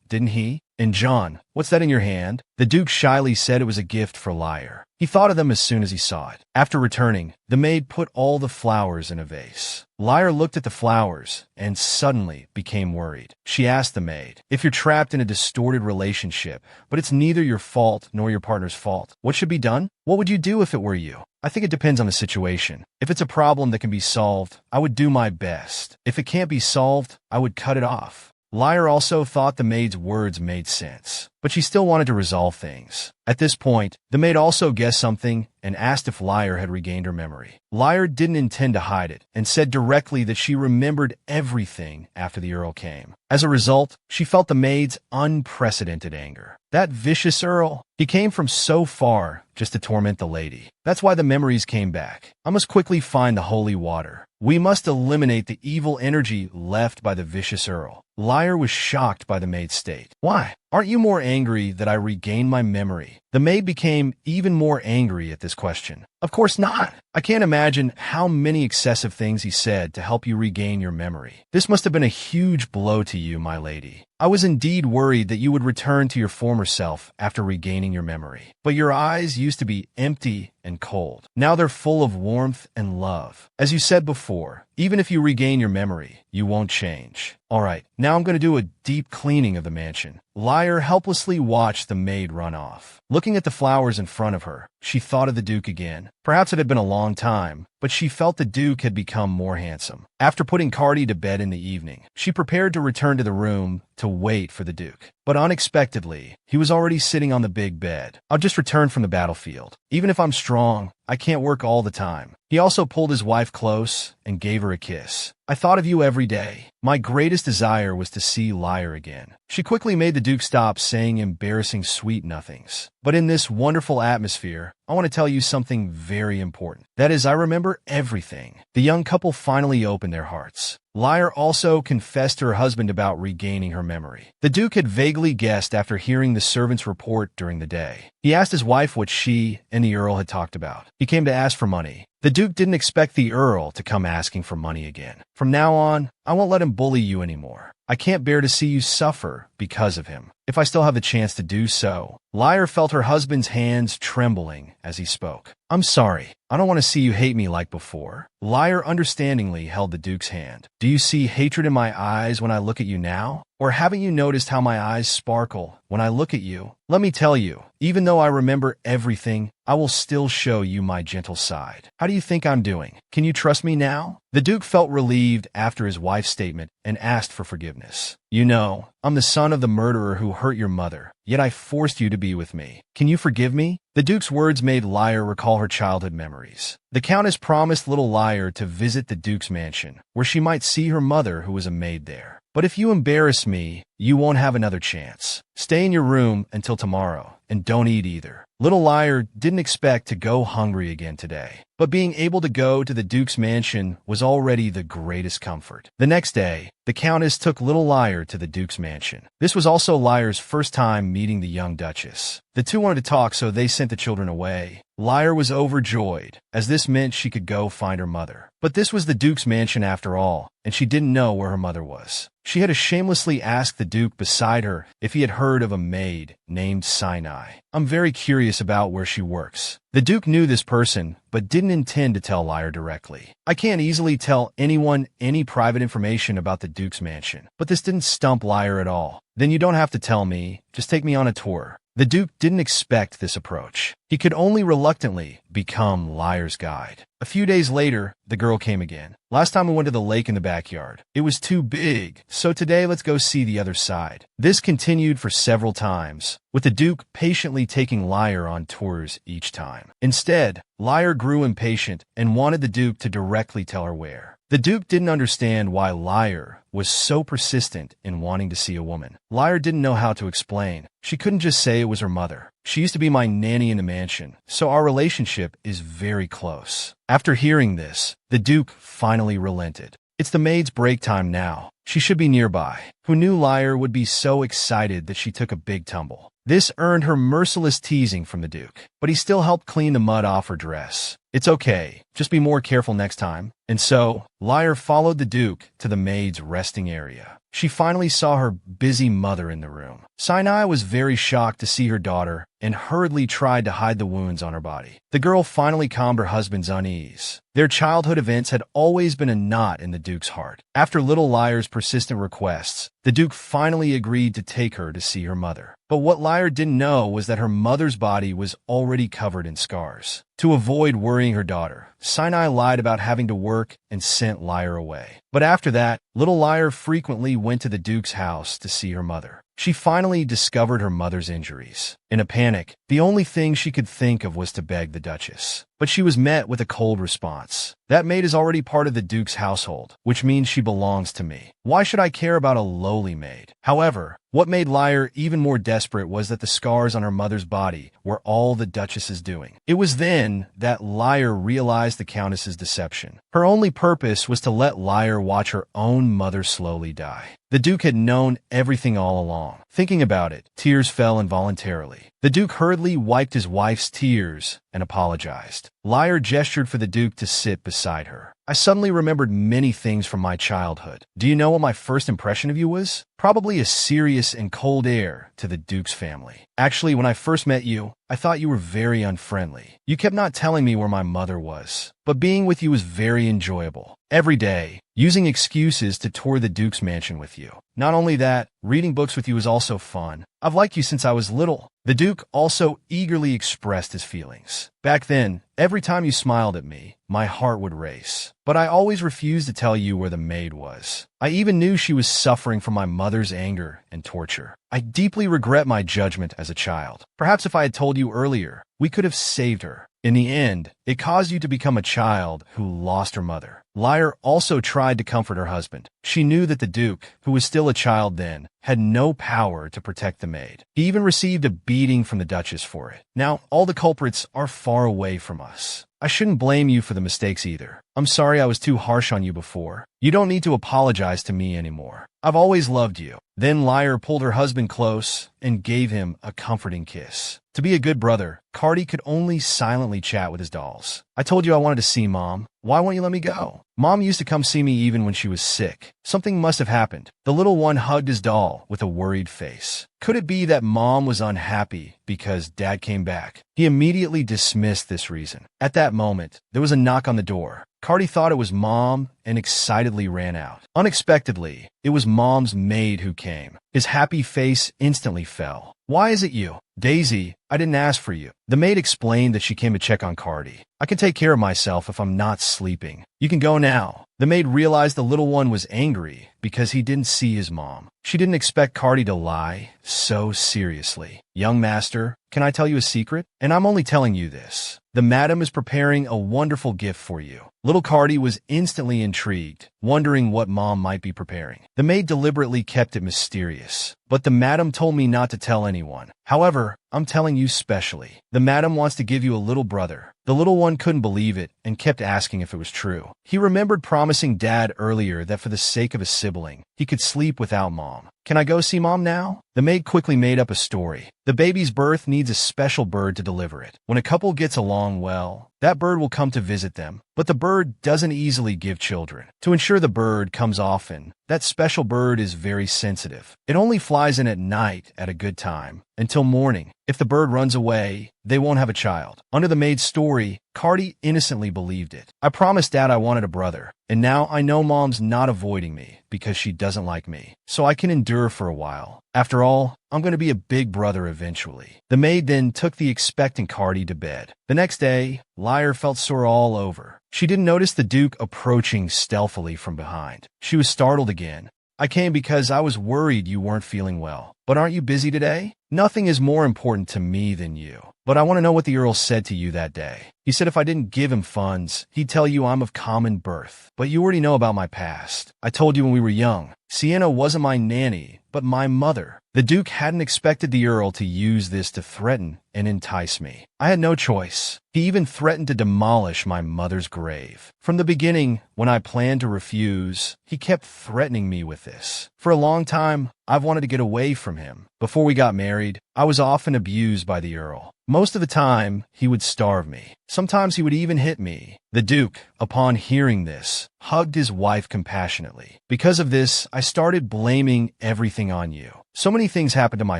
didn't he? And John, what's that in your hand? The Duke shyly said it was a gift for Liar. He thought of them as soon as he saw it. After returning, the maid put all the flowers in a vase. Liar looked at the flowers and suddenly became worried. She asked the maid, "If you're trapped in a distorted relationship, but it's neither your fault nor your partner's fault, what should be done? What would you do if it were you?" "I think it depends on the situation. If it's a problem that can be solved, I would do my best. If it can't be solved, I would cut it off." Liar also thought the maid's words made sense, but she still wanted to resolve things. At this point, the maid also guessed something and asked if Liar had regained her memory. Liar didn't intend to hide it and said directly that she remembered everything after the Earl came. As a result, she felt the maid's unprecedented anger. That vicious Earl, he came from so far just to torment the lady. That's why the memories came back. I must quickly find the holy water. We must eliminate the evil energy left by the vicious Earl. Liar was shocked by the maid's state. "Why? Aren't you more angry that I regained my memory?" The maid became even more angry at this question. "Of course not. I can't imagine how many excessive things he said to help you regain your memory. This must have been a huge blow to you, my lady. I was indeed worried that you would return to your former self after regaining your memory. But your eyes used to be empty and cold. Now they're full of warmth and love. As you said before, even if you regain your memory, you won't change. All right, now I'm going to do a deep cleaning of the mansion." Liar helplessly watched the maid run off. Looking at the flowers in front of her, she thought of the Duke again. Perhaps it had been a long time, but she felt the Duke had become more handsome. After putting Cardi to bed in the evening, she prepared to return to the room to wait for the Duke. But unexpectedly, he was already sitting on the big bed. "I've just returned from the battlefield. Even if I'm strong, I can't work all the time." He also pulled his wife close and gave her a kiss. "I thought of you every day. My greatest desire was to see Liar again." She quickly made the Duke stop saying embarrassing sweet nothings. "But in this wonderful atmosphere, I want to tell you something very important. That is, I remember everything." The young couple finally opened their hearts. Liar also confessed to her husband about regaining her memory. The Duke had vaguely guessed after hearing the servant's report during the day. He asked his wife what she and the Earl had talked about. He came to ask for money. The Duke didn't expect the Earl to come asking for money again. From now on, I won't let him bully you anymore. I can't bear to see you suffer because of him. If I still have the chance to do so. Liar felt her husband's hands trembling as he spoke. I'm sorry. I don't want to see you hate me like before. Liar understandingly held the Duke's hand. Do you see hatred in my eyes when I look at you now? Or haven't you noticed how my eyes sparkle when I look at you? Let me tell you, even though I remember everything, I will still show you my gentle side. How do you think I'm doing? Can you trust me now? The Duke felt relieved after his wife's statement and asked for forgiveness. You know, I'm the son of the murderer who hurt your mother, yet I forced you to be with me. Can you forgive me? The Duke's words made Liar recall her childhood memories. The Countess promised little Liar to visit the Duke's mansion, where she might see her mother who was a maid there. But if you embarrass me, you won't have another chance. Stay in your room until tomorrow, and don't eat either. Little Liar didn't expect to go hungry again today, but being able to go to the Duke's mansion was already the greatest comfort. The next day, the Countess took little Liar to the Duke's mansion. This was also Liar's first time meeting the young Duchess. The two wanted to talk, so they sent the children away. Liar was overjoyed, as this meant she could go find her mother. But this was the Duke's mansion after all, and she didn't know where her mother was. She had to shamelessly ask the Duke beside her if he had heard of a maid named Sinai. I'm very curious about where she works. The Duke knew this person, but didn't intend to tell Liar directly. I can't easily tell anyone any private information about the Duke's mansion, but this didn't stump Liar at all. Then you don't have to tell me, just take me on a tour. The Duke didn't expect this approach. He could only reluctantly become Liar's guide. A few days later, the girl came again. Last time we went to the lake in the backyard. It was too big, so today let's go see the other side. This continued for several times, with the Duke patiently taking Liar on tours each time. Instead, Liar grew impatient and wanted the Duke to directly tell her where. The Duke didn't understand why Liar was so persistent in wanting to see a woman. Liar didn't know how to explain. She couldn't just say it was her mother. She used to be my nanny in the mansion, so our relationship is very close. After hearing this, the Duke finally relented. It's the maid's break time now. She should be nearby. Who knew Liar would be so excited that she took a big tumble? This earned her merciless teasing from the Duke, but he still helped clean the mud off her dress. It's okay, just be more careful next time. And so, Liar followed the Duke to the maid's resting area. She finally saw her busy mother in the room. Sinai was very shocked to see her daughter and hurriedly tried to hide the wounds on her body. The girl finally calmed her husband's unease. Their childhood events had always been a knot in the Duke's heart. After little Liar's persistent requests, the Duke finally agreed to take her to see her mother. But what Liar didn't know was that her mother's body was already covered in scars. To avoid worrying her daughter, Sinai lied about having to work and sent Liar away. But after that, little Liar frequently went to the Duke's house to see her mother. She finally discovered her mother's injuries. In a panic, the only thing she could think of was to beg the Duchess. But she was met with a cold response. That maid is already part of the Duke's household, which means she belongs to me. Why should I care about a lowly maid? However, what made Liar even more desperate was that the scars on her mother's body were all the Duchess's doing. It was then that Liar realized the Countess's deception. Her only purpose was to let Liar watch her own mother slowly die. The Duke had known everything all along. Thinking about it, tears fell involuntarily. The Duke hurriedly wiped his wife's tears and apologized. Liar gestured for the Duke to sit beside her. I suddenly remembered many things from my childhood. Do you know what my first impression of you was? Probably a serious and cold air to the Duke's family. Actually, when I first met you, I thought you were very unfriendly. You kept not telling me where my mother was, but being with you was very enjoyable. Every day, using excuses to tour the Duke's mansion with you. Not only that, reading books with you is also fun. I've liked you since I was little. The Duke also eagerly expressed his feelings. Back then, every time you smiled at me, my heart would race. But I always refused to tell you where the maid was. I even knew she was suffering from my mother's anger and torture. I deeply regret my judgment as a child. Perhaps if I had told you earlier, we could have saved her. In the end, it caused you to become a child who lost her mother. Liar also tried to comfort her husband. She knew that the Duke, who was still a child then, had no power to protect the maid. He even received a beating from the Duchess for it. Now, all the culprits are far away from us. I shouldn't blame you for the mistakes either. I'm sorry I was too harsh on you before. You don't need to apologize to me anymore. I've always loved you. Then Liar pulled her husband close and gave him a comforting kiss. To be a good brother, Cardi could only silently chat with his dolls. I told you I wanted to see Mom. Why won't you let me go? Mom used to come see me even when she was sick. Something must have happened. The little one hugged his doll with a worried face. Could it be that Mom was unhappy because Dad came back? He immediately dismissed this reason. At that moment, there was a knock on the door. Cardi thought it was Mom and excitedly ran out. Unexpectedly, it was Mom's maid who came. His happy face instantly fell. Why is it you? Daisy, I didn't ask for you. The maid explained that she came to check on Cardi. I can take care of myself if I'm not sleeping. You can go now. The maid realized the little one was angry because he didn't see his mom. She didn't expect Cardi to lie so seriously. Young master, can I tell you a secret? And I'm only telling you this. The madam is preparing a wonderful gift for you. Little Cardi was instantly intrigued, wondering what Mom might be preparing. The maid deliberately kept it mysterious, but the madam told me not to tell anyone. However, I'm telling you specially. The madam wants to give you a little brother. The little one couldn't believe it and kept asking if it was true. He remembered promising Dad earlier that for the sake of a sibling, he could sleep without Mom. Can I go see Mom now? The maid quickly made up a story. The baby's birth needs a special bird to deliver it. When a couple gets along well, that bird will come to visit them. But the bird doesn't easily give children. To ensure the bird comes often, that special bird is very sensitive. It only flies in at night at a good time, until morning. If the bird runs away, they won't have a child. Under the maid's story, Cardi innocently believed it. I promised Dad I wanted a brother, and now I know Mom's not avoiding me because she doesn't like me, so I can endure for a while. After all, I'm going to be a big brother eventually. The maid then took the expectant Cardi to bed. The next day, Liar felt sore all over. She didn't notice the Duke approaching stealthily from behind. She was startled again. I came because I was worried you weren't feeling well. But aren't you busy today? Nothing is more important to me than you. But I want to know what the Earl said to you that day. He said if I didn't give him funds, he'd tell you I'm of common birth. But you already know about my past. I told you when we were young. Sienna wasn't my nanny, but my mother. The Duke hadn't expected the Earl to use this to threaten and entice me. I had no choice. He even threatened to demolish my mother's grave. From the beginning, when I planned to refuse, he kept threatening me with this. For a long time, I've wanted to get away from him. Before we got married, I was often abused by the Earl. Most of the time, he would starve me. Sometimes he would even hit me. The Duke, upon hearing this, hugged his wife compassionately. Because of this, I started blaming everything on you. So many things happened to my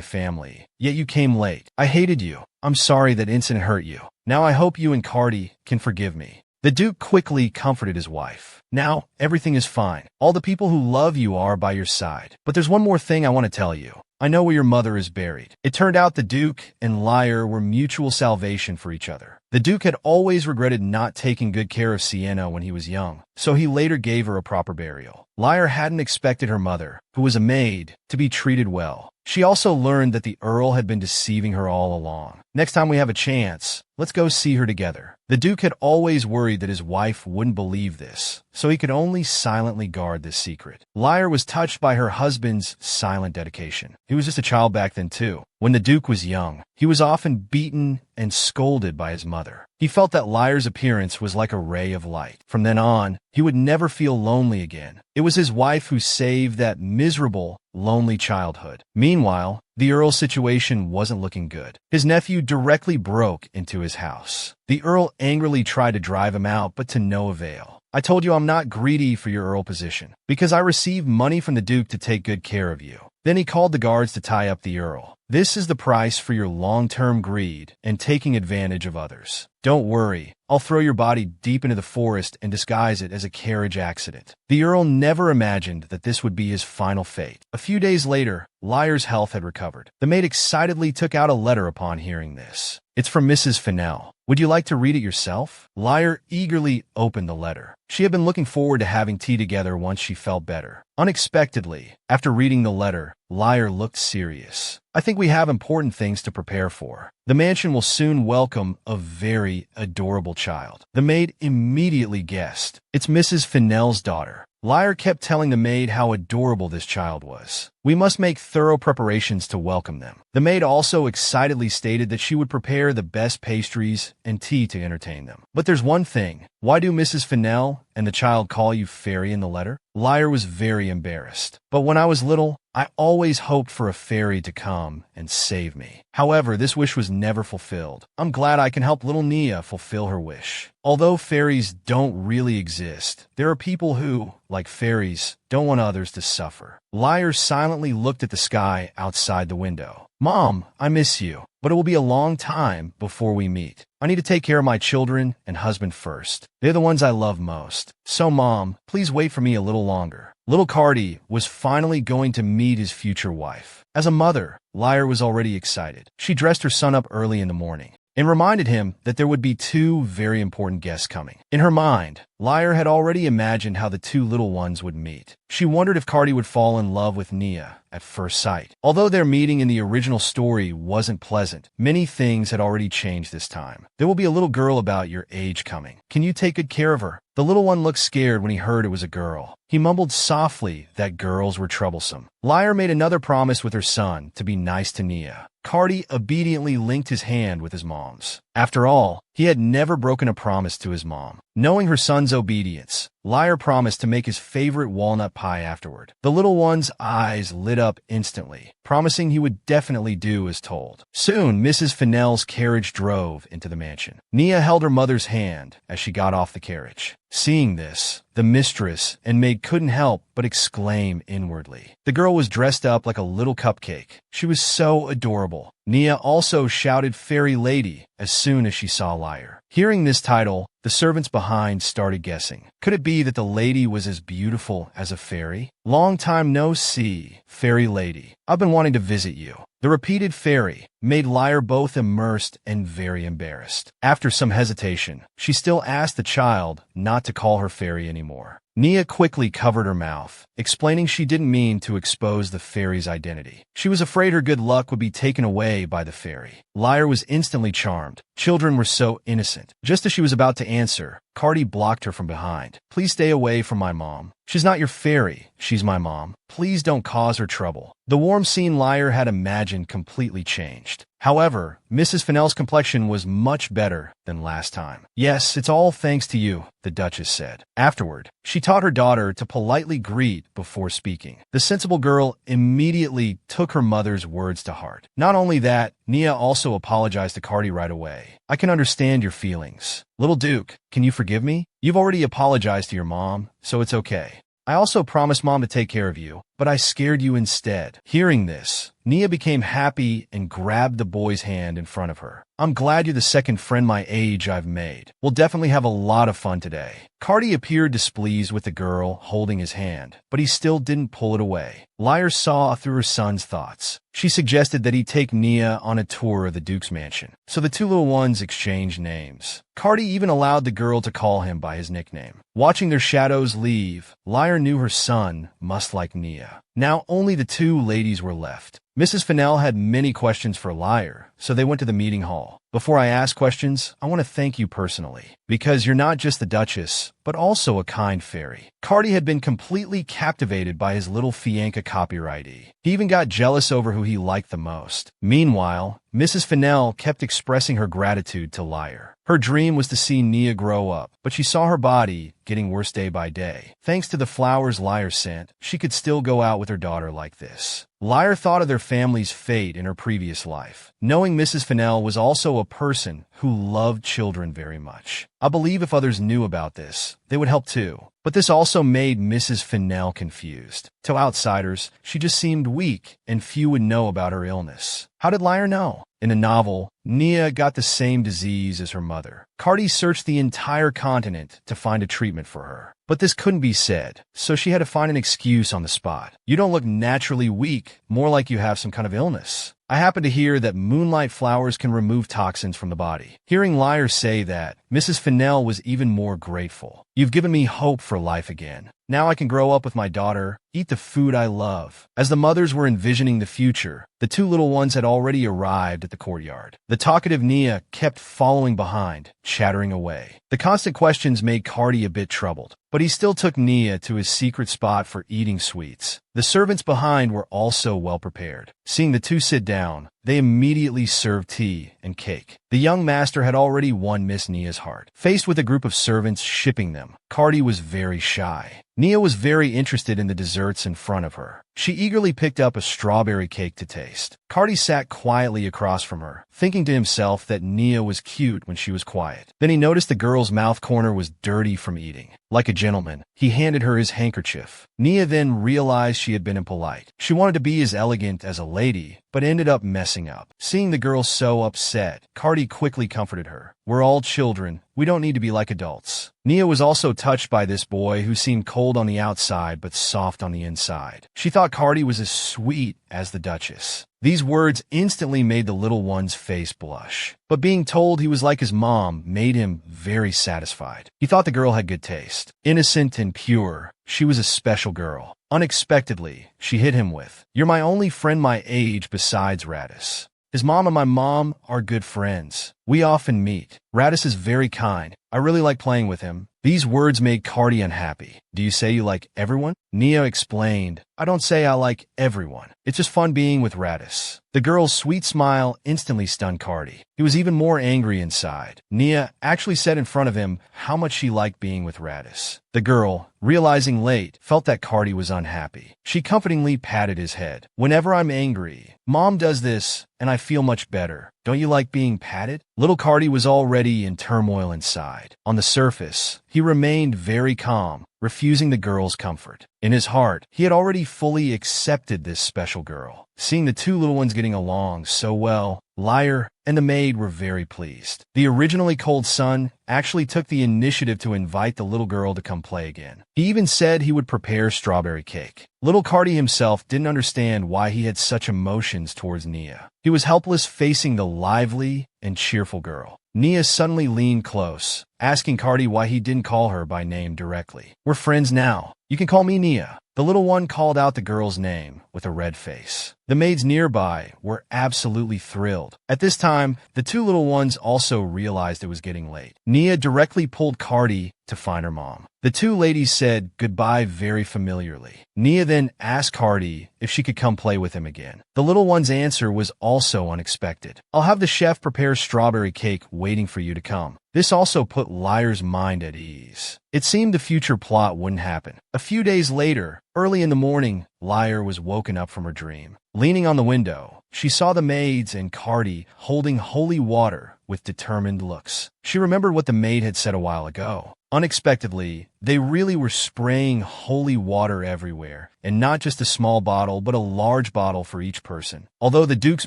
family, yet you came late. I hated you. I'm sorry that incident hurt you. Now I hope you and Cardi can forgive me. The Duke quickly comforted his wife. Now, everything is fine. All the people who love you are by your side. But there's one more thing I want to tell you. I know where your mother is buried. It turned out the Duke and Liar were mutual salvation for each other. The Duke had always regretted not taking good care of Sienna when he was young, so he later gave her a proper burial. Liar hadn't expected her mother, who was a maid, to be treated well. She also learned that the Earl had been deceiving her all along. Next time we have a chance, let's go see her together. The Duke had always worried that his wife wouldn't believe this, so he could only silently guard this secret. Liar was touched by her husband's silent dedication. He was just a child back then too. When the Duke was young, he was often beaten and scolded by his mother. He felt that Liar's appearance was like a ray of light. From then on, he would never feel lonely again. It was his wife who saved that miserable, lonely childhood. Meanwhile, the Earl's situation wasn't looking good. His nephew directly broke into his house. The Earl angrily tried to drive him out, but to no avail. I told you I'm not greedy for your Earl position, because I received money from the Duke to take good care of you. Then he called the guards to tie up the Earl. This is the price for your long-term greed and taking advantage of others. Don't worry, I'll throw your body deep into the forest and disguise it as a carriage accident. The Earl never imagined that this would be his final fate. A few days later, Liar's health had recovered. The maid excitedly took out a letter upon hearing this. It's from Mrs. Fennell. Would you like to read it yourself? Liar eagerly opened the letter. She had been looking forward to having tea together once she felt better. Unexpectedly, after reading the letter, Liar looked serious. I think we have important things to prepare for. The mansion will soon welcome a very adorable child. The maid immediately guessed. It's Mrs. Fennell's daughter. Liar kept telling the maid how adorable this child was. We must make thorough preparations to welcome them. The maid also excitedly stated that she would prepare the best pastries and tea to entertain them. But there's one thing. Why do Mrs. Fennell and the child call you fairy in the letter? Liar was very embarrassed. But when I was little, I always hoped for a fairy to come and save me. However, this wish was never fulfilled. I'm glad I can help little Nia fulfill her wish. Although fairies don't really exist, there are people who, like fairies, don't want others to suffer. Liar silently looked at the sky outside the window. Mom, I miss you, but it will be a long time before we meet. I need to take care of my children and husband first. They're the ones I love most. So, Mom, please wait for me a little longer. Little Cardi was finally going to meet his future wife. As a mother, Liar was already excited. She dressed her son up early in the morning and reminded him that there would be two very important guests coming. In her mind, Liar had already imagined how the two little ones would meet. She wondered if Cardi would fall in love with Nia at first sight. Although their meeting in the original story wasn't pleasant, many things had already changed this time. There will be a little girl about your age coming. Can you take good care of her? The little one looked scared when he heard it was a girl. He mumbled softly that girls were troublesome. Liar made another promise with her son to be nice to Nia. Cardi obediently linked his hand with his mom's. After all, he had never broken a promise to his mom. Knowing her son's obedience, Liar promised to make his favorite walnut pie afterward. The little one's eyes lit up instantly, promising he would definitely do as told. Soon, Mrs. Fennell's carriage drove into the mansion. Nia held her mother's hand as she got off the carriage. Seeing this, the mistress and maid couldn't help but exclaim inwardly. The girl was dressed up like a little cupcake. She was so adorable. Nia also shouted "Fairy Lady" as soon as she saw Liar. Hearing this title, the servants behind started guessing. Could it be that the lady was as beautiful as a fairy? Long time no see, Fairy Lady. I've been wanting to visit you. The repeated fairy made Liar both immersed and very embarrassed. After some hesitation, she still asked the child not to call her fairy anymore. Nia quickly covered her mouth, explaining she didn't mean to expose the fairy's identity. She was afraid her good luck would be taken away by the fairy. Liar was instantly charmed. Children were so innocent. Just as she was about to answer, Cardi blocked her from behind. Please stay away from my mom. She's not your fairy. She's my mom. Please don't cause her trouble. The warm scene Liar had imagined completely changed. However, Mrs. Fennell's complexion was much better than last time. Yes, it's all thanks to you, the Duchess said. Afterward, she taught her daughter to politely greet before speaking. The sensible girl immediately took her mother's words to heart. Not only that, Nia also apologized to Cardi right away. I can understand your feelings. Little Duke, can you forgive me? You've already apologized to your mom, so it's okay. I also promised Mom to take care of you, but I scared you instead. Hearing this, Nia became happy and grabbed the boy's hand in front of her. I'm glad you're the second friend my age I've made. We'll definitely have a lot of fun today. Cardi appeared displeased with the girl holding his hand, but he still didn't pull it away. Liar saw through her son's thoughts. She suggested that he take Nia on a tour of the Duke's mansion, so the two little ones exchanged names. Cardi even allowed the girl to call him by his nickname. Watching their shadows leave, Liar knew her son must like Nia. Now only the two ladies were left. Mrs. Fennell had many questions for Liar, so they went to the meeting hall. Before I ask questions, I want to thank you personally, because you're not just the Duchess, but also a kind fairy. Cardi had been completely captivated by his little Fianca copyrighty. He even got jealous over who he liked the most. Meanwhile, Mrs. Fennell kept expressing her gratitude to Liar. Her dream was to see Nia grow up, but she saw her body getting worse day by day. Thanks to the flowers Liar sent, she could still go out with her daughter like this. Liar thought of their family's fate in her previous life, knowing Mrs. Fennell was also a person who loved children very much. I believe if others knew about this, they would help too. But this also made Mrs. Fennell confused. To outsiders, she just seemed weak, and few would know about her illness. How did Liar know? In the novel, Nia got the same disease as her mother. Cardi searched the entire continent to find a treatment for her. But this couldn't be said, so she had to find an excuse on the spot. You don't look naturally weak, more like you have some kind of illness. I happen to hear that moonlight flowers can remove toxins from the body. Hearing Liar say that, Mrs. Fennell was even more grateful. You've given me hope for life again. Now I can grow up with my daughter, eat the food I love." As the mothers were envisioning the future, the two little ones had already arrived at the courtyard. The talkative Nia kept following behind, chattering away. The constant questions made Cardi a bit troubled, but he still took Nia to his secret spot for eating sweets. The servants behind were also well prepared. Seeing the two sit down, they immediately served tea and cake. The young master had already won Miss Nia's heart. Faced with a group of servants shipping them, Cardi was very shy. Nia was very interested in the desserts in front of her. She eagerly picked up a strawberry cake to taste. Cardi sat quietly across from her, thinking to himself that Nia was cute when she was quiet. Then he noticed the girl's mouth corner was dirty from eating. Like a gentleman, he handed her his handkerchief. Nia then realized she had been impolite. She wanted to be as elegant as a lady, but ended up messing up. Seeing the girl so upset, Cardi quickly comforted her. "We're all children. We don't need to be like adults." Nia was also touched by this boy who seemed cold on the outside but soft on the inside. She thought Cardi was as sweet as the Duchess. These words instantly made the little one's face blush. But being told he was like his mom made him very satisfied. He thought the girl had good taste. Innocent and pure, she was a special girl. Unexpectedly, she hit him with, "You're my only friend my age besides Radis. His mom and my mom are good friends. We often meet. Radis is very kind. I really like playing with him." These words made Cardi unhappy. "Do you say you like everyone?" Nia explained, "I don't say I like everyone. It's just fun being with Radis." The girl's sweet smile instantly stunned Cardi. He was even more angry inside. Nia actually said in front of him how much she liked being with Radis. The girl, realizing late, felt that Cardi was unhappy. She comfortingly patted his head. "Whenever I'm angry, Mom does this, and I feel much better. Don't you like being patted?" Little Cardi was already in turmoil inside. On the surface, he remained very calm, refusing the girl's comfort. In his heart, he had already fully accepted this special girl. Seeing the two little ones getting along so well, Liar and the maid were very pleased. The originally cold son actually took the initiative to invite the little girl to come play again. He even said he would prepare strawberry cake. Little Cardi himself didn't understand why he had such emotions towards Nia. He was helpless facing the lively and cheerful girl. Nia suddenly leaned close, asking Cardi why he didn't call her by name directly. "We're friends now. You can call me Nia." The little one called out the girl's name with a red face. The maids nearby were absolutely thrilled. At this time, the two little ones also realized it was getting late. Nia directly pulled Cardi to find her mom. The two ladies said goodbye very familiarly. Nia then asked Cardi if she could come play with him again. The little one's answer was also unexpected. "I'll have the chef prepare strawberry cake waiting for you to come." This also put Liar's mind at ease. It seemed the future plot wouldn't happen. A few days later, early in the morning, Liar was woken up from her dream. Leaning on the window, she saw the maids and Cardi holding holy water with determined looks. She remembered what the maid had said a while ago. Unexpectedly, they really were spraying holy water everywhere, and not just a small bottle, but a large bottle for each person. Although the Duke's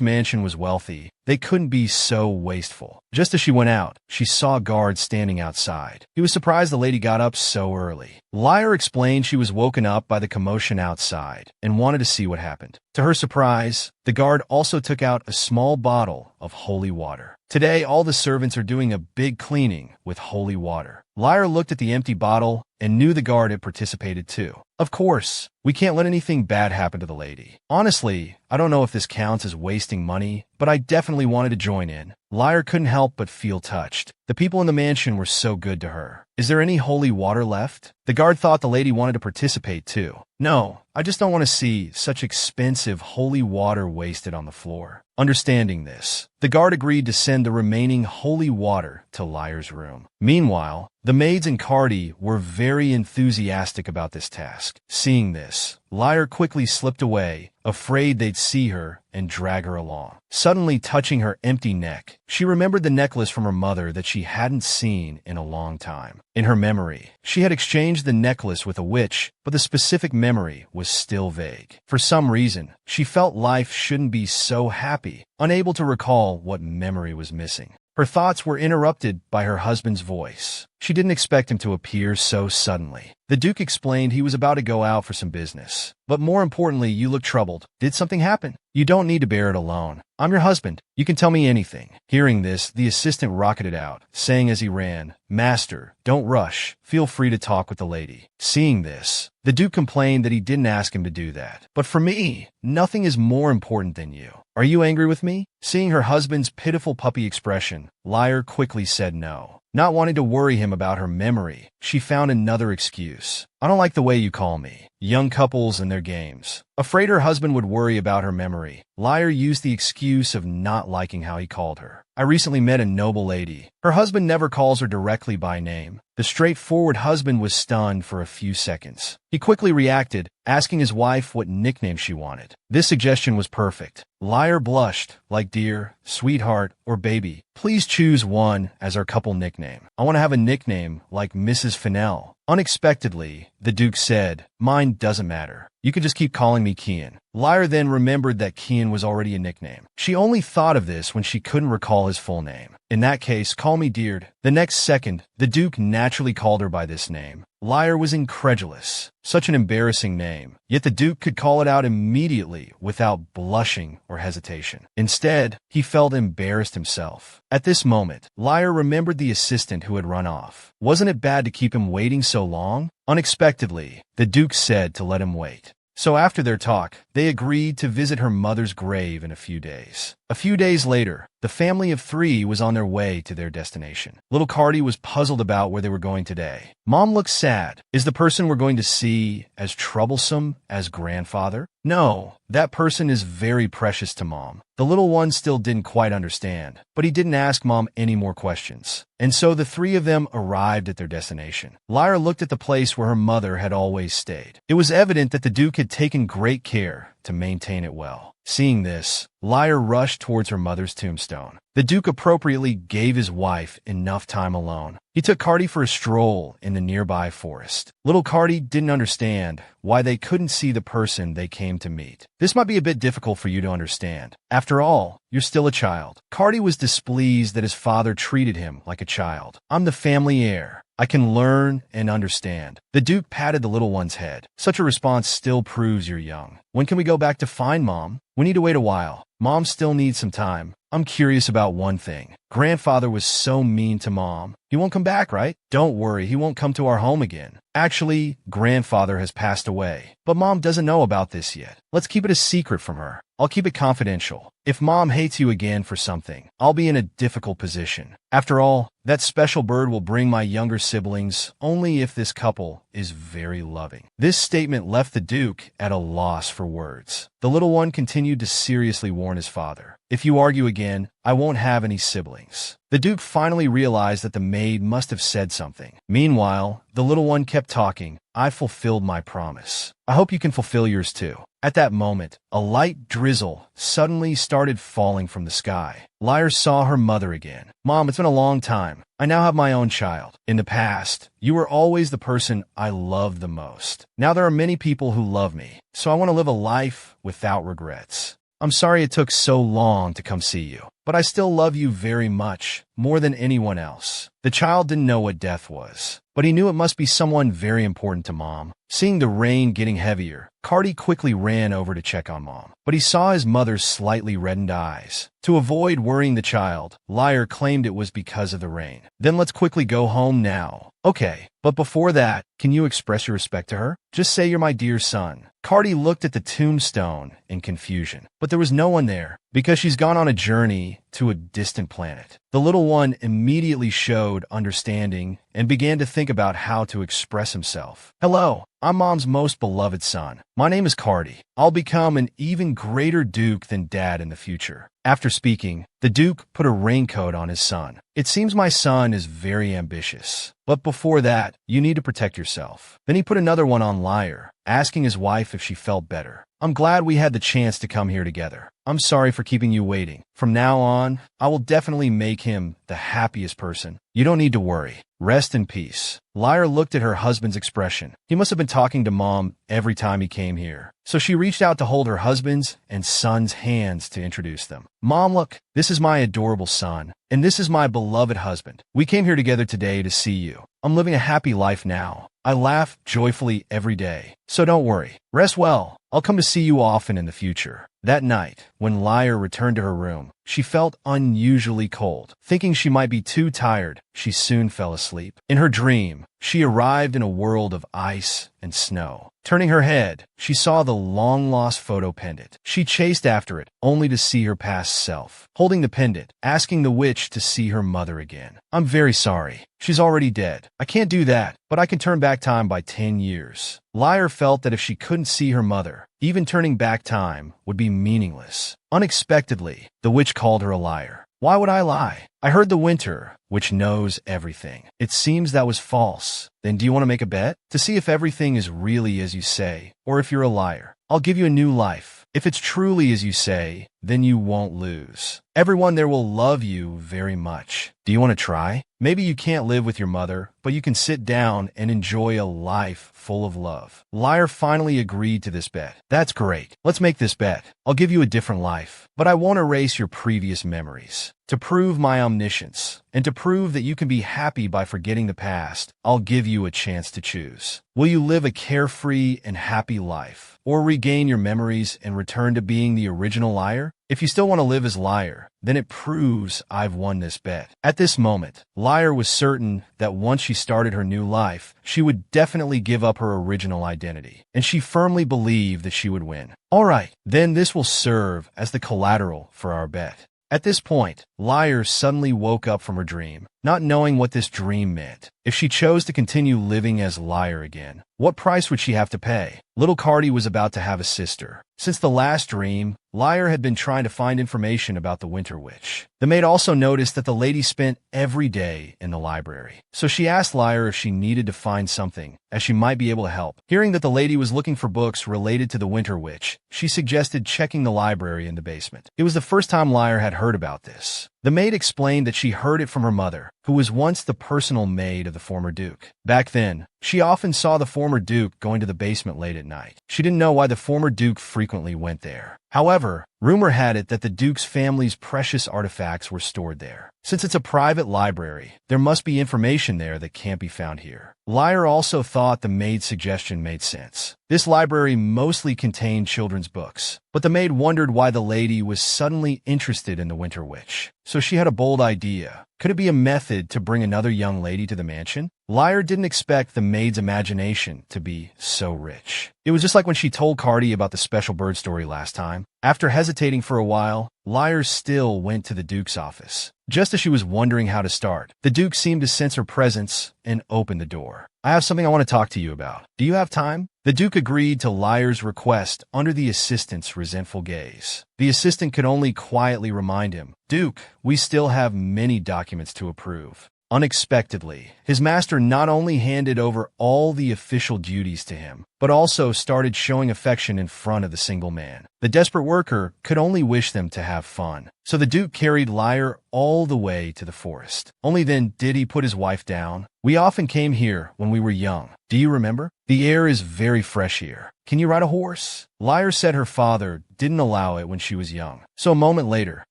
mansion was wealthy, they couldn't be so wasteful. Just as she went out, she saw a guard standing outside. He was surprised the lady got up so early. Liar explained she was woken up by the commotion outside and wanted to see what happened. To her surprise, the guard also took out a small bottle of holy water. Today, all the servants are doing a big cleaning with holy water. Liar looked at the empty bottle and knew the guard had participated too. "Of course, we can't let anything bad happen to the lady. Honestly, I don't know if this counts as wasting money, but I definitely wanted to join in." Liar couldn't help but feel touched. The people in the mansion were so good to her. "Is there any holy water left?" The guard thought the lady wanted to participate too. "No, I just don't want to see such expensive holy water wasted on the floor." Understanding this, the guard agreed to send the remaining holy water to Liar's room. Meanwhile, the maids and Cardi were very enthusiastic about this task. Seeing this, Liar quickly slipped away, afraid they'd see her and drag her along. Suddenly touching her empty neck, she remembered the necklace from her mother that she hadn't seen in a long time. In her memory, she had exchanged the necklace with a witch, but the specific memory was still vague. For some reason, she felt life shouldn't be so happy, unable to recall what memory was missing. Her thoughts were interrupted by her husband's voice. She didn't expect him to appear so suddenly. The Duke explained he was about to go out for some business. But more importantly, you look troubled. Did something happen? You don't need to bear it alone. I'm your husband. You can tell me anything. Hearing this, the assistant rocketed out, saying as he ran, Master, don't rush. Feel free to talk with the lady. Seeing this, the Duke complained that he didn't ask him to do that. But for me, nothing is more important than you. Are you angry with me? Seeing her husband's pitiful puppy expression, Lyre quickly said no. Not wanting to worry him about her memory, she found another excuse. I don't like the way you call me. Young couples and their games. Afraid her husband would worry about her memory, Lyre used the excuse of not liking how he called her. I recently met a noble lady. Her husband never calls her directly by name. The straightforward husband was stunned for a few seconds. He quickly reacted, asking his wife what nickname she wanted. This suggestion was perfect. Lyre blushed, like dear, sweetheart, or baby. Please choose one as our couple nickname. I want to have a nickname like Mrs. Fennell. Unexpectedly, the Duke said, Mine doesn't matter. You can just keep calling me Kian. Lyre then remembered that Kian was already a nickname. She only thought of this when she couldn't recall his full name. In that case, call me Deard. The next second, the Duke naturally called her by this name. Lyre was incredulous. Such an embarrassing name. Yet the Duke could call it out immediately without blushing or hesitation. Instead, he felt embarrassed himself. At this moment, Lyre remembered the assistant who had run off. Wasn't it bad to keep him waiting so long? Unexpectedly, the Duke said to let him wait. So after their talk, they agreed to visit her mother's grave in a few days. A few days later, the family of 3 was on their way to their destination. Little Cardi was puzzled about where they were going today. Mom looked sad. Is the person we're going to see as troublesome as grandfather? No, that person is very precious to Mom. The little one still didn't quite understand, but he didn't ask Mom any more questions. And so the 3 of them arrived at their destination. Lyra looked at the place where her mother had always stayed. It was evident that the Duke had taken great care to maintain it well. Seeing this, Lyra rushed towards her mother's tombstone. The Duke appropriately gave his wife enough time alone. He took Cardi for a stroll in the nearby forest. Little Cardi didn't understand why they couldn't see the person they came to meet. This might be a bit difficult for you to understand. After all, you're still a child. Cardi was displeased that his father treated him like a child. I'm the family heir. I can learn and understand. The Duke patted the little one's head. Such a response still proves you're young. When can we go back to find Mom? We need to wait a while. Mom still needs some time. I'm curious about one thing. Grandfather was so mean to Mom. He won't come back, right? Don't worry, he won't come to our home again. Actually, Grandfather has passed away, but Mom doesn't know about this yet. Let's keep it a secret from her. I'll keep it confidential. If Mom hates you again for something, I'll be in a difficult position. After all, that special bird will bring my younger siblings only if this couple is very loving. This statement left the Duke at a loss for words. The little one continued to seriously warn his father. If you argue again, I won't have any siblings. The Duke finally realized that the maid must have said something. Meanwhile, the little one kept talking. I fulfilled my promise. I hope you can fulfill yours too. At that moment, a light drizzle suddenly started falling from the sky. Lyra saw her mother again. Mom, it's been a long time. I now have my own child. In the past, you were always the person I loved the most. Now there are many people who love me, so I want to live a life without regrets. I'm sorry it took so long to come see you, but I still love you very much, more than anyone else. The child didn't know what death was, but he knew it must be someone very important to Mom. Seeing the rain getting heavier, Cardi quickly ran over to check on Mom, but he saw his mother's slightly reddened eyes. To avoid worrying the child, Lyre claimed it was because of the rain. Then let's quickly go home now. Okay, but before that, can you express your respect to her? Just say you're my dear son. Cardi looked at the tombstone in confusion, but there was no one there because she's gone on a journey to a distant planet. The little one immediately showed understanding and began to think about how to express himself. Hello, I'm Mom's most beloved son. My name is Cardi. I'll become an even greater Duke than Dad in the future. After speaking, the Duke put a raincoat on his son. It seems my son is very ambitious. But before that, you need to protect yourself. Then he put another one on Lyre, asking his wife if she felt better. I'm glad we had the chance to come here together. I'm sorry for keeping you waiting. From now on, I will definitely make him the happiest person. You don't need to worry. Rest in peace." Lyra looked at her husband's expression. He must have been talking to Mom every time he came here. So she reached out to hold her husband's and son's hands to introduce them. "Mom, look, this is my adorable son, and this is my beloved husband. We came here together today to see you. I'm living a happy life now. I laugh joyfully every day. So don't worry. Rest well. I'll come to see you often in the future." That night, when Lyra returned to her room, she felt unusually cold. Thinking she might be too tired, she soon fell asleep. In her dream, she arrived in a world of ice and snow. Turning her head, she saw the long-lost photo pendant. She chased after it, only to see her past self, holding the pendant, asking the witch to see her mother again. "I'm very sorry. She's already dead. I can't do that, but I can turn back time by 10 years. Lyra felt that if she couldn't see her mother, even turning back time would be meaningless. Unexpectedly, the witch called her a liar. "Why would I lie? I heard the winter, which knows everything. It seems that was false. Then do you want to make a bet? To see if everything is really as you say, or if you're a liar. I'll give you a new life. If it's truly as you say, then you won't lose. Everyone there will love you very much. Do you want to try? Maybe you can't live with your mother, but you can sit down and enjoy a life full of love." Lyra finally agreed to this bet. "That's great. Let's make this bet. I'll give you a different life, but I won't erase your previous memories. To prove my omniscience, and to prove that you can be happy by forgetting the past, I'll give you a chance to choose. Will you live a carefree and happy life, or regain your memories and return to being the original liar? If you still want to live as liar, then it proves I've won this bet." At this moment, Lyra was certain that once she started her new life, she would definitely give up her original identity, and she firmly believed that she would win. "All right, then this will serve as the collateral for our bet." At this point, Lyra suddenly woke up from her dream, not knowing what this dream meant. If she chose to continue living as Lyra again, what price would she have to pay? Little Cardi was about to have a sister. Since the last dream, Lyra had been trying to find information about the Winter Witch. The maid also noticed that the lady spent every day in the library. So she asked Lyra if she needed to find something, as she might be able to help. Hearing that the lady was looking for books related to the Winter Witch, she suggested checking the library in the basement. It was the first time Lyra had heard about this. The maid explained that she heard it from her mother, who was once the personal maid of the former Duke. Back then, she often saw the former Duke going to the basement late at night. She didn't know why the former Duke frequently went there. However, rumor had it that the Duke's family's precious artifacts were stored there. Since it's a private library, there must be information there that can't be found here. Lyra also thought the maid's suggestion made sense. This library mostly contained children's books, but the maid wondered why the lady was suddenly interested in the Winter Witch. So she had a bold idea. Could it be a method to bring another young lady to the mansion? Lyra didn't expect the maid's imagination to be so rich. It was just like when she told Cardi about the special bird story last time. After hesitating for a while, Lyra still went to the Duke's office. Just as she was wondering how to start, the Duke seemed to sense her presence and opened the door. "I have something I want to talk to you about. Do you have time?" The Duke agreed to Lyra's request under the assistant's resentful gaze. The assistant could only quietly remind him, "Duke, we still have many documents to approve." Unexpectedly, his master not only handed over all the official duties to him, but also started showing affection in front of the single man. The desperate worker could only wish them to have fun. So the Duke carried Lyra all the way to the forest. Only then did he put his wife down. "We often came here when we were young. Do you remember? The air is very fresh here. Can you ride a horse?" Lyra said her father didn't allow it when she was young. So a moment later,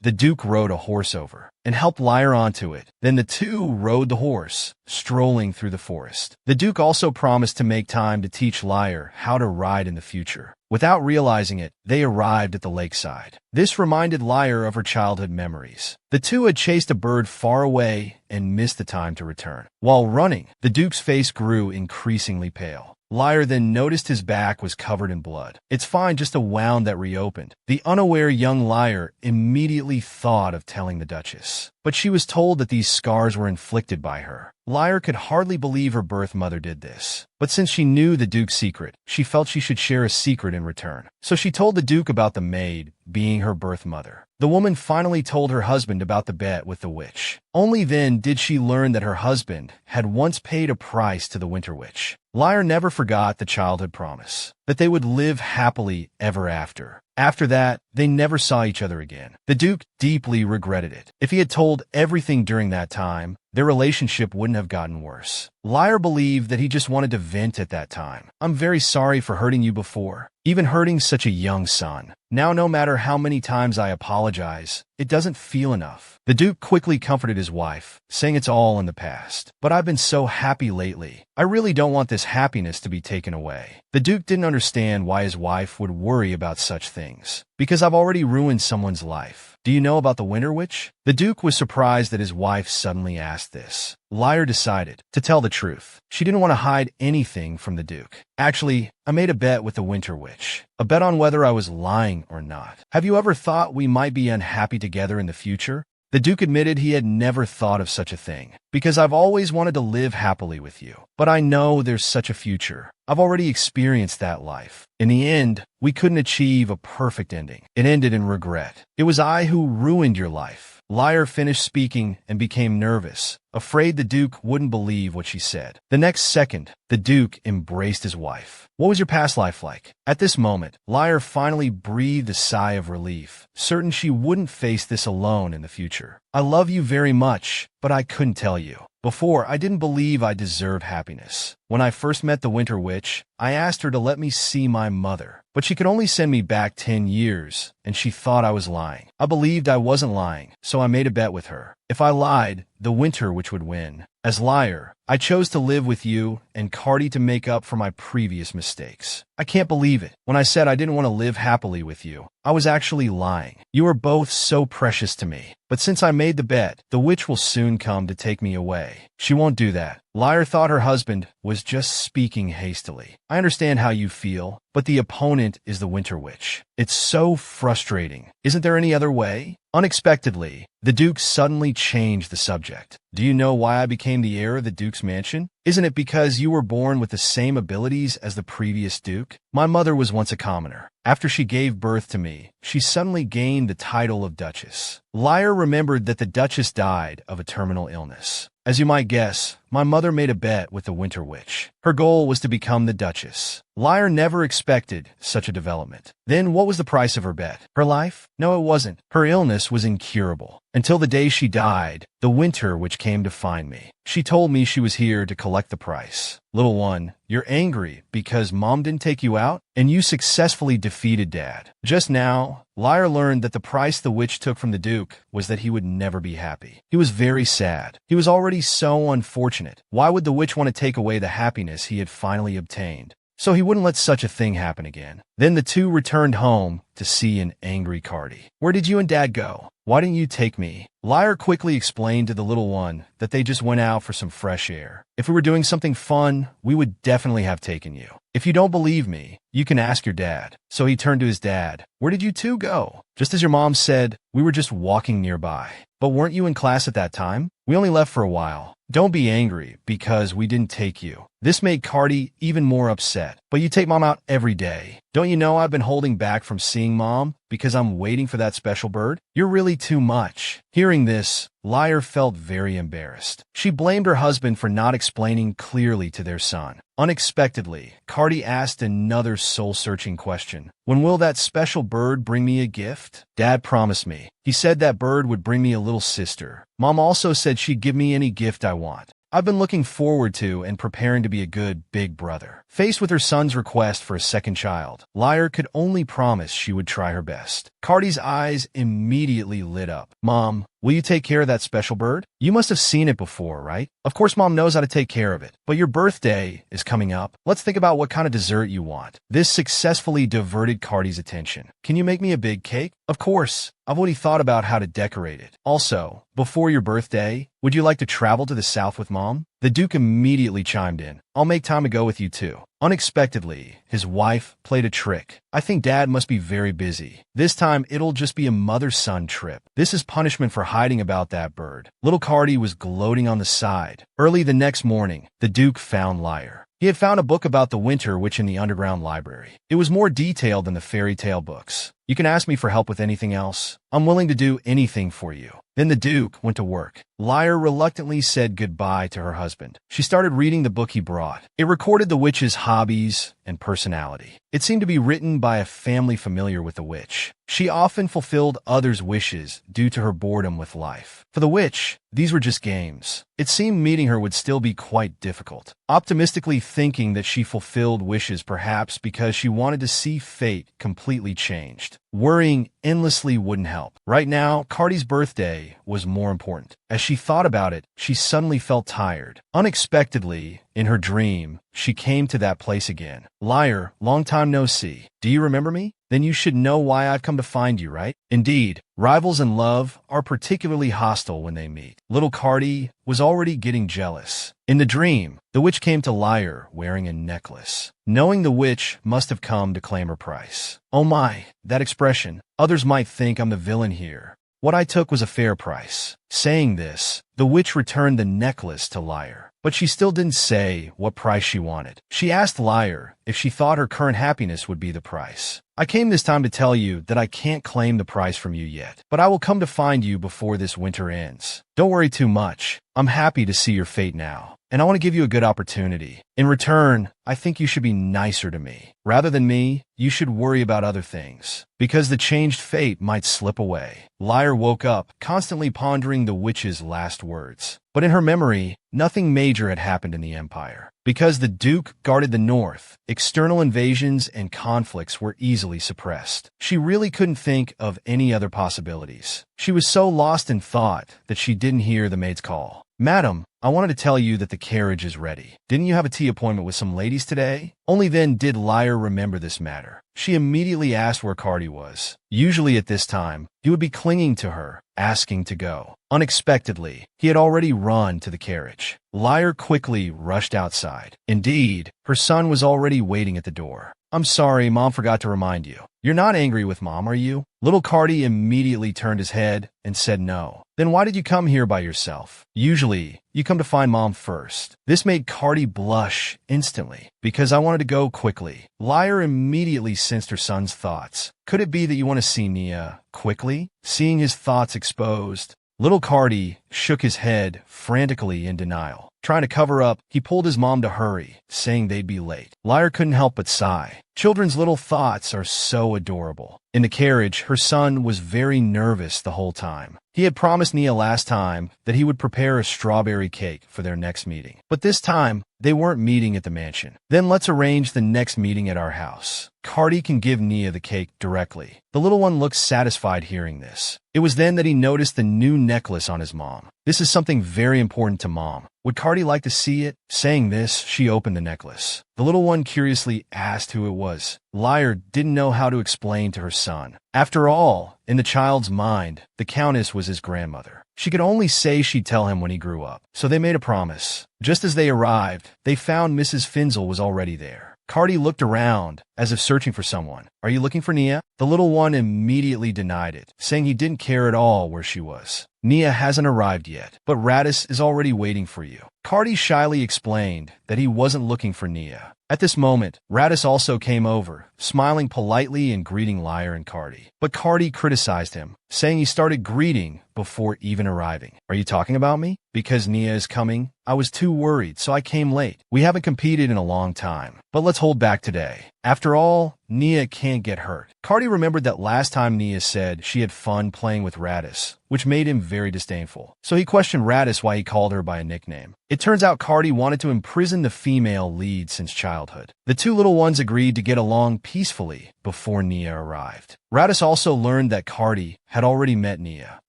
the Duke rode a horse over and helped Lyra onto it. Then the two rode the horse, strolling through the forest. The Duke also promised to make time to teach Lyra how to ride in the future. Without realizing it, they arrived at the lakeside. This reminded Lyra of her childhood memories. The two had chased a bird far away and missed the time to return. While running, the Duke's face grew increasingly pale. Lyra then noticed his back was covered in blood. "It's fine, just a wound that reopened." The unaware young Lyra immediately thought of telling the Duchess, but she was told that these scars were inflicted by her. Lyra could hardly believe her birth mother did this. But since she knew the Duke's secret, she felt she should share a secret in return. So she told the Duke about the maid being her birth mother. The woman finally told her husband about the bet with the witch. Only then did she learn that her husband had once paid a price to the Winter Witch. Lyra never forgot the childhood promise. that they would live happily ever after. After that, they never saw each other again. The Duke deeply regretted it. If he had told everything during that time, their relationship wouldn't have gotten worse. Liar believed that he just wanted to vent at that time. "I'm very sorry for hurting you before, even hurting such a young son. Now, no matter how many times I apologize, it doesn't feel enough." The Duke quickly comforted his wife, saying it's all in the past. "But I've been so happy lately. I really don't want this happiness to be taken away." The Duke didn't understand why his wife would worry about such things. "Because I've already ruined someone's life. Do you know about the Winter Witch?" The Duke was surprised that his wife suddenly asked this. Liar decided to tell the truth. She didn't want to hide anything from the Duke. "Actually, I made a bet with the Winter Witch. A bet on whether I was lying or not. Have you ever thought we might be unhappy together in the future?" The Duke admitted he had never thought of such a thing. "Because I've always wanted to live happily with you. But I know there's such a future. I've already experienced that life. In the end, we couldn't achieve a perfect ending. It ended in regret. It was I who ruined your life." Liar finished speaking and became nervous, afraid the Duke wouldn't believe what she said. The next second, the Duke embraced his wife. "What was your past life like?" At this moment, Liar finally breathed a sigh of relief, certain she wouldn't face this alone in the future. "I love you very much, but I couldn't tell you. Before, I didn't believe I deserved happiness. When I first met the Winter Witch, I asked her to let me see my mother. But she could only send me back 10 years, and she thought I was lying. I believed I wasn't lying, so I made a bet with her. If I lied, the Winter Witch would win. As Liar, I chose to live with you and Cardi to make up for my previous mistakes. I can't believe it. When I said I didn't want to live happily with you, I was actually lying. You are both so precious to me. But since I made the bet, the witch will soon come to take me away. She won't do that." Liar thought her husband was just speaking hastily. "I understand how you feel, but the opponent is the Winter Witch. It's so frustrating. Isn't there any other way?" Unexpectedly, the Duke suddenly changed the subject. "Do you know why I became the heir of the Duke's mansion? Isn't it because you were born with the same abilities as the previous Duke? My mother was once a commoner. After she gave birth to me, she suddenly gained the title of Duchess." Liar remembered that the Duchess died of a terminal illness. "As you might guess, my mother made a bet with the Winter Witch. Her goal was to become the Duchess." Liar never expected such a development. "Then what was the price of her bet? Her life?" "No, it wasn't. Her illness was incurable. Until the day she died, the Winter Witch came to find me. She told me she was here to collect the price." "Little one, you're angry because Mom didn't take you out, and you successfully defeated Dad." Just now, Liar learned that the price the witch took from the Duke was that he would never be happy. He was very sad. He was already so unfortunate. Why would the witch want to take away the happiness he had finally obtained? So he wouldn't let such a thing happen again. Then the two returned home to see an angry Cardi. "Where did you and Dad go? Why didn't you take me?" Liar quickly explained to the little one that they just went out for some fresh air. "If we were doing something fun, we would definitely have taken you. If you don't believe me, you can ask your dad." So he turned to his dad. "Where did you two go?" "Just as your mom said, we were just walking nearby." "But weren't you in class at that time?" "We only left for a while." "Don't be angry because we didn't take you." This made Cardi even more upset. "But you take Mom out every day. Don't you know I've been holding back from seeing Mom because I'm waiting for that special bird? You're really too much." Hearing this, Liar felt very embarrassed. She blamed her husband for not explaining clearly to their son. Unexpectedly, Cardi asked another soul-searching question. "When will that special bird bring me a gift?" "Dad promised me. He said that bird would bring me a little sister. Mom also said she'd give me any gift I want. I've been looking forward to and preparing to be a good big brother." Faced with her son's request for a second child, Liar could only promise she would try her best. Cardi's eyes immediately lit up. "Mom, will you take care of that special bird? You must have seen it before, right?" "Of course Mom knows how to take care of it. But your birthday is coming up. Let's think about what kind of dessert you want." This successfully diverted Cardi's attention. "Can you make me a big cake?" "Of course. I've already thought about how to decorate it. Also, before your birthday, would you like to travel to the south with Mom?" The Duke immediately chimed in. "I'll make time to go with you too." Unexpectedly, his wife played a trick. "I think Dad must be very busy. This time it'll just be a mother-son trip. This is punishment for hiding about that bird." Little Cardi was gloating on the side. Early the next morning, the Duke found Liar. He had found a book about the Winter Witch in the underground library. It was more detailed than the fairy tale books. "You can ask me for help with anything else. I'm willing to do anything for you." Then the Duke went to work. Liar reluctantly said goodbye to her husband. She started reading the book he brought. It recorded the witch's hobbies, and personality. It seemed to be written by a family familiar with the witch. She often fulfilled others' wishes due to her boredom with life. For the witch, these were just games. It seemed meeting her would still be quite difficult. Optimistically thinking that she fulfilled wishes perhaps because she wanted to see fate completely changed. Worrying endlessly wouldn't help. Right now, Cardi's birthday was more important. As she thought about it, she suddenly felt tired. Unexpectedly, in her dream, she came to that place again. Liar, long time no see. Do you remember me? Then you should know why I've come to find you, right? Indeed, rivals in love are particularly hostile when they meet. Little Cardi was already getting jealous. In the dream, the witch came to Liar wearing a necklace. Knowing the witch must have come to claim her price. Oh my, that expression. Others might think I'm the villain here. What I took was a fair price. Saying this, the witch returned the necklace to Liar. But she still didn't say what price she wanted. She asked Liar if she thought her current happiness would be the price. I came this time to tell you that I can't claim the price from you yet, but I will come to find you before this winter ends. Don't worry too much. I'm happy to see your fate now, and I want to give you a good opportunity. In return, I think you should be nicer to me. Rather than me, you should worry about other things, because the changed fate might slip away. Liar woke up, constantly pondering the witch's last words. But in her memory, nothing major had happened in the empire. Because the Duke guarded the north, external invasions and conflicts were easily suppressed. She really couldn't think of any other possibilities. She was so lost in thought that she didn't hear the maid's call. Madam, I wanted to tell you that the carriage is ready. Didn't you have a tea appointment with some ladies today? Only then did Liar remember this matter. She immediately asked where Cardi was. Usually at this time, he would be clinging to her, asking to go. Unexpectedly, he had already run to the carriage. Liar quickly rushed outside. Indeed, her son was already waiting at the door. I'm sorry, Mom forgot to remind you. You're not angry with Mom, are you? Little Cardi immediately turned his head and said no. Then why did you come here by yourself? Usually, you come to find Mom first. This made Cardi blush instantly. Because I wanted to go quickly. Liar immediately sensed her son's thoughts. Could it be that you want to see Nia quickly? Seeing his thoughts exposed, little Cardi shook his head frantically in denial. Trying to cover up, he pulled his mom to hurry, saying they'd be late. Liar couldn't help but sigh. Children's little thoughts are so adorable. In the carriage, her son was very nervous the whole time. He had promised Nia last time that he would prepare a strawberry cake for their next meeting. But this time, they weren't meeting at the mansion. Then let's arrange the next meeting at our house. Cardi can give Nia the cake directly. The little one looked satisfied hearing this. It was then that he noticed the new necklace on his mom. This is something very important to Mom. Would Cardi like to see it? Saying this, she opened the necklace. The little one curiously asked who it was. Liar didn't know how to explain to her son. After all, in the child's mind, the Countess was his grandmother. She could only say she'd tell him when he grew up. So they made a promise. Just as they arrived, they found Mrs. Finzel was already there. Cardi looked around, as if searching for someone. Are you looking for Nia? The little one immediately denied it, saying he didn't care at all where she was. Nia hasn't arrived yet, but Radis is already waiting for you. Cardi shyly explained that he wasn't looking for Nia. At this moment, Radis also came over, smiling politely and greeting Liar and Cardi. But Cardi criticized him, saying he started greeting before even arriving. Are you talking about me? Because Nia is coming? I was too worried, so I came late. We haven't competed in a long time, but let's hold back today. After all, Nia can't get hurt. Cardi remembered that last time Nia said she had fun playing with Radis, which made him very disdainful. So he questioned Radis why he called her by a nickname. It turns out Cardi wanted to imprison the female lead since childhood. The two little ones agreed to get along peacefully before Nia arrived. Radis also learned that Cardi had already met Nia.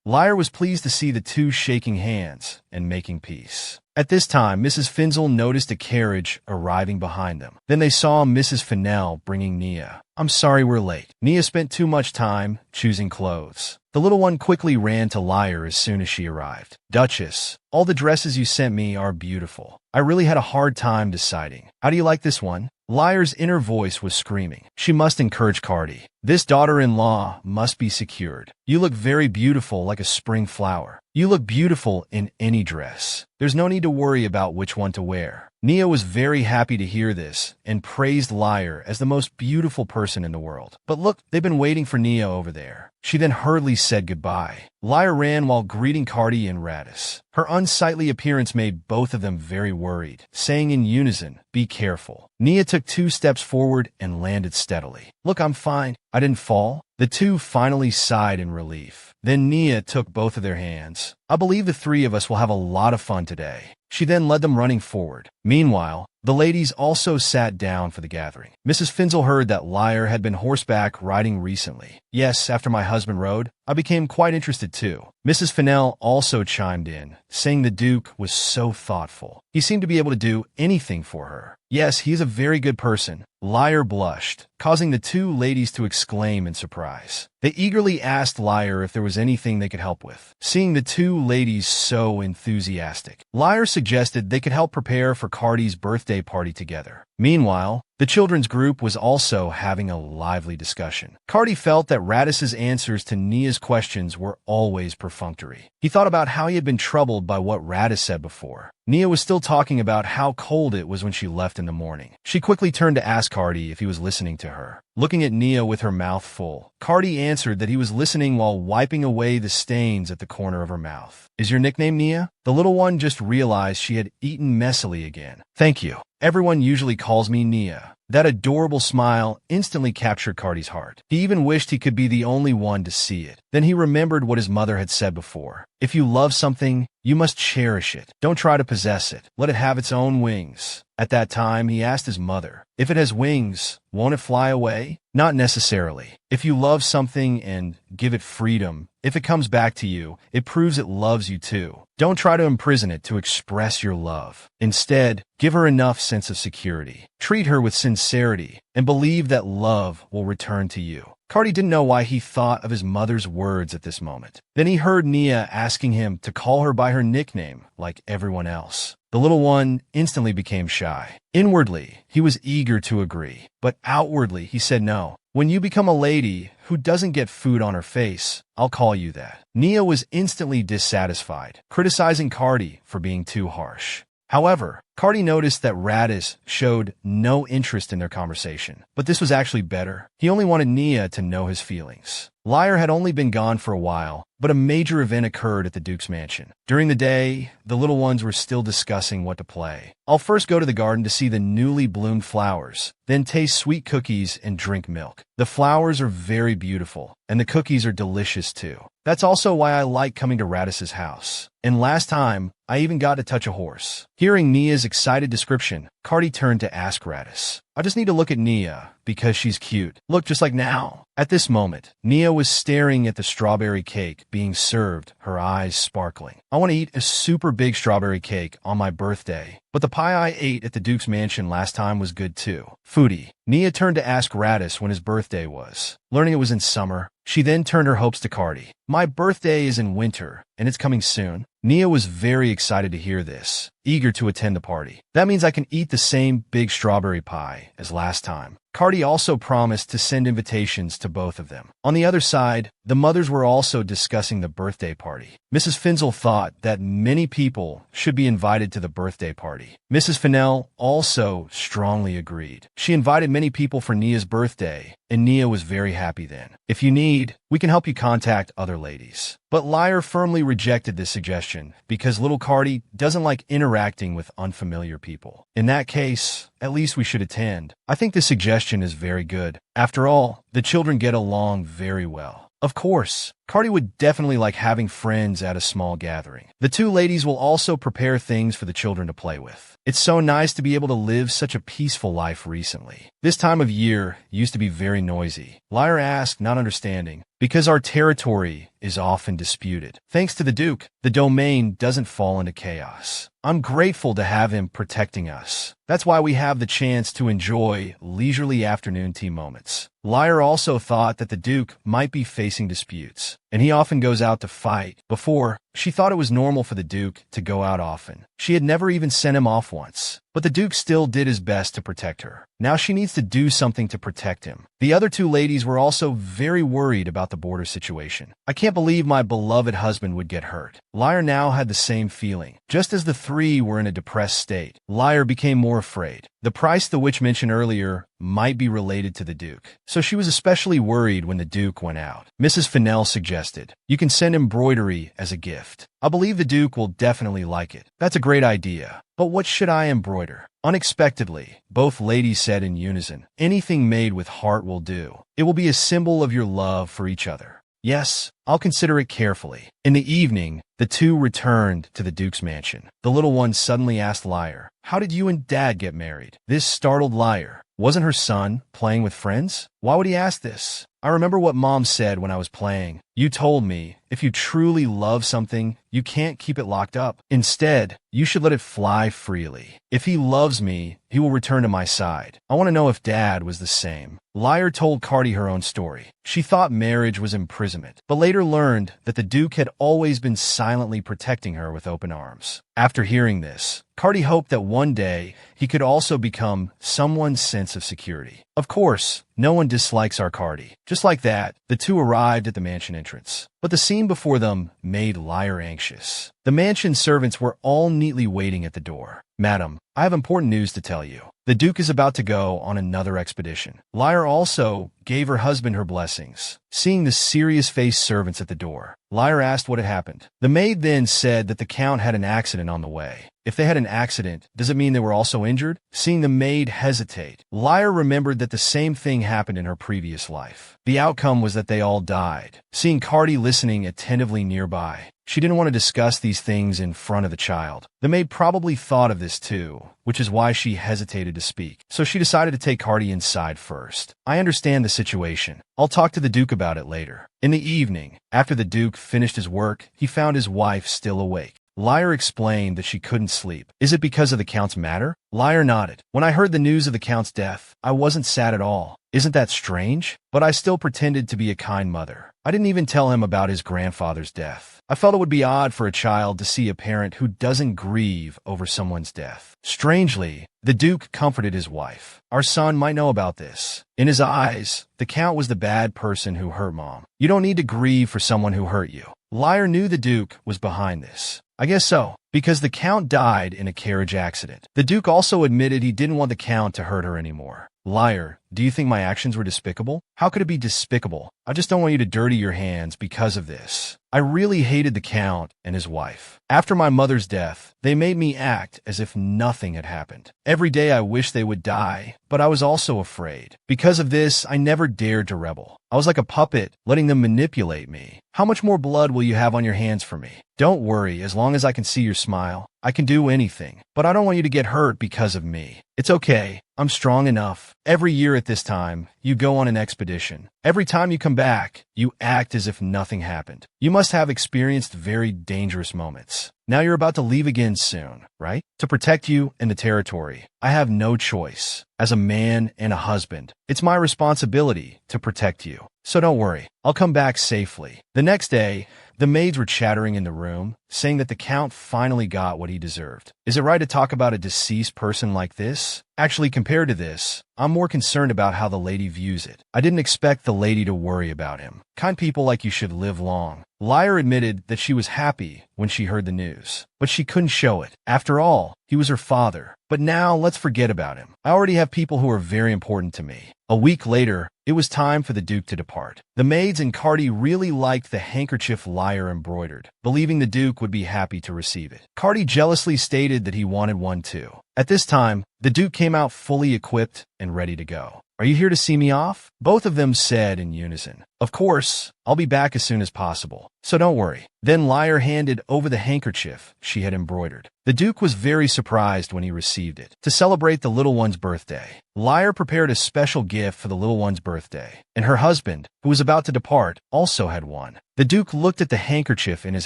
Liar was pleased to see the two shaking hands and making peace. At this time, Mrs. Finzel noticed a carriage arriving behind them. Then they saw Mrs. Fennell bringing Nia. I'm sorry we're late. Nia spent too much time choosing clothes. The little one quickly ran to Liar as soon as she arrived. Duchess, all the dresses you sent me are beautiful. I really had a hard time deciding. How do you like this one? Liar's inner voice was screaming. She must encourage Cardi. This daughter-in-law must be secured. You look very beautiful like a spring flower. You look beautiful in any dress. There's no need to worry about which one to wear. Nia was very happy to hear this and praised Liar as the most beautiful person in the world. But look, they've been waiting for Nia over there. She then hurriedly said goodbye. Liar ran while greeting Cardi and Radis. Her unsightly appearance made both of them very worried, saying in unison, "Be careful." Nia took 2 steps forward and landed steadily. Look, I'm fine. I didn't fall. The two finally sighed in relief. Then Nia took both of their hands. I believe the 3 of us will have a lot of fun today. She then led them running forward. Meanwhile, the ladies also sat down for the gathering. Mrs. Finzel heard that Liar had been horseback riding recently. Yes, after my husband rode, I became quite interested too. Mrs. Fennell also chimed in, saying the Duke was so thoughtful. He seemed to be able to do anything for her. Yes, he is a very good person. Liar blushed, causing the 2 ladies to exclaim in surprise. They eagerly asked Liar if there was anything they could help with. Seeing the 2 ladies so enthusiastic, Liar suggested they could help prepare for Cardi's birthday party together. Meanwhile, the children's group was also having a lively discussion. Cardi felt that Radiss's answers to Nia's questions were always perfunctory. He thought about how he had been troubled by what Radiss said before. Nia was still talking about how cold it was when she left in the morning. She quickly turned to ask Cardi if he was listening to her. Looking at Nia with her mouth full, Cardi answered that he was listening while wiping away the stains at the corner of her mouth. Is your nickname Nia? The little one just realized she had eaten messily again. Thank you. Everyone usually calls me Nia. That adorable smile instantly captured Cardi's heart. He even wished he could be the only one to see it. Then he remembered what his mother had said before. If you love something, you must cherish it. Don't try to possess it. Let it have its own wings. At that time, he asked his mother, if it has wings, won't it fly away? Not necessarily. If you love something and give it freedom, if it comes back to you, it proves it loves you too. Don't try to imprison it to express your love. Instead, give her enough sense of security. Treat her with sincerity and believe that love will return to you. Cardi didn't know why he thought of his mother's words at this moment. Then he heard Nia asking him to call her by her nickname like everyone else. The little one instantly became shy. Inwardly, he was eager to agree, but outwardly he said no. When you become a lady who doesn't get food on her face, I'll call you that. Nia was instantly dissatisfied, criticizing Cardi for being too harsh. However, Cardi noticed that Radiss showed no interest in their conversation, but this was actually better. He only wanted Nia to know his feelings. Liar had only been gone for a while, but a major event occurred at the Duke's mansion. During the day, the little ones were still discussing what to play. I'll first go to the garden to see the newly bloomed flowers, then taste sweet cookies and drink milk. The flowers are very beautiful, and the cookies are delicious too. That's also why I like coming to Radiss's house. And last time, I even got to touch a horse. Hearing Nia's excited description, Cardi turned to ask Radiss, I just need to look at Nia, because she's cute. Look, just like now. At this moment, Nia was staring at the strawberry cake being served, her eyes sparkling. I want to eat a super big strawberry cake on my birthday. But the pie I ate at the Duke's mansion last time was good too. Foodie. Nia turned to ask Radiss when his birthday was. Learning it was in summer, she then turned her hopes to Cardi. My birthday is in winter, and it's coming soon. Nia was very excited to hear this, eager to attend the party. That means I can eat the same big strawberry pie as last time. Cardi also promised to send invitations to both of them. On the other side, the mothers were also discussing the birthday party. Mrs. Finzel thought that many people should be invited to the birthday party. Mrs. Fennell also strongly agreed. She invited many people for Nia's birthday, and Nia was very happy then. If you need, we can help you contact other ladies. But Liar firmly rejected this suggestion because little Cardi doesn't like interacting with unfamiliar people. In that case, at least we should attend. I think this suggestion is very good. After all, the children get along very well. Of course, Cardi would definitely like having friends at a small gathering. The 2 ladies will also prepare things for the children to play with. It's so nice to be able to live such a peaceful life recently. This time of year used to be very noisy. Liar asked, not understanding, because our territory is often disputed. Thanks to the Duke, the domain doesn't fall into chaos. I'm grateful to have him protecting us. That's why we have the chance to enjoy leisurely afternoon tea moments. Liar also thought that the Duke might be facing disputes, and he often goes out to fight. Before, she thought it was normal for the Duke to go out often. She had never even sent him off once. But the Duke still did his best to protect her. Now she needs to do something to protect him. The other 2 ladies were also very worried about the border situation. I can't believe my beloved husband would get hurt. Liar now had the same feeling. Just as the 3 were in a depressed state, Liar became more afraid. The price the witch mentioned earlier might be related to the Duke, so she was especially worried when the Duke went out. Mrs. Fennell suggested, you can send embroidery as a gift. I believe the Duke will definitely like it. That's a great idea. But what should I embroider? Unexpectedly, both ladies said in unison, "Anything made with heart will do. It will be a symbol of your love for each other." "Yes, I'll consider it carefully." In the evening, the two returned to the Duke's mansion. The little one suddenly asked Lyre, "How did you and Dad get married?" This startled Lyre. Wasn't her son playing with friends? Why would he ask this? "I remember what Mom said when I was playing. You told me, if you truly love something, you can't keep it locked up. Instead, you should let it fly freely. If he loves me, he will return to my side." I want to know if Dad was the same. Lyre told Cardi her own story. She thought marriage was imprisonment, but later learned that the Duke had always been silently protecting her with open arms. After hearing this, Cardi hoped that one day he could also become someone's sense of security. Of course, no one dislikes our Cardi. Just like that, the two arrived at the mansion entrance. But the scene before them made Lyre anxious. The mansion servants were all neatly waiting at the door. "Madam, I have important news to tell you. The Duke is about to go on another expedition." Lyre also gave her husband her blessings. Seeing the serious-faced servants at the door, Lyre asked what had happened. The maid then said that the Count had an accident on the way. If they had an accident, does it mean they were also injured? Seeing the maid hesitate, Lyre remembered that the same thing happened in her previous life. The outcome was that they all died. Seeing Cardi listening attentively nearby, she didn't want to discuss these things in front of the child. The maid probably thought of this too, which is why she hesitated to speak. So she decided to take Cardi inside first. "I understand the situation. I'll talk to the Duke about it later." In the evening, after the Duke finished his work, he found his wife still awake. Lyre explained that she couldn't sleep. "Is it because of the Count's matter?" Lyre nodded. "When I heard the news of the Count's death, I wasn't sad at all. Isn't that strange? But I still pretended to be a kind mother. I didn't even tell him about his grandfather's death. I felt it would be odd for a child to see a parent who doesn't grieve over someone's death." Strangely, the Duke comforted his wife. "Our son might know about this." In his eyes, the Count was the bad person who hurt Mom. "You don't need to grieve for someone who hurt you." Lyre knew the Duke was behind this. "I guess so, because the Count died in a carriage accident." The Duke also admitted he didn't want the Count to hurt her anymore. "Lyre, do you think my actions were despicable?" "How could it be despicable? I just don't want you to dirty your hands because of this. I really hated the Count and his wife. After my mother's death, they made me act as if nothing had happened. Every day I wished they would die, but I was also afraid. Because of this, I never dared to rebel. I was like a puppet, letting them manipulate me. How much more blood will you have on your hands for me? Don't worry, as long as I can see your smile, I can do anything. But I don't want you to get hurt because of me. It's okay. I'm strong enough. Every year at this time, you go on an expedition. Every time you come back, you act as if nothing happened. You must have experienced very dangerous moments. Now you're about to leave again soon, right? To protect you and the territory, I have no choice. As a man and a husband, it's my responsibility to protect you. So don't worry, I'll come back safely." The next day, the maids were chattering in the room, saying that the Count finally got what he deserved. Is it right to talk about a deceased person like this? Actually, compared to this, I'm more concerned about how the lady views it. I didn't expect the lady to worry about him. Kind people like you should live long. Lyre admitted that she was happy when she heard the news, but she couldn't show it. After all, he was her father. But now, let's forget about him. I already have people who are very important to me. A week later, it was time for the Duke to depart. The maids and Cardi really liked the handkerchief Lyre embroidered, believing the Duke would be happy to receive it. Cardi jealously stated that he wanted one too. At this time, the Duke came out fully equipped and ready to go. "Are you here to see me off?" Both of them said in unison. "Of course, I'll be back as soon as possible, so don't worry." Then Lyre handed over the handkerchief she had embroidered. The Duke was very surprised when he received it. To celebrate the little one's birthday, Lyre prepared a special gift for the little one's birthday, and her husband, who was about to depart, also had one. The Duke looked at the handkerchief in his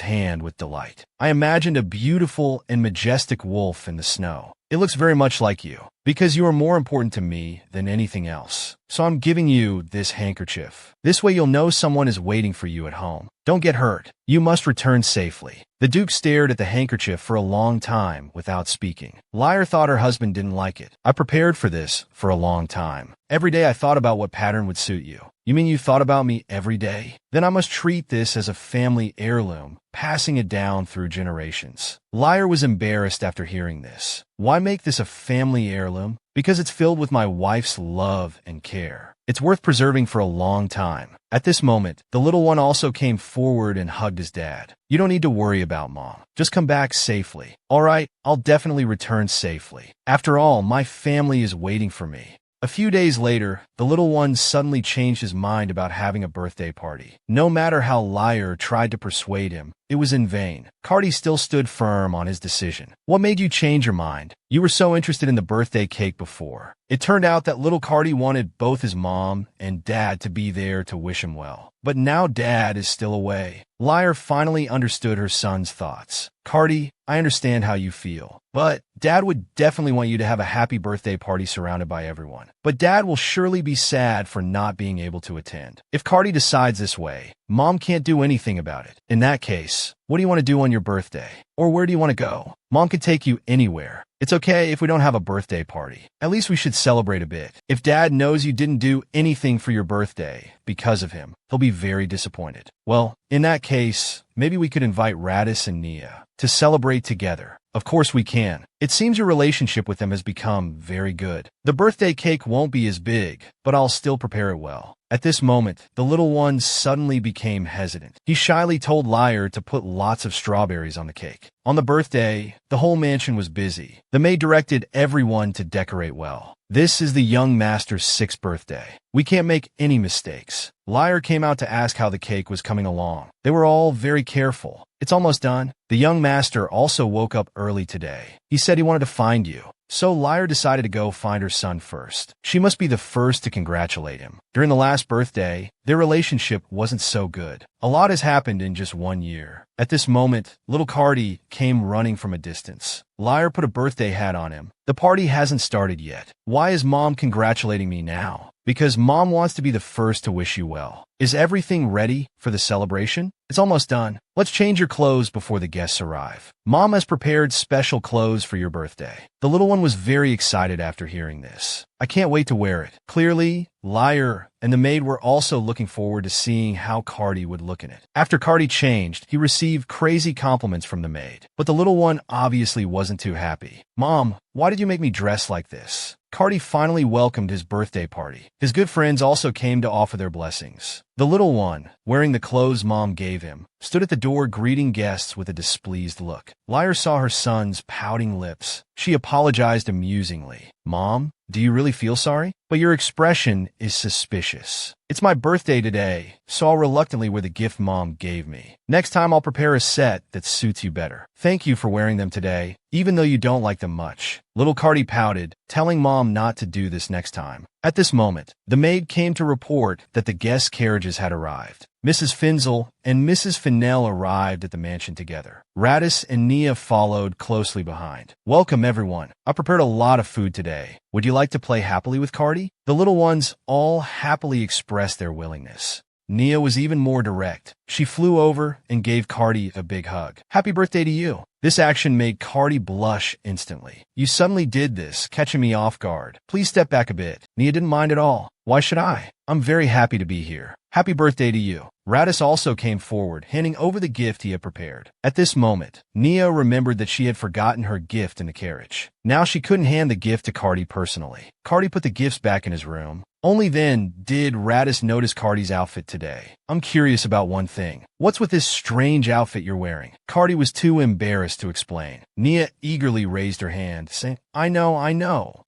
hand with delight. "I imagined a beautiful and majestic wolf in the snow. It looks very much like you, because you are more important to me than anything else. So I'm giving you this handkerchief. This way you'll know someone is waiting for you at home. Don't get hurt. You must return safely." The Duke stared at the handkerchief for a long time without speaking. Lyre thought her husband didn't like it. "I prepared for this for a long time. Every day I thought about what pattern would suit you." "You mean you thought about me every day? Then I must treat this as a family heirloom, passing it down through generations." Lyre was embarrassed after hearing this. Why make this a family heirloom? because it's filled with my wife's love and care. It's worth preserving for a long time. At this moment, the little one also came forward and hugged his dad. You don't need to worry about Mom. Just come back safely. All right, I'll definitely return safely. After all, my family is waiting for me. A few days later, the little one suddenly changed his mind about having a birthday party. No matter how Liar tried to persuade him, it was in vain. Cardi still stood firm on his decision. What made you change your mind? You were so interested in the birthday cake before. It turned out that little Cardi wanted both his mom and dad to be there to wish him well. But now dad is still away. Liar finally understood her son's thoughts. Cardi, I understand how you feel, but dad would definitely want you to have a happy birthday party surrounded by everyone. But dad will surely be sad for not being able to attend. If Cardi decides this way, Mom can't do anything about it. In that case, what do you want to do on your birthday? Or where do you want to go? Mom can take you anywhere. It's okay if we don't have a birthday party. At least we should celebrate a bit. If dad knows you didn't do anything for your birthday because of him, he'll be very disappointed. Well, in that case, maybe we could invite Radis and Nia to celebrate together. Of course we can. It seems your relationship with them has become very good. The birthday cake won't be as big, but I'll still prepare it well. At this moment, the little one suddenly became hesitant. He shyly told Liar to put lots of strawberries on the cake. On the birthday, the whole mansion was busy. The maid directed everyone to decorate well. This is the young master's 6th birthday. We can't make any mistakes. Liar came out to ask how the cake was coming along. They were all very careful. It's almost done. The young master also woke up early today. He said he wanted to find you. So Liar decided to go find her son first. She must be the first to congratulate him. During the last birthday, their relationship wasn't so good. A lot has happened in just 1 year. At this moment, little Cardi came running from a distance. Liar put a birthday hat on him. The party hasn't started yet. Why is Mom congratulating me now? Because Mom wants to be the first to wish you well. Is everything ready for the celebration? It's almost done. Let's change your clothes before the guests arrive. Mom has prepared special clothes for your birthday. The little one was very excited after hearing this. I can't wait to wear it. Clearly, Liar and the maid were also looking forward to seeing how Cardi would look in it. After Cardi changed, he received crazy compliments from the maid. But the little one obviously wasn't too happy. Mom, why did you make me dress like this? Cardi finally welcomed his birthday party. His good friends also came to offer their blessings. The little one, wearing the clothes Mom gave him, stood at the door greeting guests with a displeased look. Liar saw her son's pouting lips. She apologized amusingly. Mom, do you really feel sorry? But your expression is suspicious. It's my birthday today, so I'll reluctantly wear the gift Mom gave me. Next time I'll prepare a set that suits you better. Thank you for wearing them today, even though you don't like them much. Little Cardi pouted, telling Mom not to do this next time. At this moment, the maid came to report that the guest carriages had arrived. Mrs. Finzel and Mrs. Fennell arrived at the mansion together. Radis and Nia followed closely behind. Welcome, everyone. I prepared a lot of food today. Would you like to play happily with Cardi? The little ones all happily expressed their willingness. Nia was even more direct. She flew over and gave Cardi a big hug. Happy birthday to you. This action made Cardi blush instantly. You suddenly did this, catching me off guard. Please step back a bit. Nia didn't mind at all. Why should I? I'm very happy to be here. Happy birthday to you. Radis also came forward, handing over the gift he had prepared. At this moment, Nia remembered that she had forgotten her gift in the carriage. Now she couldn't hand the gift to Cardi personally. Cardi put the gifts back in his room. Only then did Radis notice Cardi's outfit today. I'm curious about one thing. What's with this strange outfit you're wearing? Cardi was too embarrassed to explain. Nia eagerly raised her hand, saying, I know.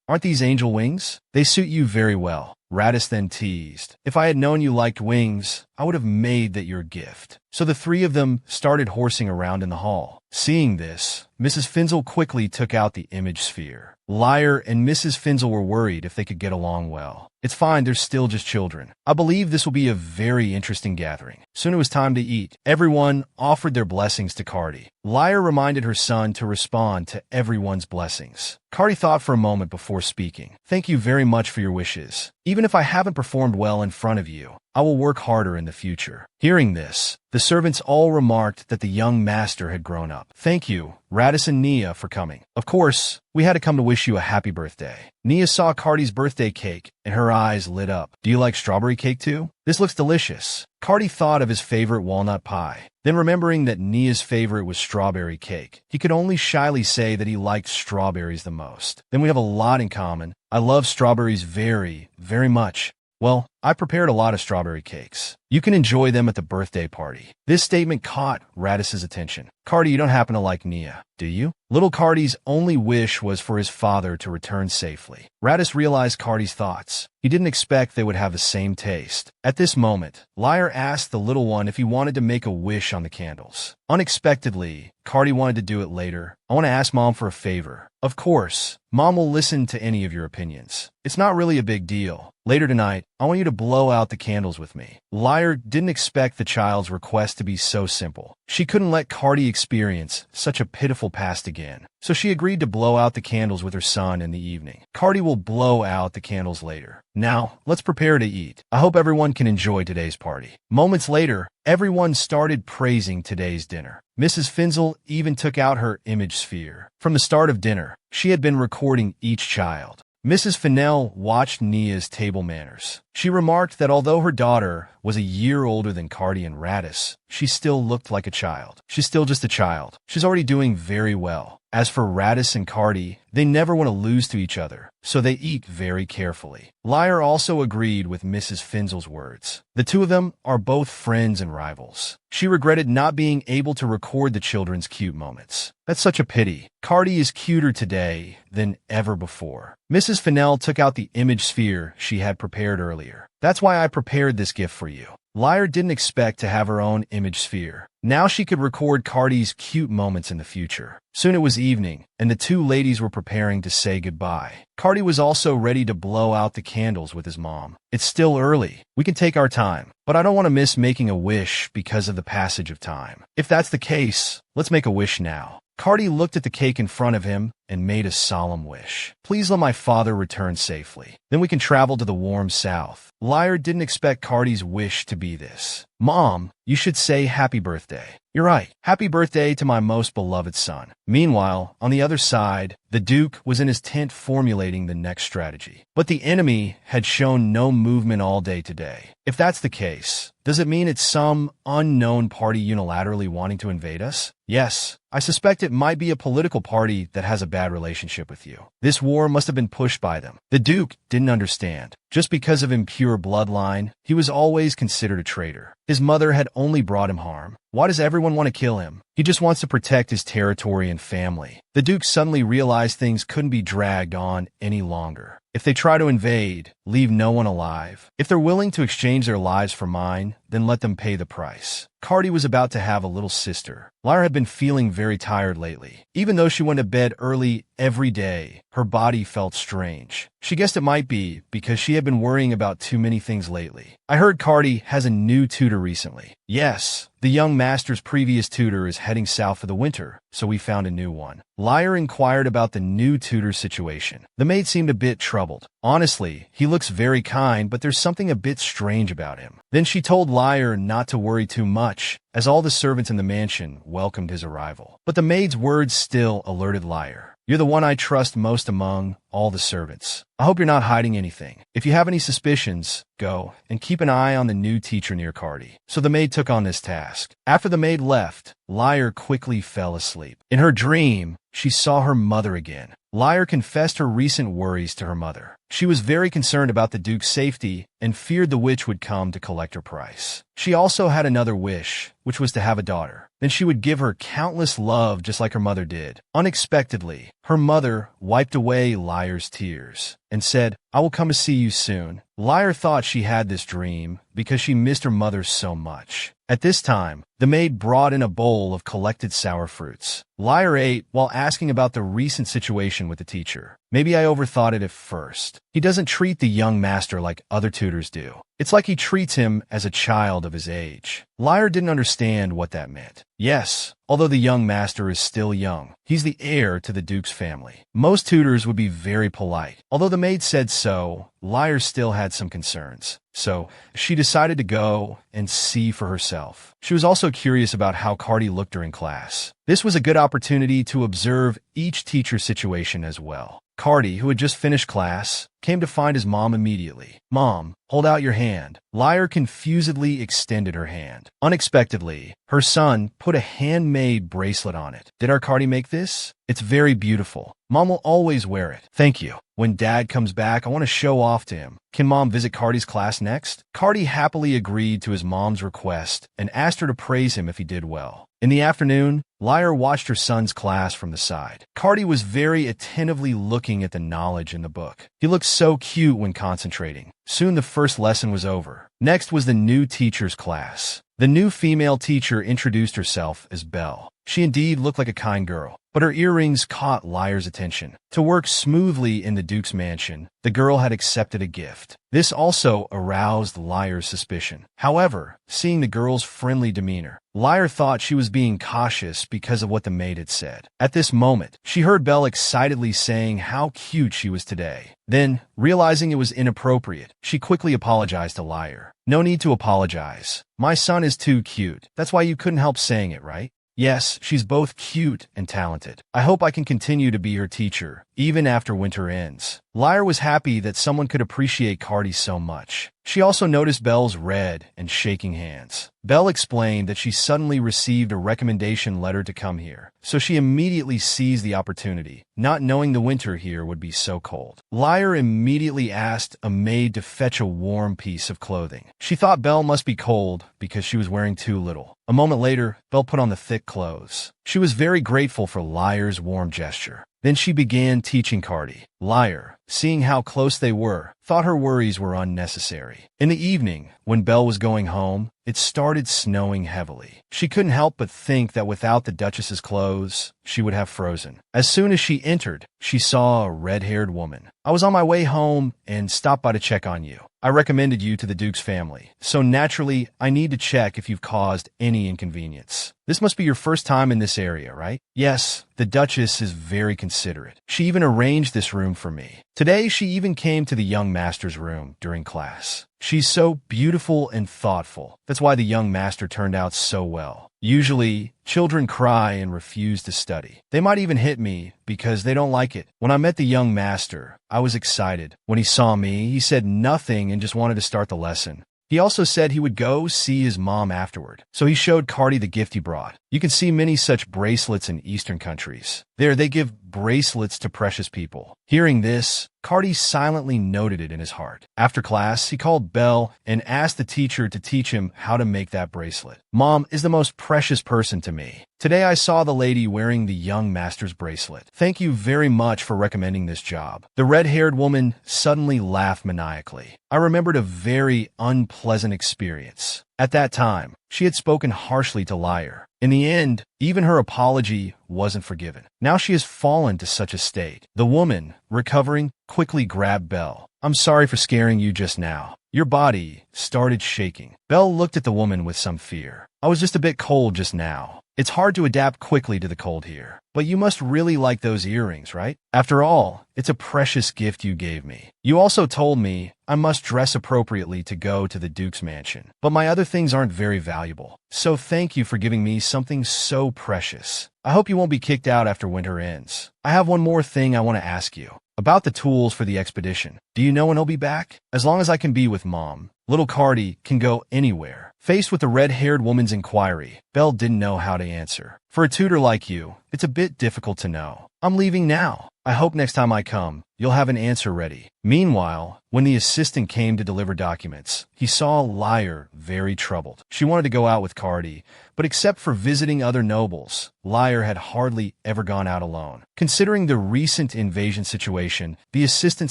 Aren't these angel wings? They suit you very well. Radis then teased. If I had known you liked wings, I would have made that your gift. So the three of them started horsing around in the hall. Seeing this, Mrs. Finzel quickly took out the image sphere. Liar and Mrs. Finzel were worried if they could get along well. It's fine, they're still just children. I believe this will be a very interesting gathering. Soon it was time to eat. Everyone offered their blessings to Cardi. Liar reminded her son to respond to everyone's blessings. Cardi thought for a moment before speaking. Thank you very much for your wishes. Even if I haven't performed well in front of you, I will work harder in the future." Hearing this, the servants all remarked that the young master had grown up. "Thank you, Radis and Nia, for coming. Of course, we had to come to wish you a happy birthday." Nia saw Cardi's birthday cake, and her eyes lit up. "Do you like strawberry cake too? This looks delicious." Cardi thought of his favorite walnut pie. Then remembering that Nia's favorite was strawberry cake, he could only shyly say that he liked strawberries the most. "Then we have a lot in common. I love strawberries very, very much. Well, I prepared a lot of strawberry cakes. You can enjoy them at the birthday party." This statement caught Radis's attention. "Cardi, you don't happen to like Nia, do you?" Little Cardi's only wish was for his father to return safely. Radis realized Cardi's thoughts. He didn't expect they would have the same taste. At this moment, Lyre asked the little one if he wanted to make a wish on the candles. Unexpectedly, Cardi wanted to do it later. "I want to ask Mom for a favor." "Of course, Mom will listen to any of your opinions. It's not really a big deal. Later tonight, I want you to blow out the candles with me." Lyre didn't expect the child's request to be so simple. She couldn't let Cardi experience such a pitiful past again, so she agreed to blow out the candles with her son in the evening. Cardi will blow out the candles later. "Now, let's prepare to eat. I hope everyone can enjoy today's party." Moments later, everyone started praising today's dinner. Mrs. Finzel even took out her image sphere. From the start of dinner, she had been recording each child. Mrs. Fennell watched Nia's table manners. She remarked that although her daughter was a year older than Cardi and Radis, she still looked like a child. She's still just a child. She's already doing very well. As for Radis and Cardi, they never want to lose to each other, so they eat very carefully. Lyre also agreed with Mrs. Finzel's words. The two of them are both friends and rivals. She regretted not being able to record the children's cute moments. "That's such a pity. Cardi is cuter today than ever before." Mrs. Fennell took out the image sphere she had prepared earlier. "That's why I prepared this gift for you." Lyre didn't expect to have her own image sphere. Now she could record Cardi's cute moments in the future. Soon it was evening, and the two ladies were preparing to say goodbye. Cardi was also ready to blow out the candles with his mom. "It's still early. We can take our time, but I don't want to miss making a wish because of the passage of time. If that's the case, let's make a wish now." Cardi looked at the cake in front of him and made a solemn wish. "Please let my father return safely. Then we can travel to the warm south." Lyre didn't expect Cardi's wish to be this. "Mom, you should say happy birthday." "You're right. Happy birthday to my most beloved son." Meanwhile, on the other side, the Duke was in his tent formulating the next strategy. But the enemy had shown no movement all day today. If that's the case, does it mean it's some unknown party unilaterally wanting to invade us? Yes, I suspect it might be a political party that has a bad relationship with you. This war must have been pushed by them. The Duke didn't understand. Just because of impure bloodline, he was always considered a traitor. His mother had only brought him harm. Why does everyone want to kill him? He just wants to protect his territory and family. The Duke suddenly realized things couldn't be dragged on any longer. If they try to invade, leave no one alive. If they're willing to exchange their lives for mine, then let them pay the price. Cardi was about to have a little sister. Lyra had been feeling very tired lately. Even though she went to bed early every day, her body felt strange. She guessed it might be because she had been worrying about too many things lately. "I heard Cardi has a new tutor recently." "Yes, the young master's previous tutor is heading south for the winter, so we found a new one." Lyra inquired about the new tutor's situation. The maid seemed a bit troubled. "Honestly, he looks very kind, but there's something a bit strange about him." Then she told Lyra not to worry too much, as all the servants in the mansion welcomed his arrival. But the maid's words still alerted Lyra. "You're the one I trust most among all the servants. I hope you're not hiding anything. If you have any suspicions, go and keep an eye on the new teacher near Cardi." So the maid took on this task. After the maid left, Lyra quickly fell asleep. In her dream, she saw her mother again. Lyra confessed her recent worries to her mother. She was very concerned about the Duke's safety and feared the witch would come to collect her price. She also had another wish, which was to have a daughter. Then she would give her countless love just like her mother did. Unexpectedly, her mother wiped away Lyra's tears and said, "I will come to see you soon." Lyra thought she had this dream because she missed her mother so much. At this time, The maid brought in a bowl of collected sour fruits. Liar ate while asking about the recent situation with the teacher. Maybe I overthought it at first. He doesn't treat the young master like other tutors do. It's like he treats him as a child of his age. Liar didn't understand what that meant. Yes, although the young master is still young, he's the heir to the Duke's family. Most tutors would be very polite. Although the maid said so, Liar still had some concerns. So, she decided to go and see for herself. She was also curious about how Cardi looked during class. This was a good opportunity to observe each teacher's situation as well. Cardi, who had just finished class, came to find his mom immediately. "Mom, hold out your hand." Liar confusedly extended her hand. Unexpectedly, her son put a handmade bracelet on it. "Did our Cardi make this? It's very beautiful. Mom will always wear it." "Thank you. When Dad comes back, I want to show off to him. Can Mom visit Cardi's class next?" Cardi happily agreed to his mom's request and asked her to praise him if he did well. In the afternoon, Liar watched her son's class from the side. Cardi was very attentively looking at the knowledge in the book. He looked so cute when concentrating. Soon the first lesson was over. Next was the new teacher's class. The new female teacher introduced herself as Belle. She indeed looked like a kind girl, but her earrings caught Liar's attention. To work smoothly in the Duke's mansion, the girl had accepted a gift. This also aroused Liar's suspicion. However, seeing the girl's friendly demeanor, Liar thought she was being cautious because of what the maid had said. At this moment, she heard Belle excitedly saying how cute she was today. Then, realizing it was inappropriate, she quickly apologized to Liar. "No need to apologize. My son is too cute. That's why you couldn't help saying it, right? Yes, she's both cute and talented. I hope I can continue to be her teacher, even after winter ends." Liar was happy that someone could appreciate Cardi so much. She also noticed Belle's red and shaking hands. Belle explained that she suddenly received a recommendation letter to come here, so she immediately seized the opportunity, not knowing the winter here would be so cold. Liar immediately asked a maid to fetch a warm piece of clothing. She thought Belle must be cold because she was wearing too little. A moment later, Belle put on the thick clothes. She was very grateful for Liar's warm gesture. Then she began teaching Cardi. Liar, seeing how close they were, thought her worries were unnecessary. In the evening, when Belle was going home, it started snowing heavily. She couldn't help but think that without the Duchess's clothes, she would have frozen. As soon as she entered, she saw a red-haired woman. "I was on my way home and stopped by to check on you. I recommended you to the Duke's family, so naturally, I need to check if you've caused any inconvenience. This must be your first time in this area, right?" "Yes, the Duchess is very considerate. She even arranged this room for me. Today, she even came to the young master's room during class. She's so beautiful and thoughtful. That's why the young master turned out so well. Usually, children cry and refuse to study. They might even hit me because they don't like it. When I met the young master, I was excited. When he saw me, he said nothing and just wanted to start the lesson. He also said he would go see his mom afterward, so he showed Cardi the gift he brought. You can see many such bracelets in Eastern countries. There, they give bracelets to precious people. Hearing this, Cardi silently noted it in his heart. After class, he called Belle and asked the teacher to teach him how to make that bracelet. "Mom is the most precious person to me. Today I saw the lady wearing the young master's bracelet. Thank you very much for recommending this job." The red-haired woman suddenly laughed maniacally. I remembered a very unpleasant experience. At that time, she had spoken harshly to Liar. In the end, even her apology wasn't forgiven. Now she has fallen to such a state. The woman, recovering, quickly grabbed Belle. "I'm sorry for scaring you just now." Your body started shaking. Belle looked at the woman with some fear. "I was just a bit cold just now. It's hard to adapt quickly to the cold here. But you must really like those earrings, right? After all, it's a precious gift you gave me. You also told me I must dress appropriately to go to the Duke's mansion. But my other things aren't very valuable. So thank you for giving me something so precious. I hope you won't be kicked out after winter ends. I have one more thing I want to ask you. About the tools for the expedition. Do you know when he'll be back? As long as I can be with Mom, little Cardi can go anywhere." Faced with the red-haired woman's inquiry, Belle didn't know how to answer. "For a tutor like you, it's a bit difficult to know. I'm leaving now. I hope next time I come, you'll have an answer ready." Meanwhile, when the assistant came to deliver documents, he saw Liar very troubled. She wanted to go out with Cardi, but except for visiting other nobles, Liar had hardly ever gone out alone. Considering the recent invasion situation, the assistant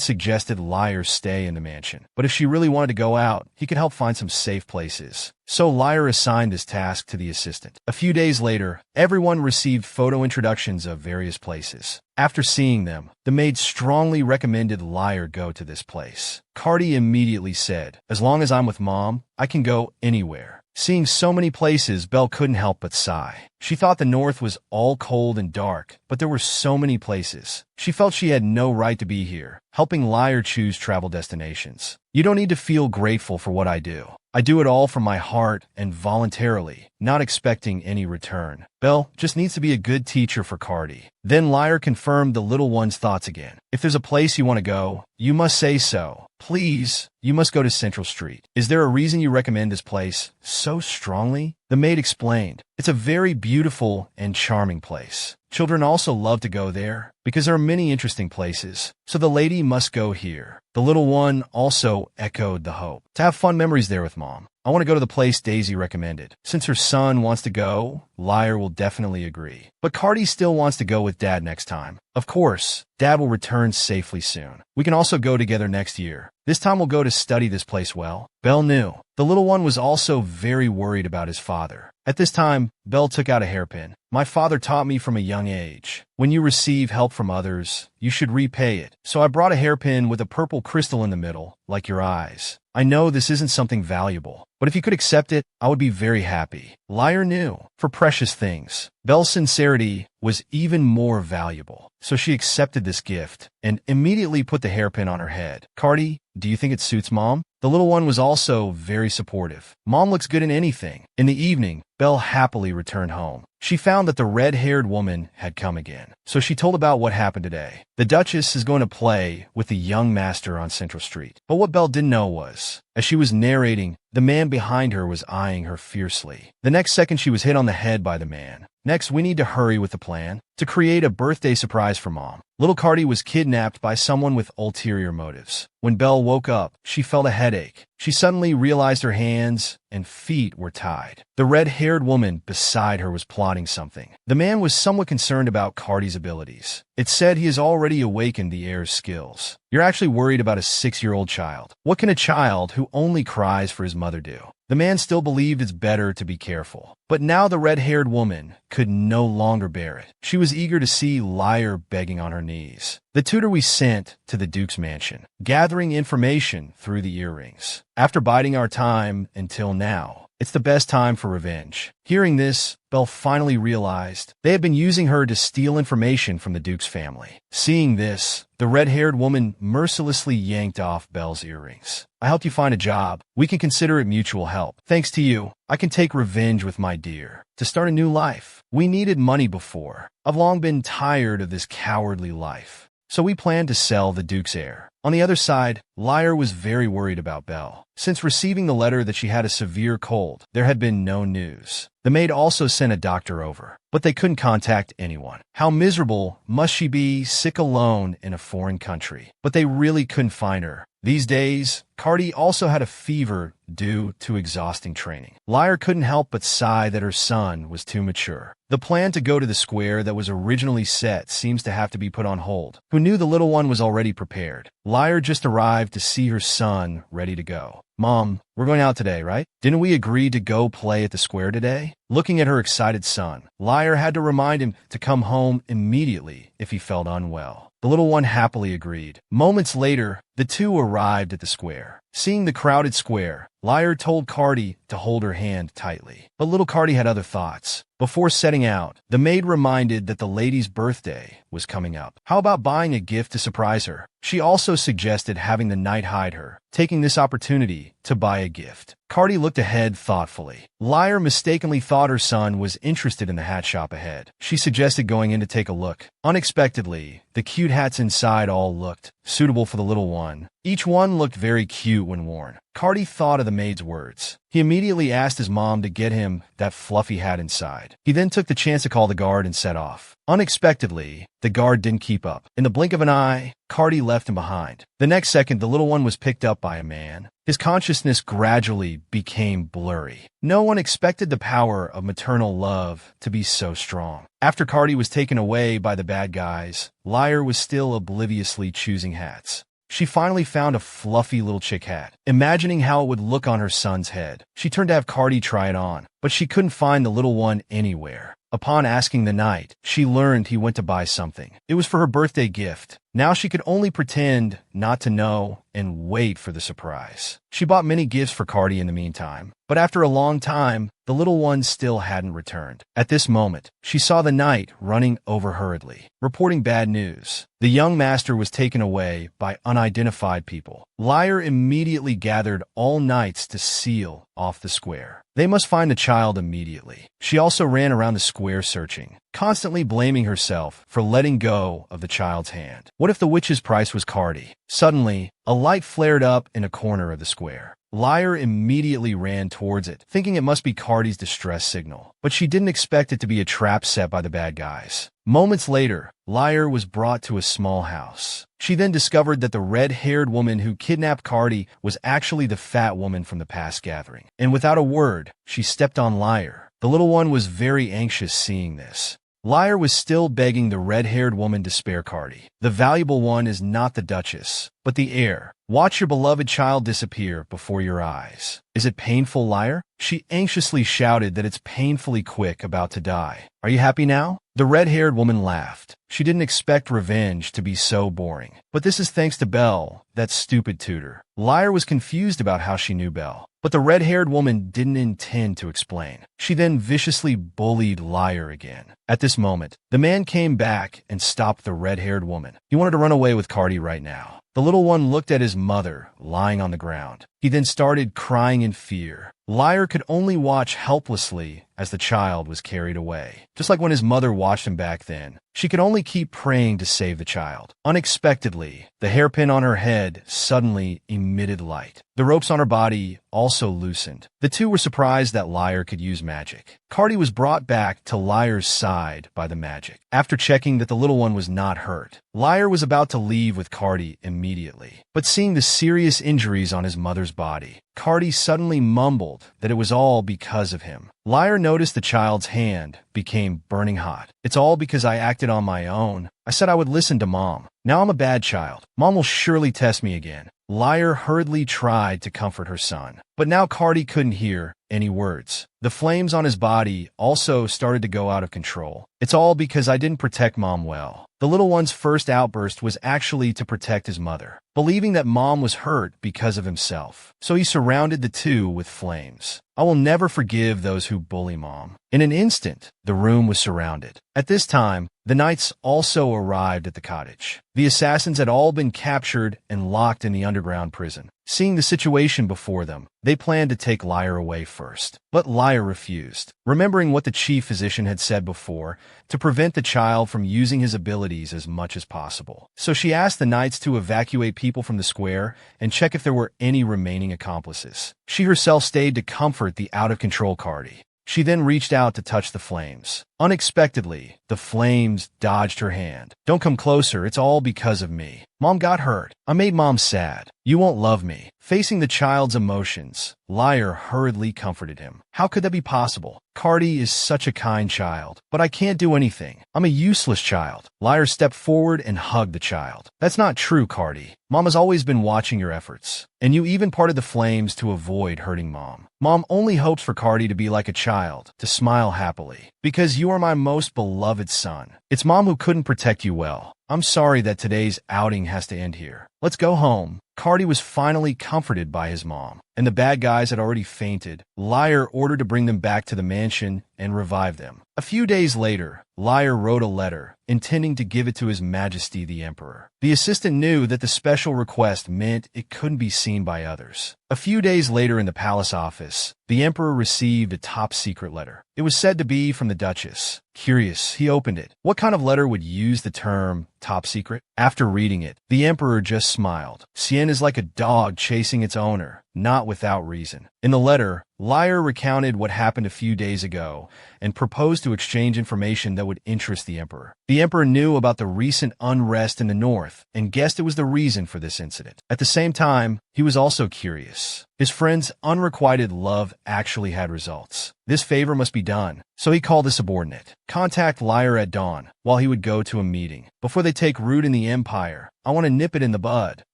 suggested Liar stay in the mansion. But if she really wanted to go out, he could help find some safe places. So Liar assigned this task to the assistant. A few days later, everyone received photo introductions of various places. After seeing them, the maid strongly recommended Liar go to this place. Cardi immediately said, "As long as I'm with Mom, I can go anywhere." Seeing so many places, Belle couldn't help but sigh. She thought the north was all cold and dark, but there were so many places. She felt she had no right to be here, helping Liar choose travel destinations. "You don't need to feel grateful for what I do. I do it all from my heart and voluntarily, not expecting any return. Belle just needs to be a good teacher for Cardi." Then Liar confirmed the little one's thoughts again. "If there's a place you want to go, you must say so. Please, you must go to Central Street. Is there a reason you recommend this place so strongly?" The maid explained, "It's a very beautiful and charming place. Children also love to go there because there are many interesting places. So the lady must go here." The little one also echoed the hope. "To have fun memories there with Mom. I want to go to the place Daisy recommended." Since her son wants to go, Liar will definitely agree. But Cardi still wants to go with Dad next time. Of course, Dad will return safely soon. "We can also go together next year. This time we'll go to study this place well." Belle knew. The little one was also very worried about his father. At this time, Belle took out a hairpin. "My father taught me from a young age. When you receive help from others, you should repay it. So I brought a hairpin with a purple crystal in the middle, like your eyes. I know this isn't something valuable, but if you could accept it, I would be very happy." Liar knew. For precious things, Belle's sincerity was even more valuable. So she accepted this gift and immediately put the hairpin on her head. "Cardi, do you think it suits Mom?" The little one was also very supportive. "Mom looks good in anything." In the evening, Belle happily returned home. She found that the red-haired woman had come again. So she told about what happened today. The Duchess is going to play with the young master on Central Street. But what Belle didn't know was, as she was narrating, the man behind her was eyeing her fiercely. The next second she was hit on the head by the man. Next, we need to hurry with the plan to create a birthday surprise for Mom. Little Cardi was kidnapped by someone with ulterior motives. When Belle woke up, she felt a headache. She suddenly realized her hands and feet were tied. The red-haired woman beside her was plotting something. The man was somewhat concerned about Cardi's abilities. It said he has already awakened the heir's skills. "You're actually worried about a 6-year-old child. What can a child who only cries for his mother do?" The man still believed it's better to be careful. But now the red-haired woman could no longer bear it. She was eager to see Liar begging on her knees. The tutor we sent to the Duke's mansion, gathering information through the earrings. After biding our time until now, it's the best time for revenge. Hearing this, Belle finally realized they had been using her to steal information from the Duke's family. Seeing this, the red-haired woman mercilessly yanked off Belle's earrings. "I helped you find a job. We can consider it mutual help. Thanks to you, I can take revenge with my dear. To start a new life. We needed money before. I've long been tired of this cowardly life. So we planned to sell the Duke's heir." On the other side, Liar was very worried about Belle. Since receiving the letter that she had a severe cold, there had been no news. The maid also sent a doctor over, but they couldn't contact anyone. How miserable must she be, sick alone in a foreign country? But they really couldn't find her. These days, Cardi also had a fever due to exhausting training. Liar couldn't help but sigh that her son was too mature. The plan to go to the square that was originally set seems to have to be put on hold. Who knew the little one was already prepared? Liar just arrived to see her son ready to go. "Mom, we're going out today, right? Didn't we agree to go play at the square today?" Looking at her excited son, Liar had to remind him to come home immediately if he felt unwell. The little one happily agreed. Moments later, the two arrived at the square. Seeing the crowded square, Liar told Cardi to hold her hand tightly. But little Cardi had other thoughts. Before setting out, the maid reminded that the lady's birthday was coming up. How about buying a gift to surprise her? She also suggested having the knight hide her, taking this opportunity to buy a gift. Cardi looked ahead thoughtfully. Liar mistakenly thought her son was interested in the hat shop ahead. She suggested going in to take a look. Unexpectedly, the cute hats inside all looked suitable for the little one. Each one looked very cute when worn. Cardi thought of the maid's words. He immediately asked his mom to get him that fluffy hat inside. He then took the chance to call the guard and set off. Unexpectedly, the guard didn't keep up. In the blink of an eye, Cardi left him behind. The next second, the little one was picked up by a man. His consciousness gradually became blurry. No one expected the power of maternal love to be so strong. After Cardi was taken away by the bad guys, Liar was still obliviously choosing hats. She finally found a fluffy little chick hat. Imagining how it would look on her son's head, she turned to have Cardi try it on, but she couldn't find the little one anywhere. Upon asking the knight, she learned he went to buy something. It was for her birthday gift. Now she could only pretend not to know and wait for the surprise. She bought many gifts for Cardi in the meantime, but after a long time, the little one still hadn't returned. At this moment, she saw the knight running over hurriedly, reporting bad news. The young master was taken away by unidentified people. Liar immediately gathered all knights to seal off the square. They must find the child immediately. She also ran around the square searching, constantly blaming herself for letting go of the child's hand. What if the witch's price was Cardi? Suddenly, a light flared up in a corner of the square. Liar immediately ran towards it, thinking it must be Cardi's distress signal. But she didn't expect it to be a trap set by the bad guys. Moments later, Liar was brought to a small house. She then discovered that the red-haired woman who kidnapped Cardi was actually the fat woman from the past gathering. And without a word, she stepped on Liar. The little one was very anxious seeing this. Liar was still begging the red-haired woman to spare Cardi. The valuable one is not the Duchess, but the heir. Watch your beloved child disappear before your eyes. Is it painful, Liar? She anxiously shouted that it's painfully quick, about to die. Are you happy now? The red-haired woman laughed. She didn't expect revenge to be so boring. But this is thanks to Belle, that stupid tutor. Liar was confused about how she knew Belle, but the red-haired woman didn't intend to explain. She then viciously bullied Liar again. At this moment, the man came back and stopped the red-haired woman. He wanted to run away with Cardi right now. The little one looked at his mother, lying on the ground. He then started crying in fear. Liar could only watch helplessly as the child was carried away. Just like when his mother watched him back then, she could only keep praying to save the child. Unexpectedly, the hairpin on her head suddenly emitted light. The ropes on her body also loosened. The two were surprised that Liar could use magic. Cardi was brought back to Liar's side by the magic. After checking that the little one was not hurt, Liar was about to leave with Cardi immediately. But seeing the serious injuries on his mother's body, Cardi suddenly mumbled that it was all because of him. Liar noticed the child's hand became burning hot. It's all because I acted on my own. I said I would listen to Mom. Now I'm a bad child. Mom will surely test me again. Liar hurriedly tried to comfort her son, but now Cardi couldn't hear any words. The flames on his body also started to go out of control. It's all because I didn't protect Mom well. The little one's first outburst was actually to protect his mother, believing that Mom was hurt because of himself. So he surrounded the two with flames. I will never forgive those who bully Mom. In an instant, the room was surrounded. At this time, the knights also arrived at the cottage. The assassins had all been captured and locked in the underground prison. Seeing the situation before them, they planned to take Liar away first. But Liar refused, remembering what the chief physician had said before, to prevent the child from using his abilities as much as possible. So she asked the knights to evacuate people from the square and check if there were any remaining accomplices. She herself stayed to comfort the out-of-control Cardi. She then reached out to touch the flames. Unexpectedly, the flames dodged her hand. Don't come closer, it's all because of me. Mom got hurt. I made Mom sad. You won't love me. Facing the child's emotions, Liar hurriedly comforted him. How could that be possible? Cardi is such a kind child, but I can't do anything. I'm a useless child. Liar stepped forward and hugged the child. That's not true, Cardi. Mom has always been watching your efforts, and you even parted the flames to avoid hurting Mom. Mom only hopes for Cardi to be like a child, to smile happily, because you are my most beloved son. It's Mom who couldn't protect you well. I'm sorry that today's outing has to end here. Let's go home. Cardi was finally comforted by his mom, and the bad guys had already fainted. Liar ordered to bring them back to the mansion and revive them. A few days later, Liar wrote a letter, intending to give it to His Majesty the Emperor. The assistant knew that the special request meant it couldn't be seen by others. A few days later in the palace office, the Emperor received a top-secret letter. It was said to be from the Duchess. Curious, he opened it. What kind of letter would use the term top secret? After reading it, the emperor just smiled. Cien is like a dog chasing its owner, not without reason. In the letter, Liar recounted what happened a few days ago and proposed to exchange information that would interest the emperor. The emperor knew about the recent unrest in the north and guessed it was the reason for this incident. At the same time, he was also curious. His friend's unrequited love actually had results. This favor must be done, so he called the subordinate. Contact Liar at dawn, while he would go to a meeting. Before they take root in the empire, I want to nip it in the bud.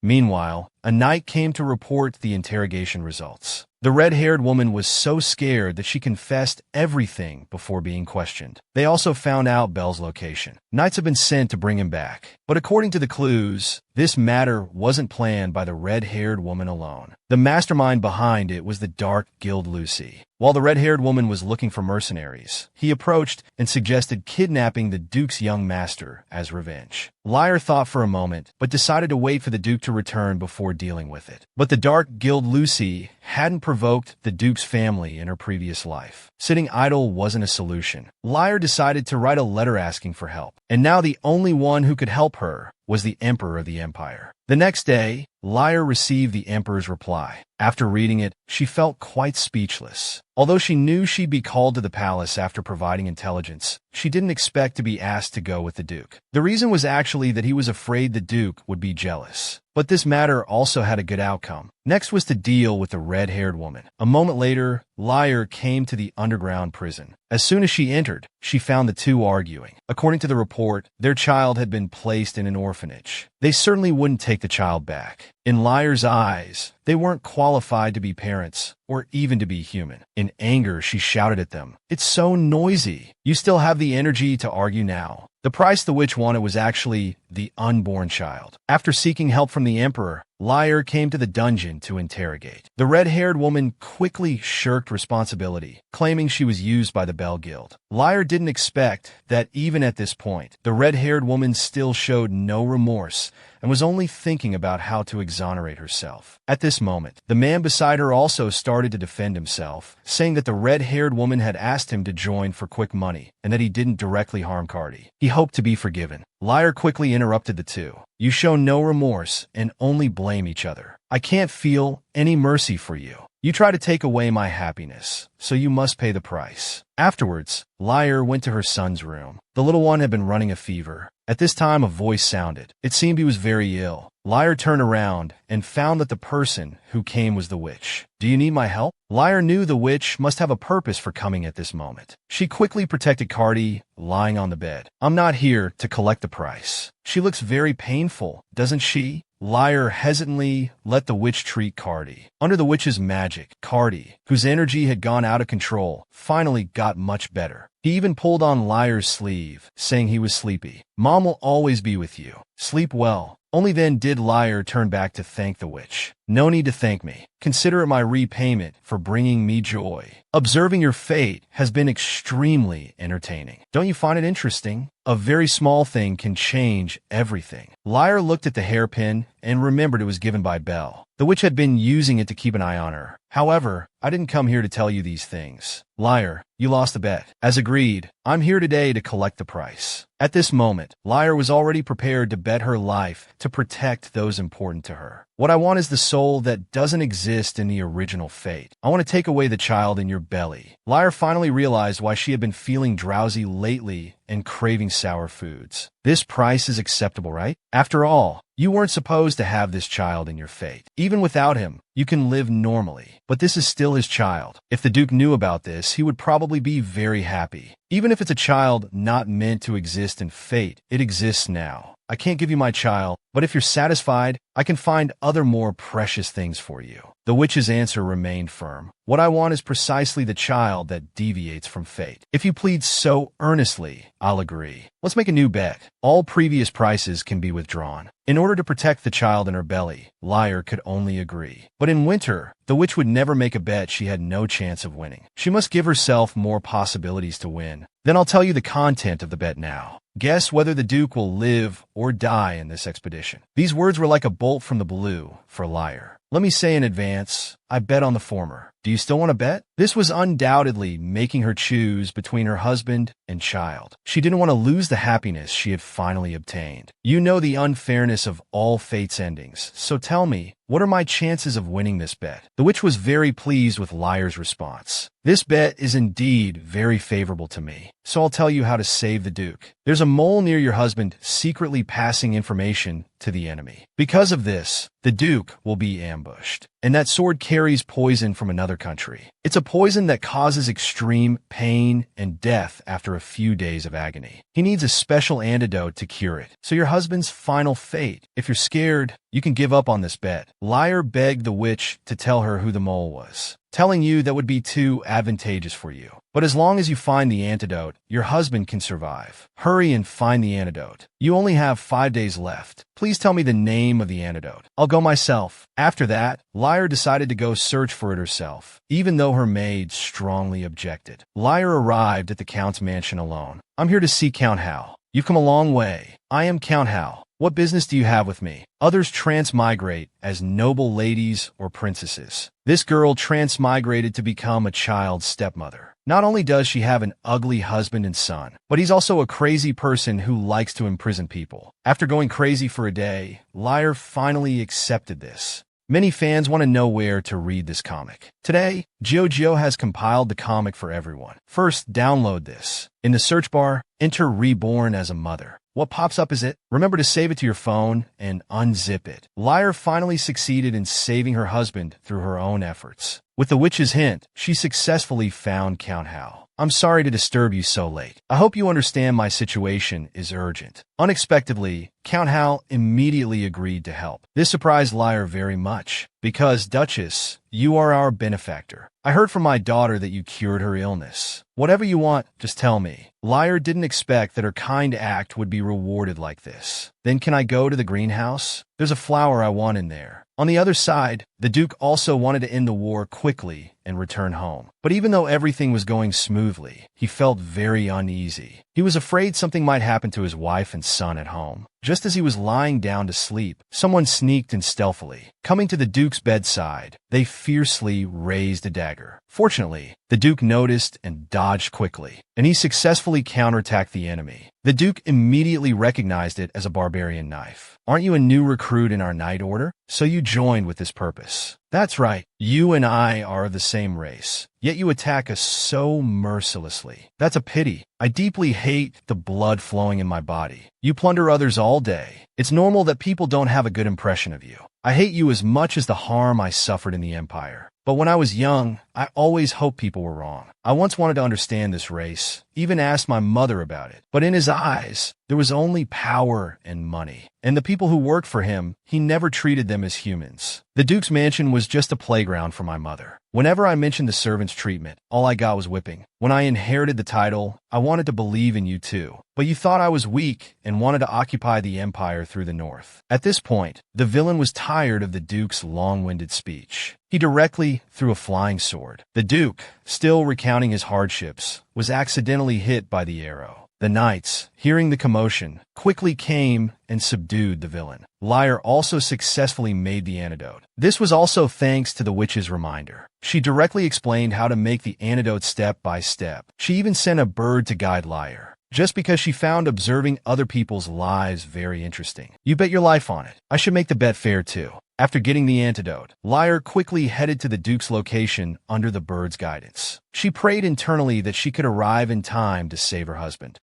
Meanwhile, a knight came to report the interrogation results. The red-haired woman was so scared that she confessed everything before being questioned. They also found out Belle's location. Knights have been sent to bring him back. But according to the clues, this matter wasn't planned by the red-haired woman alone. The mastermind behind it was the Dark Guild Lucy. While the red-haired woman was looking for mercenaries, he approached and suggested kidnapping the Duke's young master as revenge. Liar thought for a moment, but decided to wait for the Duke to return before dealing with it. But the Dark Guild Lucy hadn't provoked the Duke's family in her previous life. Sitting idle wasn't a solution. Liar decided to write a letter asking for help, and now the only one who could help her was the Emperor of the Empire. The next day, Liar received the Emperor's reply. After reading it, she felt quite speechless. Although she knew she'd be called to the palace after providing intelligence, she didn't expect to be asked to go with the Duke. The reason was actually that he was afraid the Duke would be jealous. But this matter also had a good outcome. Next was to deal with the red-haired woman. A moment later, Liar came to the underground prison. As soon as she entered, she found the two arguing. According to the report, their child had been placed in an orphanage. They certainly wouldn't take the child back. In Liar's eyes, they weren't qualified to be parents, or even to be human. In anger, she shouted at them, "It's so noisy. You still have the energy to argue now." The price the witch wanted was actually the unborn child. After seeking help from the Emperor, Liar came to the dungeon to interrogate. The red-haired woman quickly shirked responsibility, claiming she was used by the Bell Guild. Liar didn't expect that even at this point, the red-haired woman still showed no remorse and was only thinking about how to exonerate herself. At this moment, the man beside her also started to defend himself, saying that the red-haired woman had asked him to join for quick money and that he didn't directly harm Cardi. He hoped to be forgiven. Liar quickly interrupted the two. "You show no remorse and only blame each other. I can't feel any mercy for you. You try to take away my happiness, so you must pay the price." Afterwards, Liar went to her son's room. The little one had been running a fever. At this time, a voice sounded. It seemed he was very ill. Liar turned around and found that the person who came was the witch. "Do you need my help?" Liar knew the witch must have a purpose for coming at this moment. She quickly protected Cardi, lying on the bed. "I'm not here to collect the price. She looks very painful, doesn't she?" Liar hesitantly let the witch treat Cardi. Under the witch's magic, Cardi, whose energy had gone out of control, finally got much better. He even pulled on Liar's sleeve, saying he was sleepy. "Mom will always be with you. Sleep well." Only then did Liar turn back to thank the witch. "No need to thank me. Consider it my repayment for bringing me joy. Observing your fate has been extremely entertaining. Don't you find it interesting? A very small thing can change everything." Liar looked at the hairpin and remembered it was given by Belle. The witch had been using it to keep an eye on her. "However, I didn't come here to tell you these things. Liar, you lost the bet. As agreed, I'm here today to collect the price." At this moment, Liar was already prepared to bet her life to protect those important to her. "What I want is the soul that doesn't exist in the original fate. I want to take away the child in your belly." Liar finally realized why she had been feeling drowsy lately and craving sour foods. "This price is acceptable, right? After all, you weren't supposed to have this child in your fate. Even without him, you can live normally. But this is still his child. If the Duke knew about this, he would probably be very happy. Even if it's a child not meant to exist in fate, it exists now. I can't give you my child, but if you're satisfied, I can find other more precious things for you." The witch's answer remained firm. "What I want is precisely the child that deviates from fate. If you plead so earnestly, I'll agree. Let's make a new bet. All previous prices can be withdrawn." In order to protect the child in her belly, Liar could only agree. But in winter, the witch would never make a bet she had no chance of winning. She must give herself more possibilities to win. "Then I'll tell you the content of the bet now. Guess whether the Duke will live or die in this expedition." These words were like a bolt from the blue for Liar. Let me say in advance, I bet on the former. Do you still want to bet? This was undoubtedly making her choose between her husband and child. She didn't want to lose the happiness she had finally obtained. You know the unfairness of all fate's endings, so tell me, what are my chances of winning this bet? The witch was very pleased with Liar's response. This bet is indeed very favorable to me, so I'll tell you how to save the Duke. There's a mole near your husband secretly passing information to the enemy. Because of this, the Duke will be ambushed. And that sword carries poison from another country. It's a poison that causes extreme pain and death after a few days of agony. He needs a special antidote to cure it. So your husband's final fate. If you're scared, you can give up on this bet. Liar begged the witch to tell her who the mole was, telling you that would be too advantageous for you. But as long as you find the antidote, your husband can survive. Hurry and find the antidote. You only have 5 days left. Please tell me the name of the antidote. I'll go myself. After that, Liar decided to go search for it herself, even though her maid strongly objected. Liar arrived at the Count's mansion alone. I'm here to see Count Hal. You've come a long way. I am Count Hal. What business do you have with me? Others transmigrate as noble ladies or princesses. This girl transmigrated to become a child's stepmother. Not only does she have an ugly husband and son, but he's also a crazy person who likes to imprison people. After going crazy for a day, Liar finally accepted this. Many fans want to know where to read this comic. Today, JoJo has compiled the comic for everyone. First, download this. In the search bar, enter Reborn as a Mother. What pops up is it? Remember to save it to your phone and unzip it. Liar finally succeeded in saving her husband through her own efforts. With the witch's hint, she successfully found Count Hal. I'm sorry to disturb you so late. I hope you understand my situation is urgent. Unexpectedly, Count Hal immediately agreed to help. This surprised Liar very much, because, Duchess, you are our benefactor. I heard from my daughter that you cured her illness. Whatever you want, just tell me. Liar didn't expect that her kind act would be rewarded like this. Then can I go to the greenhouse? There's a flower I want in there. On the other side, the Duke also wanted to end the war quickly and return home. But even though everything was going smoothly, he felt very uneasy. He was afraid something might happen to his wife and son at home. Just as he was lying down to sleep, someone sneaked in stealthily. Coming to the Duke's bedside, they fiercely raised a dagger. Fortunately, the Duke noticed and dodged quickly, and he successfully counterattacked the enemy. The Duke immediately recognized it as a barbarian knife. Aren't you a new recruit in our Knight Order? So you joined with this purpose. That's right, you and I are of the same race, yet you attack us so mercilessly. That's a pity. I deeply hate the blood flowing in my body. You plunder others all day. It's normal that people don't have a good impression of you. I hate you as much as the harm I suffered in the Empire. But when I was young, I always hoped people were wrong. I once wanted to understand this race, even asked my mother about it. But in his eyes, there was only power and money. And the people who worked for him, he never treated them as humans. The Duke's mansion was just a playground for my mother. Whenever I mentioned the servants' treatment, all I got was whipping. When I inherited the title, I wanted to believe in you too. But you thought I was weak and wanted to occupy the Empire through the north. At this point, the villain was tired of the Duke's long-winded speech. He directly threw a flying sword. The Duke, still recounting his hardships, was accidentally hit by the arrow. The knights, hearing the commotion, quickly came and subdued the villain. Liar also successfully made the antidote. This was also thanks to the witch's reminder. She directly explained how to make the antidote step by step. She even sent a bird to guide Liar, just because she found observing other people's lives very interesting. You bet your life on it. I should make the bet fair too. After getting the antidote, Liar quickly headed to the Duke's location under the bird's guidance. She prayed internally that she could arrive in time to save her husband.